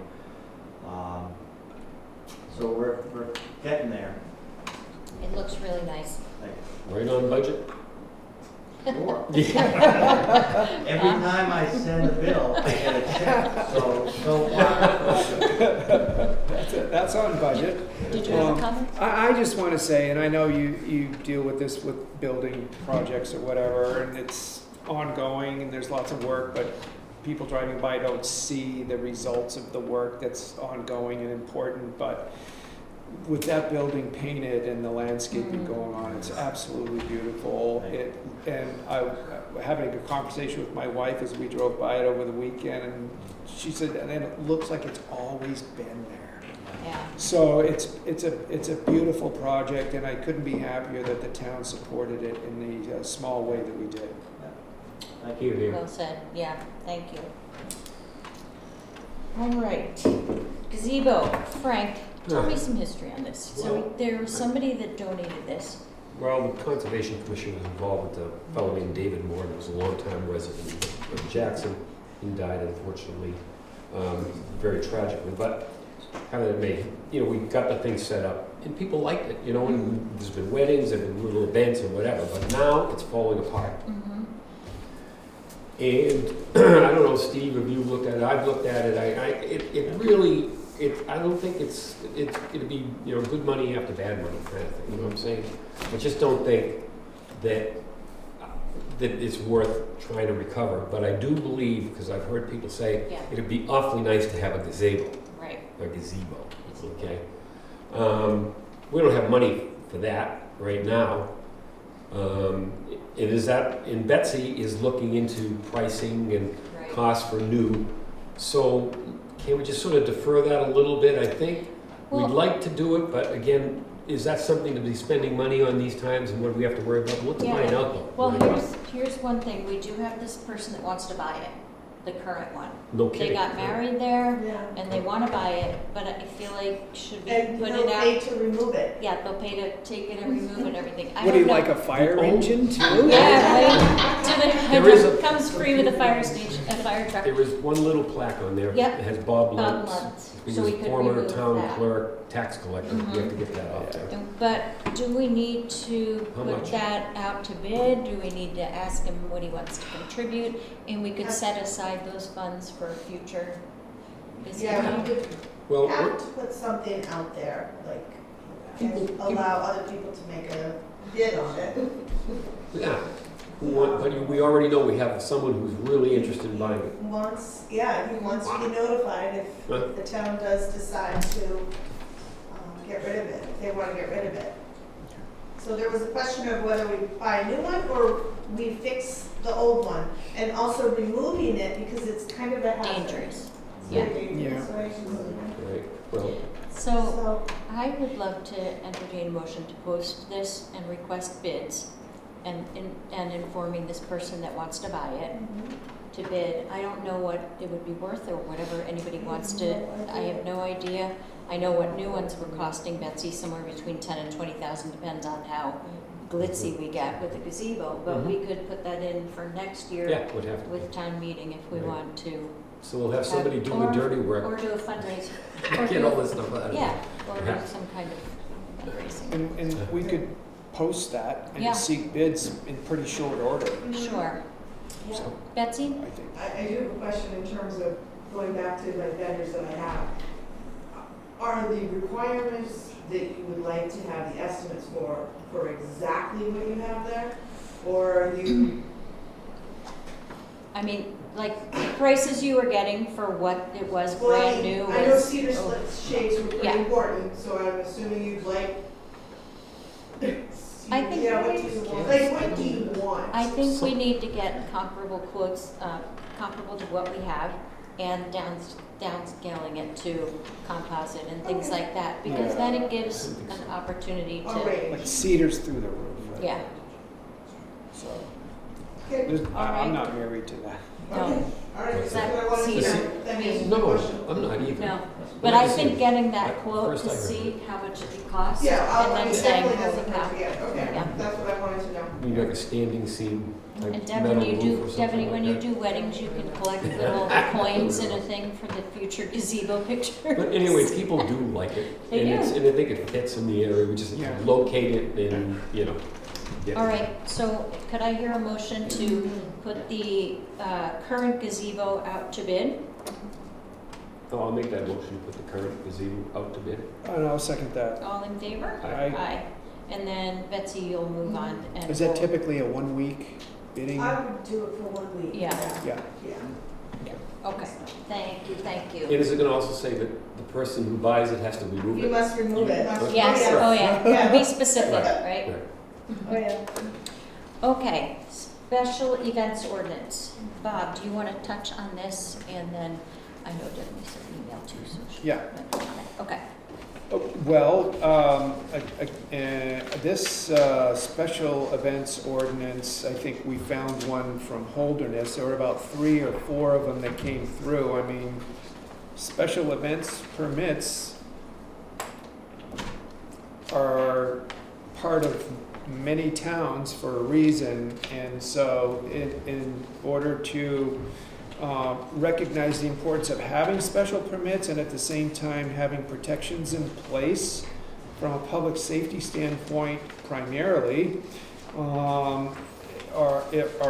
So we're getting there. It looks really nice. Right on budget? Sure. Every time I send a bill, I get a check, so far. That's on budget. Did you have a comment? I just want to say, and I know you deal with this with building projects or whatever, and it's ongoing and there's lots of work, but people driving by don't see the results of the work that's ongoing and important. But with that building painted and the landscaping going on, it's absolutely beautiful. And I having a conversation with my wife as we drove by it over the weekend, and she said, and it looks like it's always been there. Yeah. So it's a beautiful project, and I couldn't be happier that the town supported it in the small way that we did. Thank you. Here. Well said, yeah, thank you. All right, gazebo, Frank, tell me some history on this. So there was somebody that donated this. Well, the Conservation Commission was involved with a fellow named David Morgan, who was a longtime resident of Jackson. He died, unfortunately, very tragically. But how it may, we got the thing set up, and people liked it, and there's been weddings, there've been little events or whatever, but now it's falling apart. And I don't know, Steve, if you looked at it, I've looked at it, I don't think it's gonna be, good money after bad money kind of thing, you know what I'm saying? I just don't think that it's worth trying to recover, but I do believe, because I've heard people say, it'd be awfully nice to have a gazebo. Right. A gazebo, okay? We don't have money for that right now. And Betsy is looking into pricing and costs for new. So can we just sort of defer that a little bit? I think we'd like to do it, but again, is that something to be spending money on these times, and what do we have to worry about? We'll have to find out though. Well, here's one thing, we do have this person that wants to buy it, the current one. No They kidding. got married there, Yeah. and they want to buy it, but I feel like, should we And put they'll it pay out? to remove it. Yeah, they'll pay to take it and remove it and everything. I Would he don't know. like a fire engine too? Yeah, right. There is a- Comes free with a fire station, a fire truck. There is one little plaque on there. Yep. It has Bob Bob Luntz. Luntz. He So was we could former remove town that. clerk, tax collector. We have to get that off there. But do we need to How put much? that out to bid? Do we need to ask him what he wants to contribute? And we could set aside those funds for future Yeah, gazebo. we could Well, have to put something out there, like, and allow other people to make a bid on it. Yeah. But we already know we have someone who's really interested in buying it. He wants to be notified if Huh? the town does decide to get rid of it, if they want to get rid of it. So there was a question of whether we buy a new one or we fix the old one, and also removing it because it's kind of a hazard. Dangerous. It's Yeah. very dangerous, so I should- Right. Well, So I would love to entertain a motion to post this and request bids and informing this person that wants to buy it to bid. I don't know what it would be worth or whatever anybody wants to, I have no idea. I know what new ones were costing, Betsy, somewhere between 10 and 20,000, depends on how glitzy we get with the gazebo. But we could put that in for next year Yeah, would have to. with town meeting if we Right. want to. So we'll have somebody do the Or- dirty work. Or do a fundraiser. Or Get do- all this stuff out of Yeah, here. or do Yeah. some kind of fundraising. And we could post that Yeah. and seek bids in pretty short order, Sure. so Betsy? I think. I do have a question in terms of going back to like vendors that I have. Are the requirements that you would like to have the estimates for exactly what you have there? Or are you, I mean, like, the prices you were getting for what it was well, brand new I know was. cedar shakes were pretty Yeah. important, so I'm assuming you'd like. I think Yeah, what do you want? Like, what do you want? I think we need to get comparable quotes, comparable to what we have, and downscaling it to composite and things like that, because then it gives an opportunity to, Like cedars through the roof. right? yeah, So, Okay. there's- All right. I'm not married to that. no, All right, Is so that I wanted to, cedar? that means No, question. I'm not either. no. But I Like think said, getting that like, quote first to I heard see it. how much it costs, Yeah, I and then mean, saying, definitely holy doesn't hurt to cow. get, okay, Yeah. that's what I wanted to know. You like a standing seam type And metal Devin, you roof do, or something Devin, like when you that. do weddings, you can collect little coins in a thing for the future gazebo pictures. But anyway, people do like it. They and do. It's, and I think it fits in the area. We just have to locate it and, you know. Get All it. right, so could I hear a motion to put the current gazebo out to bid? Oh, I'll make that motion, put the current gazebo out to bid. And I'll second that. All in favor? Aye. And then Betsy, you'll move on and. Is that we'll- typically a 1 week bidding? I would do it for 1 week. Yeah. Yeah. Yeah. Okay, thank you, thank you. And is it gonna also say that the person who buys it has to remove it? You must remove it. Yes, oh yeah, Yeah. be specific, right? Right. Oh, yeah. Okay, special events ordinance. Bob, do you want to touch on this? And then, I know Debbie sent an email too, so she. Yeah. Okay. Well, this special events ordinance, I think we found one from Holderness. There were about 3 or 4 of them that came through. I mean, special events permits are part of many towns for a reason, and so in order to recognize the importance of having special permits and at the same time having protections in place from a public safety standpoint primarily, are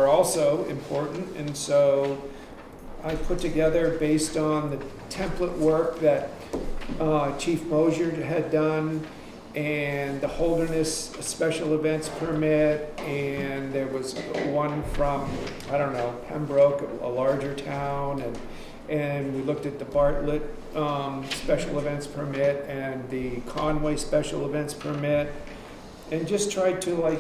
also important. And so I put together, based on the template work that Chief Mosier had done, and the Holderness special events permit, and there was one from, I don't know, Pembroke, a larger town, and we looked at the Bartlett special events permit and the Conway special events permit, and just tried to like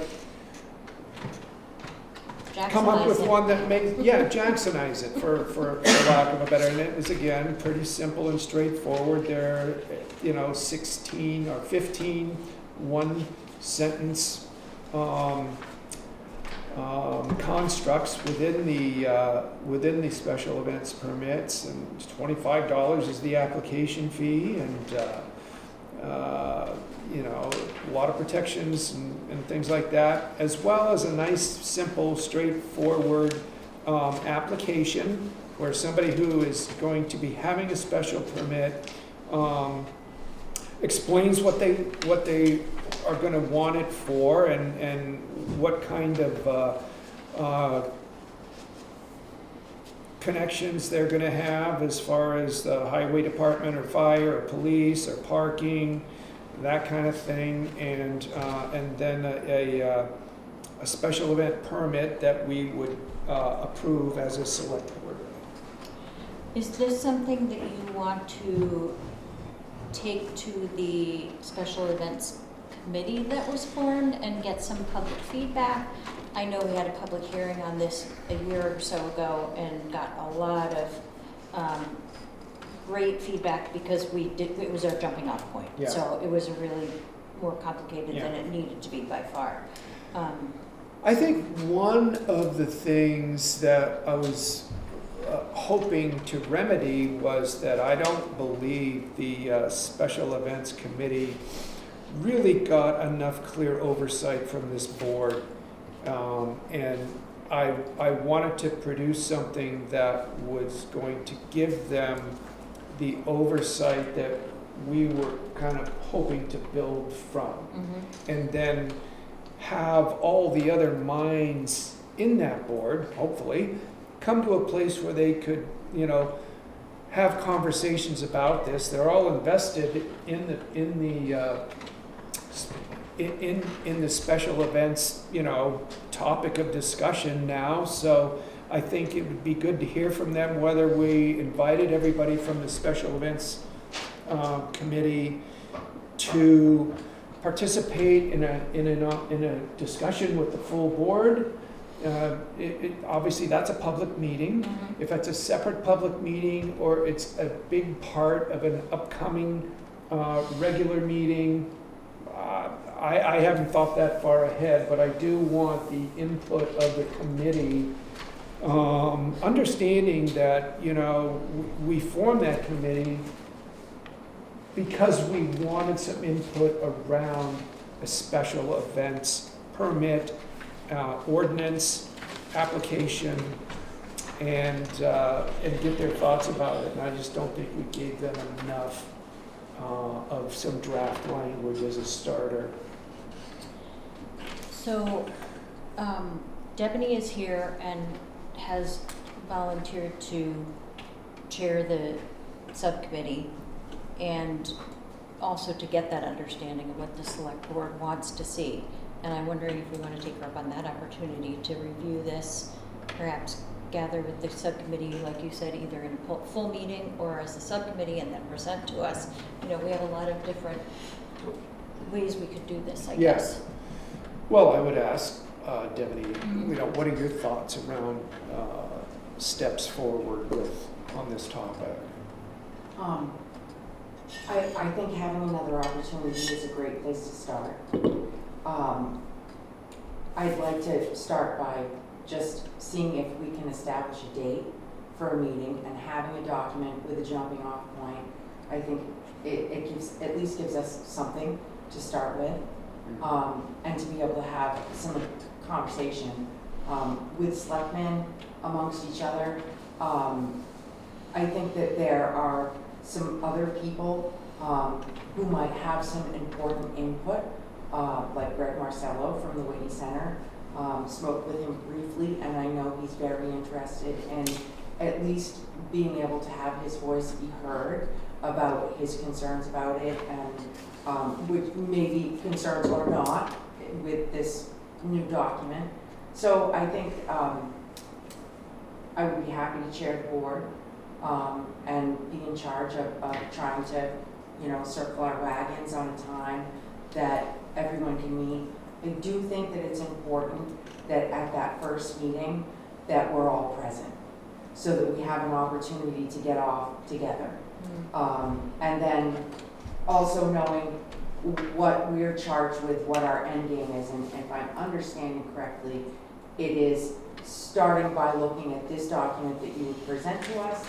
come up with Jacksonize it. one that makes, yeah, Jacksonize it for lack of a better, and it was again pretty simple and straightforward. There, 16 or 15 one-sentence constructs within the special events permits, and $25 is the application fee, and a lot of protections and things like that, as well as a nice, simple, straightforward application where somebody who is going to be having a special permit explains what they are going to want it for, and what kind of connections they're going to have as far as the highway department or fire or police or parking, that kind of thing, and then a special event permit that we would approve as a select board. Is this something that you want to take to the special events committee that was formed and get some public feedback? I know we had a public hearing on this a year or so ago and got a lot of great feedback, because it was our jumping off point. Yeah. So it was really more complicated than Yeah. it needed to be by far. I think one of the things that I was hoping to remedy was that I don't believe the Special Events Committee really got enough clear oversight from this board. And I wanted to produce something that was going to give them the oversight that we were kind of hoping to build from. And then have all the other minds in that board, hopefully, come to a place where they could, have conversations about this. They're all invested in the special events, topic of discussion now. So I think it would be good to hear from them whether we invited everybody from the special events committee to participate in a discussion with the full board. Obviously, that's a public meeting. Mm-hmm. If it's a separate public meeting or it's a big part of an upcoming regular meeting, I haven't thought that far ahead, but I do want the input of the committee, understanding that, we formed that committee because we wanted some input around a special events permit, ordinance, application, and get their thoughts about it. And I just don't think we gave them enough of some draft language as a starter. So, Debony is here and has volunteered to chair the subcommittee and also to get that understanding of what the select board wants to see. And I'm wondering if we want to take her up on that opportunity to review this, perhaps gather with the subcommittee, like you said, either in a full meeting or as a subcommittee and then present to us. We have a lot of different ways we could do this, I guess. Yes. Well, I would ask Debony, what are your thoughts around steps forward on this topic? I think having another opportunity is a great place to start. I'd like to start by just seeing if we can establish a date for a meeting and having a document with a jumping off point. I think it at least gives us something to start with, and to be able to have some conversation with selectmen amongst each other. I think that there are some other people who might have some important input, like Greg Marcello from the Whitney Center. Spoke with him briefly, and I know he's very interested in at least being able to have his voice be heard about his concerns about it, and which maybe concerns or not with this new document. So I think I would be happy to chair the board and be in charge of trying to, circle our wagons on a time that everyone can meet. I do think that it's important that at that first meeting that we're all present so that we have an opportunity to get off together. And then also knowing what we're charged with, what our end game is, and if I'm understanding correctly, it is starting by looking at this document that you would present to us,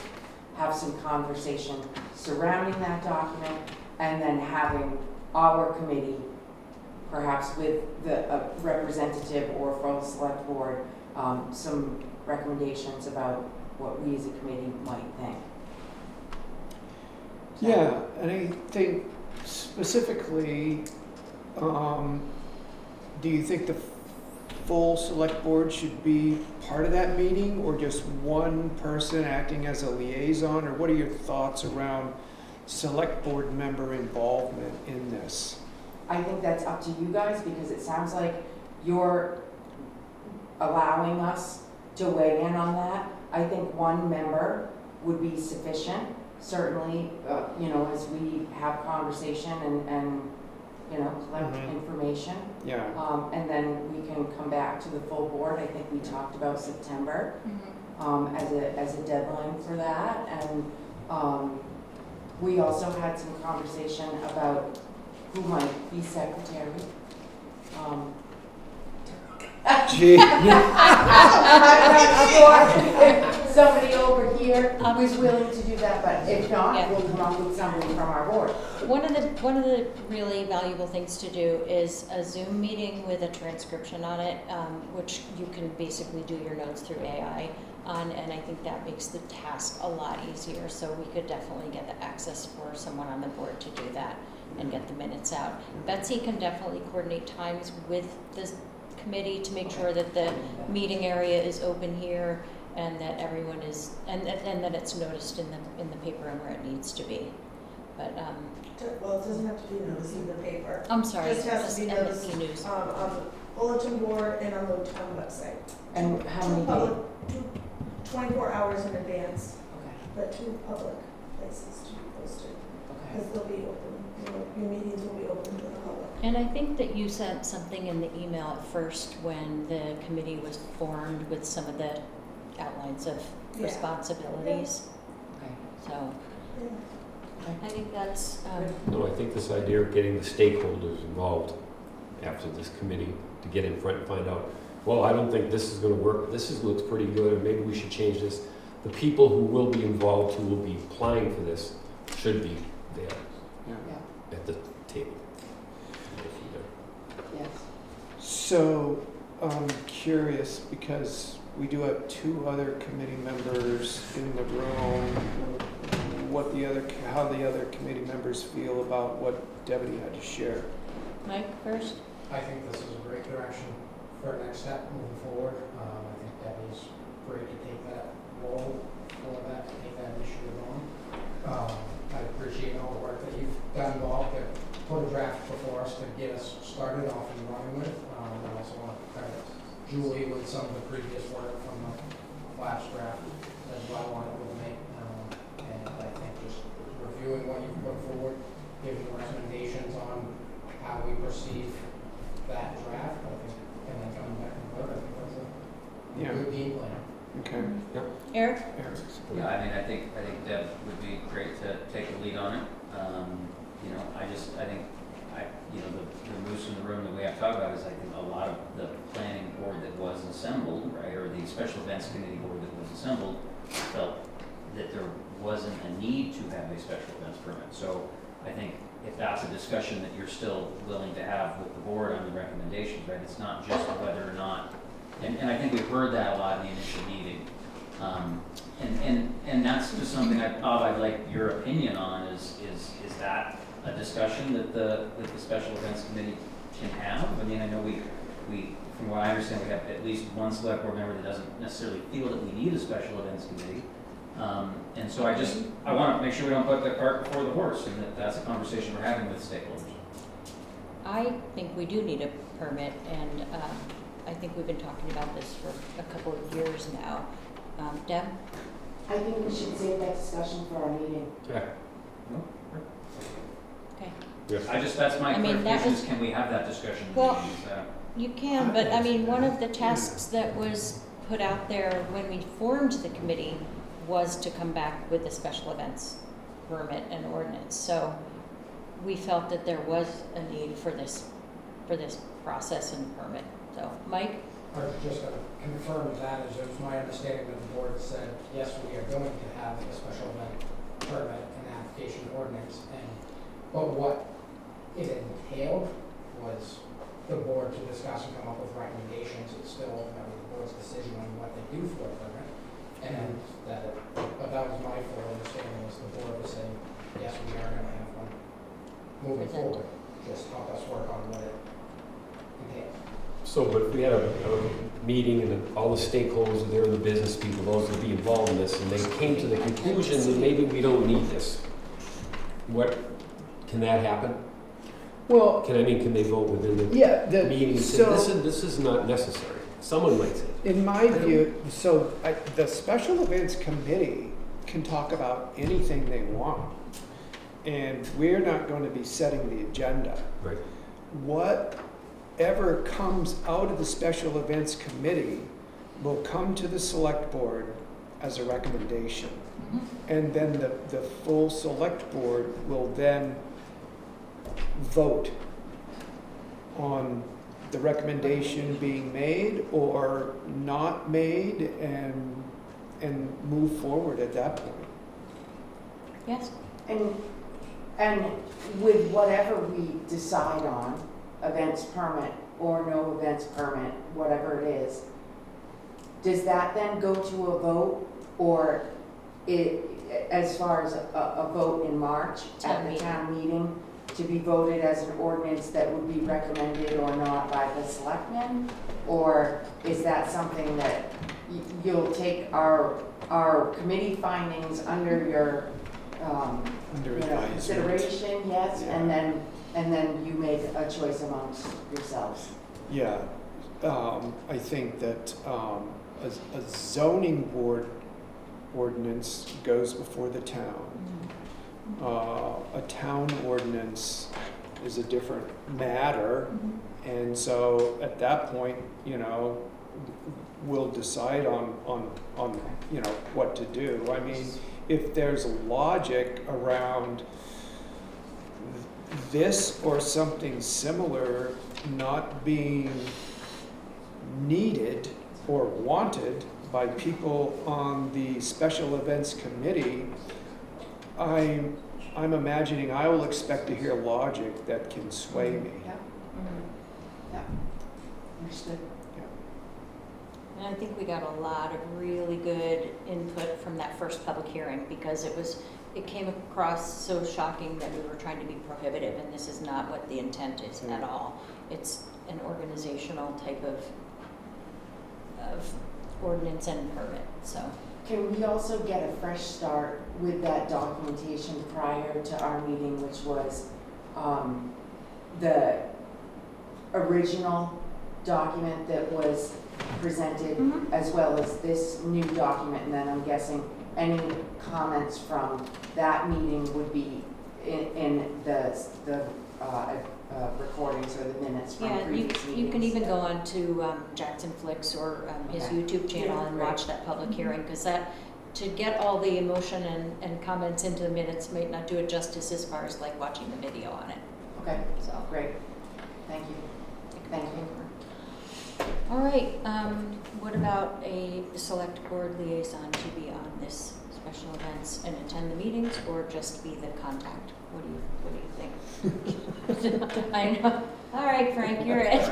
have some conversation surrounding that document, and then having our committee, perhaps with the representative or from the select board, some recommendations about what we as a committee might think. Yeah, and I think specifically, do you think the full select board should be part of that meeting, or just one person acting as a liaison, or what are your thoughts around select board member involvement in this? I think that's up to you guys, because it sounds like you're allowing us to weigh in on that. I think one member would be sufficient, certainly, as we have conversation and collect information. Yeah. And then we can come back to the full board. I think we talked about September as a deadline for that. And we also had some conversation about who might be secretary. Gee. I'm sure if somebody over here was willing to do that, but if not, we'll come up with somebody from our board. One of the really valuable things to do is a Zoom meeting with a transcription on it, which you can basically do your notes through AI on, and I think that makes the task a lot easier. So we could definitely get the access for someone on the board to do that. and get the minutes out. Betsy can definitely coordinate times with the committee to make sure that the meeting area is open here and that everyone is, and that it's noticed in the paper and where it needs to be. But, Well, it doesn't have to be noticed in the paper. I'm sorry, It just has to be just noticed NBC News. on the bulletin board and on the town website. And how Two many public, days? 24 hours in advance, Okay, but 2 public places to be posted. okay. Because they'll be open, your meetings will be open to the public. And I think that you sent something in the email at first when the committee was formed with some of the outlines of Yeah. responsibilities. Okay. So Yeah. I think that's, No, I think this idea of getting the stakeholders involved after this committee to get in front and find out, well, I don't think this is gonna work, looks pretty good, or maybe we should change this. The people who will be involved, who will be applying for this, should be there Yeah, at the table. yes. So, I'm curious, because we do have 2 other committee members in the room, how the other committee members feel about what Debbie had to share. Mike first? I think this is a great direction for a next step moving forward. I think Debbie's great to take that role for that, to take that initiative on. I appreciate all the work that you've done, Bob, to put a draft before us to get us started off and running with. I also want to credit Julie with some of the previous work from the flash draft as well on it with me. And I think just reviewing what you've put forward, giving recommendations on how we perceive that draft, I think, and then coming back and vote, I think that's a good game plan. Okay. Eric? Yeah, I mean, I think Deb would be great to take the lead on it. You know, I think, the moose in the room that we have to talk about is, I think, a lot of the planning board that was assembled, right, or the special events committee board that was assembled, felt that there wasn't a need to have a special events permit. So I think if that's a discussion that you're still willing to have with the board on the recommendations, right, it's not just whether or not, and I think we've heard that a lot in the initial meeting. And that's just something Bob, I'd like your opinion on, is that a discussion that the special events committee can have? I mean, I know we, from what I understand, we have at least one select board member that doesn't necessarily feel that we need a special events committee. And so I want to make sure we don't put the cart before the horse, and that's a conversation we're having with stakeholders. I think we do need a permit, and I think we've been talking about this for a couple of years now. Deb? I think we should save that discussion for our meeting. Yeah. Okay. That's my I mean, clarification, is can we have that discussion? Well, you can, but I mean, one of the tasks that was put out there when we formed the committee was to come back with a special events permit and ordinance. So we felt that there was a need for this process and permit. So, Mike? I was just going to confirm that, as it was my understanding that the board said, yes, we are going to have a special event permit and application ordinance. But what it entailed was the board to discuss and come up with recommendations. It's still ultimately the board's decision on what they do for a permit. And but that was my full understanding, was the board was saying, yes, we are going to have one moving forward. Just help us work on what it entails. So, but if we had a meeting and all the stakeholders are there, the business people, those would be involved in this, and they came to the conclusion that maybe we don't need this, can that happen? Well, can they vote within the meeting and say, this is not necessary? Someone might say. In my view, the special events committee can talk about anything they want, and we're not going to be setting the agenda. Right. Whatever comes out of the special events committee will come to the select board as a recommendation. And then the full select board will then vote on the recommendation being made or not made, and move forward at that point. Yes? And with whatever we decide on, events permit or no events permit, whatever it is, does that then go to a vote, or as far as a vote in March at the town meeting to be voted as an ordinance that would be recommended or not by the selectmen? Or is that something that you'll take our committee findings under your, Under you know, advisement. consideration, yes? Yeah. And then you make a choice amongst yourselves? Yeah, I think that a zoning board ordinance goes before the town. A town ordinance is a different matter, and so at that point, you know, we'll decide on you know, what to do. I mean, if there's logic around this or something similar not being needed or wanted by people on the special events committee, I'm imagining I will expect to hear logic that can sway me. Yeah. Yeah. Understood. And I think we got a lot of really good input from that first public hearing, because it came across so shocking that we were trying to be prohibitive, and this is not what the intent is at all. It's an organizational type of ordinance and permit, so. Can we also get a fresh start with that documentation prior to our meeting, which was the original document that was presented, as well as this new document, and then I'm guessing any comments from that meeting would be in the recordings or the minutes from previous meetings? You can even go on to Jackson Flicks or his Okay. YouTube channel and watch that public hearing, because that, to get all the emotion and comments into the minutes might not do it justice as far as like watching the video on it. Okay, So. great. Thank you. Thank you. All right, what about a select board liaison to be on this special events and attend the meetings, or just be the contact? What do you think? I know. All right, Frank, you're it.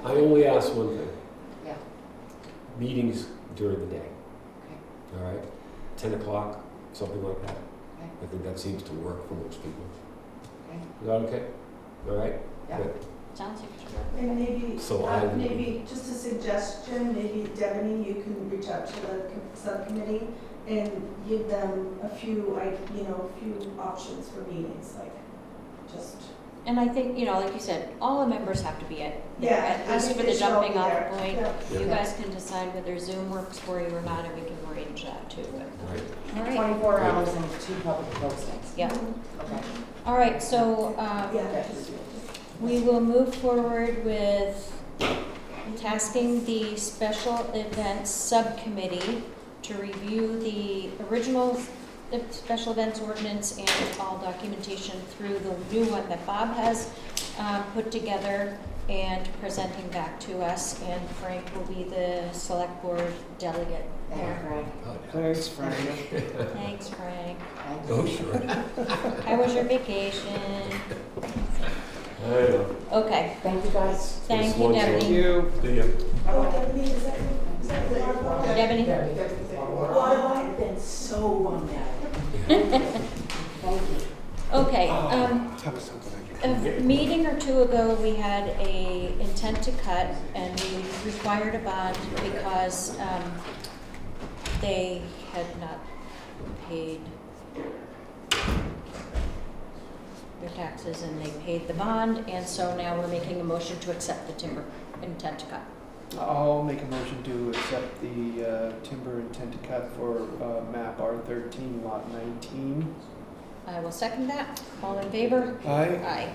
I only ask one thing. Yeah. Meetings during the day. Okay. All right? 10 o'clock, something like that. Okay. I think that seems to work for most people. Okay. Is that okay? All right? Yeah. Good. Sounds like And maybe, So I- maybe just a suggestion, maybe Devaney, you can reach out to the subcommittee and give them a few, a few options for meetings, like, just. And I think, like you said, all the members have to be at I least think for they the should all be jumping off there. point. Yeah. You guys can decide whether Zoom works for you or not, and we can arrange that too. Right. All right. 24 hours and 2 public postings. Yeah. Okay. All right, so Yeah. we will move forward with tasking the special events subcommittee to review the original special events ordinance and all documentation through the new one that Bob has put together and presenting back to us. And Frank will be the select board delegate Thank you, there. Frank. Thanks, Frank. Thanks, Frank. Thank Oh, you. sure. How was your vacation? I know. Okay, Thank you, guys. thank Just you, one Debbie. thing. You. See ya. Oh, Devaney, is that the water? Debbie? Water, I've been so bummed out. Thank you. Okay, That was something I a meeting or two ago, we had a intent to cut, and we required a bond because they had not paid their taxes, and they paid the bond, and so now we're making a motion to accept the timber intent to cut. I'll make a motion to accept the timber intent to cut for map R13, lot 19. I will second that. All in favor? Aye. Aye.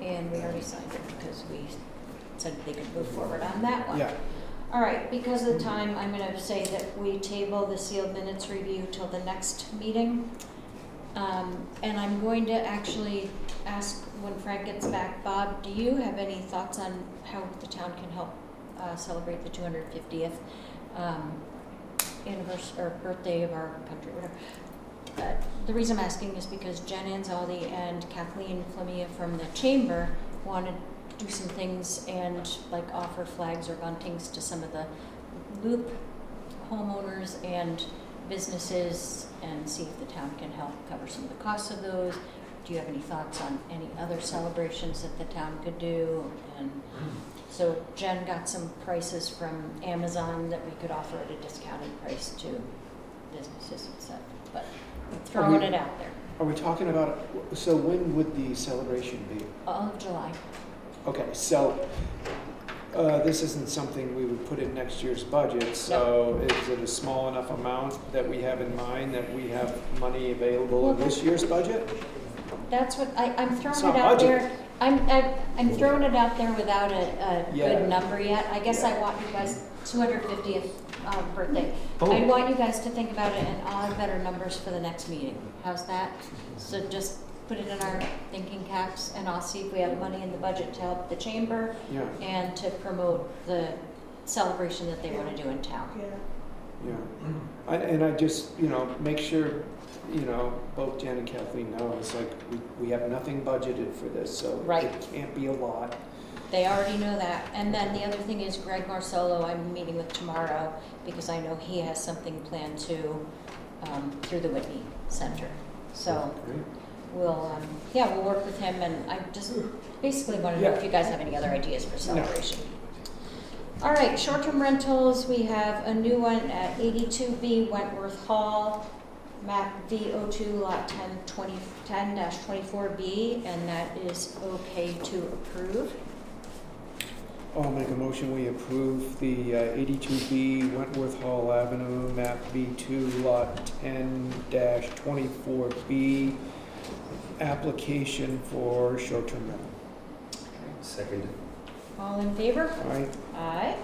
And we already signed it because we said they could move forward on that one. Yeah. All right, because of the time, I'm going to say that we table the sealed minutes review till the next meeting. And I'm going to actually ask when Frank gets back, Bob, do you have any thoughts on how the town can help celebrate the 250th anniversary or birthday of our country, whatever? The reason I'm asking is because Jen Anzaldi and Kathleen Flamia from the chamber wanted to do some things and like offer flags or buntings to some of the Loop homeowners and businesses and see if the town can help cover some of the costs of those. do you have any thoughts on any other celebrations that the town could do? And so Jen got some prices from Amazon that we could offer at a discounted price to businesses and stuff, but throwing it out there. Are we talking about, so when would the celebration be? All of July. Okay, so this isn't something we would put in next year's budget, so is it a small enough amount that we have in mind that we have money available in this year's budget? That's what, I'm It's throwing not it out budget. there. I'm throwing it out there without a Yeah. good number yet. I guess I want you guys, 250th birthday. Oh. I want you guys to think about it and I'll have better numbers for the next meeting. How's that? So just put it in our thinking caps and I'll see if we have money in the budget to help the chamber Yeah. and to promote the celebration that they want to do in town. Yeah. And I just, make sure, both Jen and Kathleen know, it's like, we have nothing budgeted for this, so Right. it can't be a lot. They already know that. And then the other thing is Greg Marcello, I'm meeting with tomorrow because I know he has something planned to, through the Whitney Center. So Great. we'll work with him and I just basically want to know if you guys have any other ideas for celebration. All right, short-term rentals, we have a new one at 82B Wentworth Hall, map VO2 lot 10-24B, and that is okay to approve. I'll make a motion, we approve the 82B Wentworth Hall Avenue, map B2, lot 10-24B, application for short-term rental. Second. All in favor? Aye. Aye.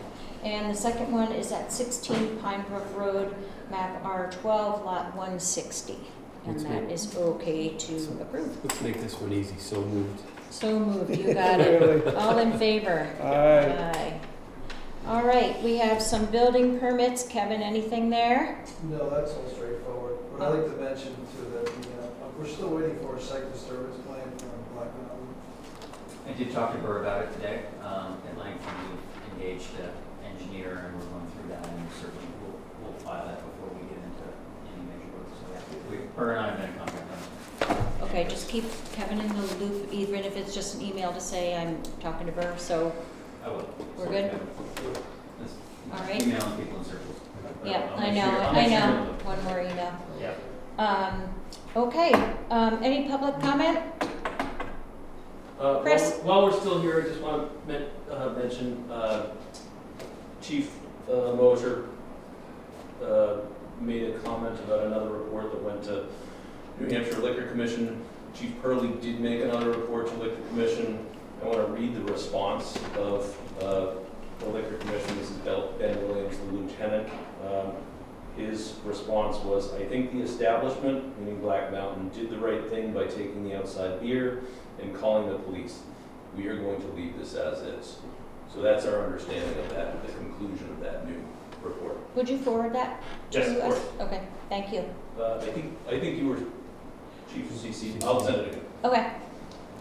And the second one is at 16 Pine Brook Road, map R12, lot 160. And Let's that make- is okay to approve. Let's make this one easy, so moved. So moved, you got it. All in favor? Aye. All right, we have some building permits. Kevin, anything there? No, that's all straightforward. But I'd like to mention too that we're still waiting for a site disturbance plan from Black Mountain. I did talk to Burr about it today, at length, and we've engaged an engineer, and we're going through that, and certainly we'll file that before we get into any major work. So yeah, Burr and I have been in contact on it. Okay, just keep Kevin in the loop, even if it's just an email to say I'm talking to Burr, so I will. we're good? Just All right. Emailing people in circles. Yeah, I'll I make know, sure- I'll I make sure know. of it. One more email. Yeah. Okay, any public comment? Chris? While we're still here, I just want to mention Chief Mosier made a comment about another report that went to New Hampshire Liquor Commission. Chief Purley did make another report to Liquor Commission. I want to read the response of the Liquor Commission. This is Ben Williams, the lieutenant. His response was, I think the establishment, meaning Black Mountain, did the right thing by taking the outside beer and calling the police. We are going to leave this as is. So that's our understanding of that, the conclusion of that new report. Would you forward that to us? Yes, of course. Okay, thank you. I think you were Chief of CC. I'll send it again. Okay.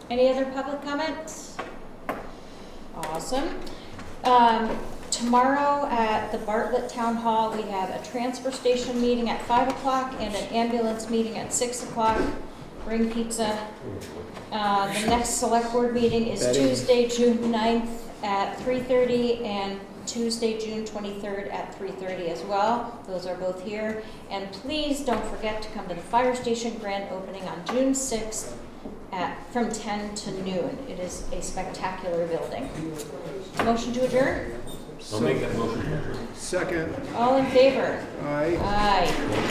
Any other public comments? Awesome. Tomorrow at the Bartlett Town Hall, we have a transfer station meeting at 5 o'clock and an ambulance meeting at 6 o'clock. Bring pizza. The next select board meeting is Betty. Tuesday, June 9th at 3:30 and Tuesday, June 23rd at 3:30 as well. Those are both here. And please don't forget to come to the fire station grand opening on June 6th from 10 to noon. It is a spectacular building. Motion to adjourn? I'll make that motion. Second. All in favor? Aye. Aye.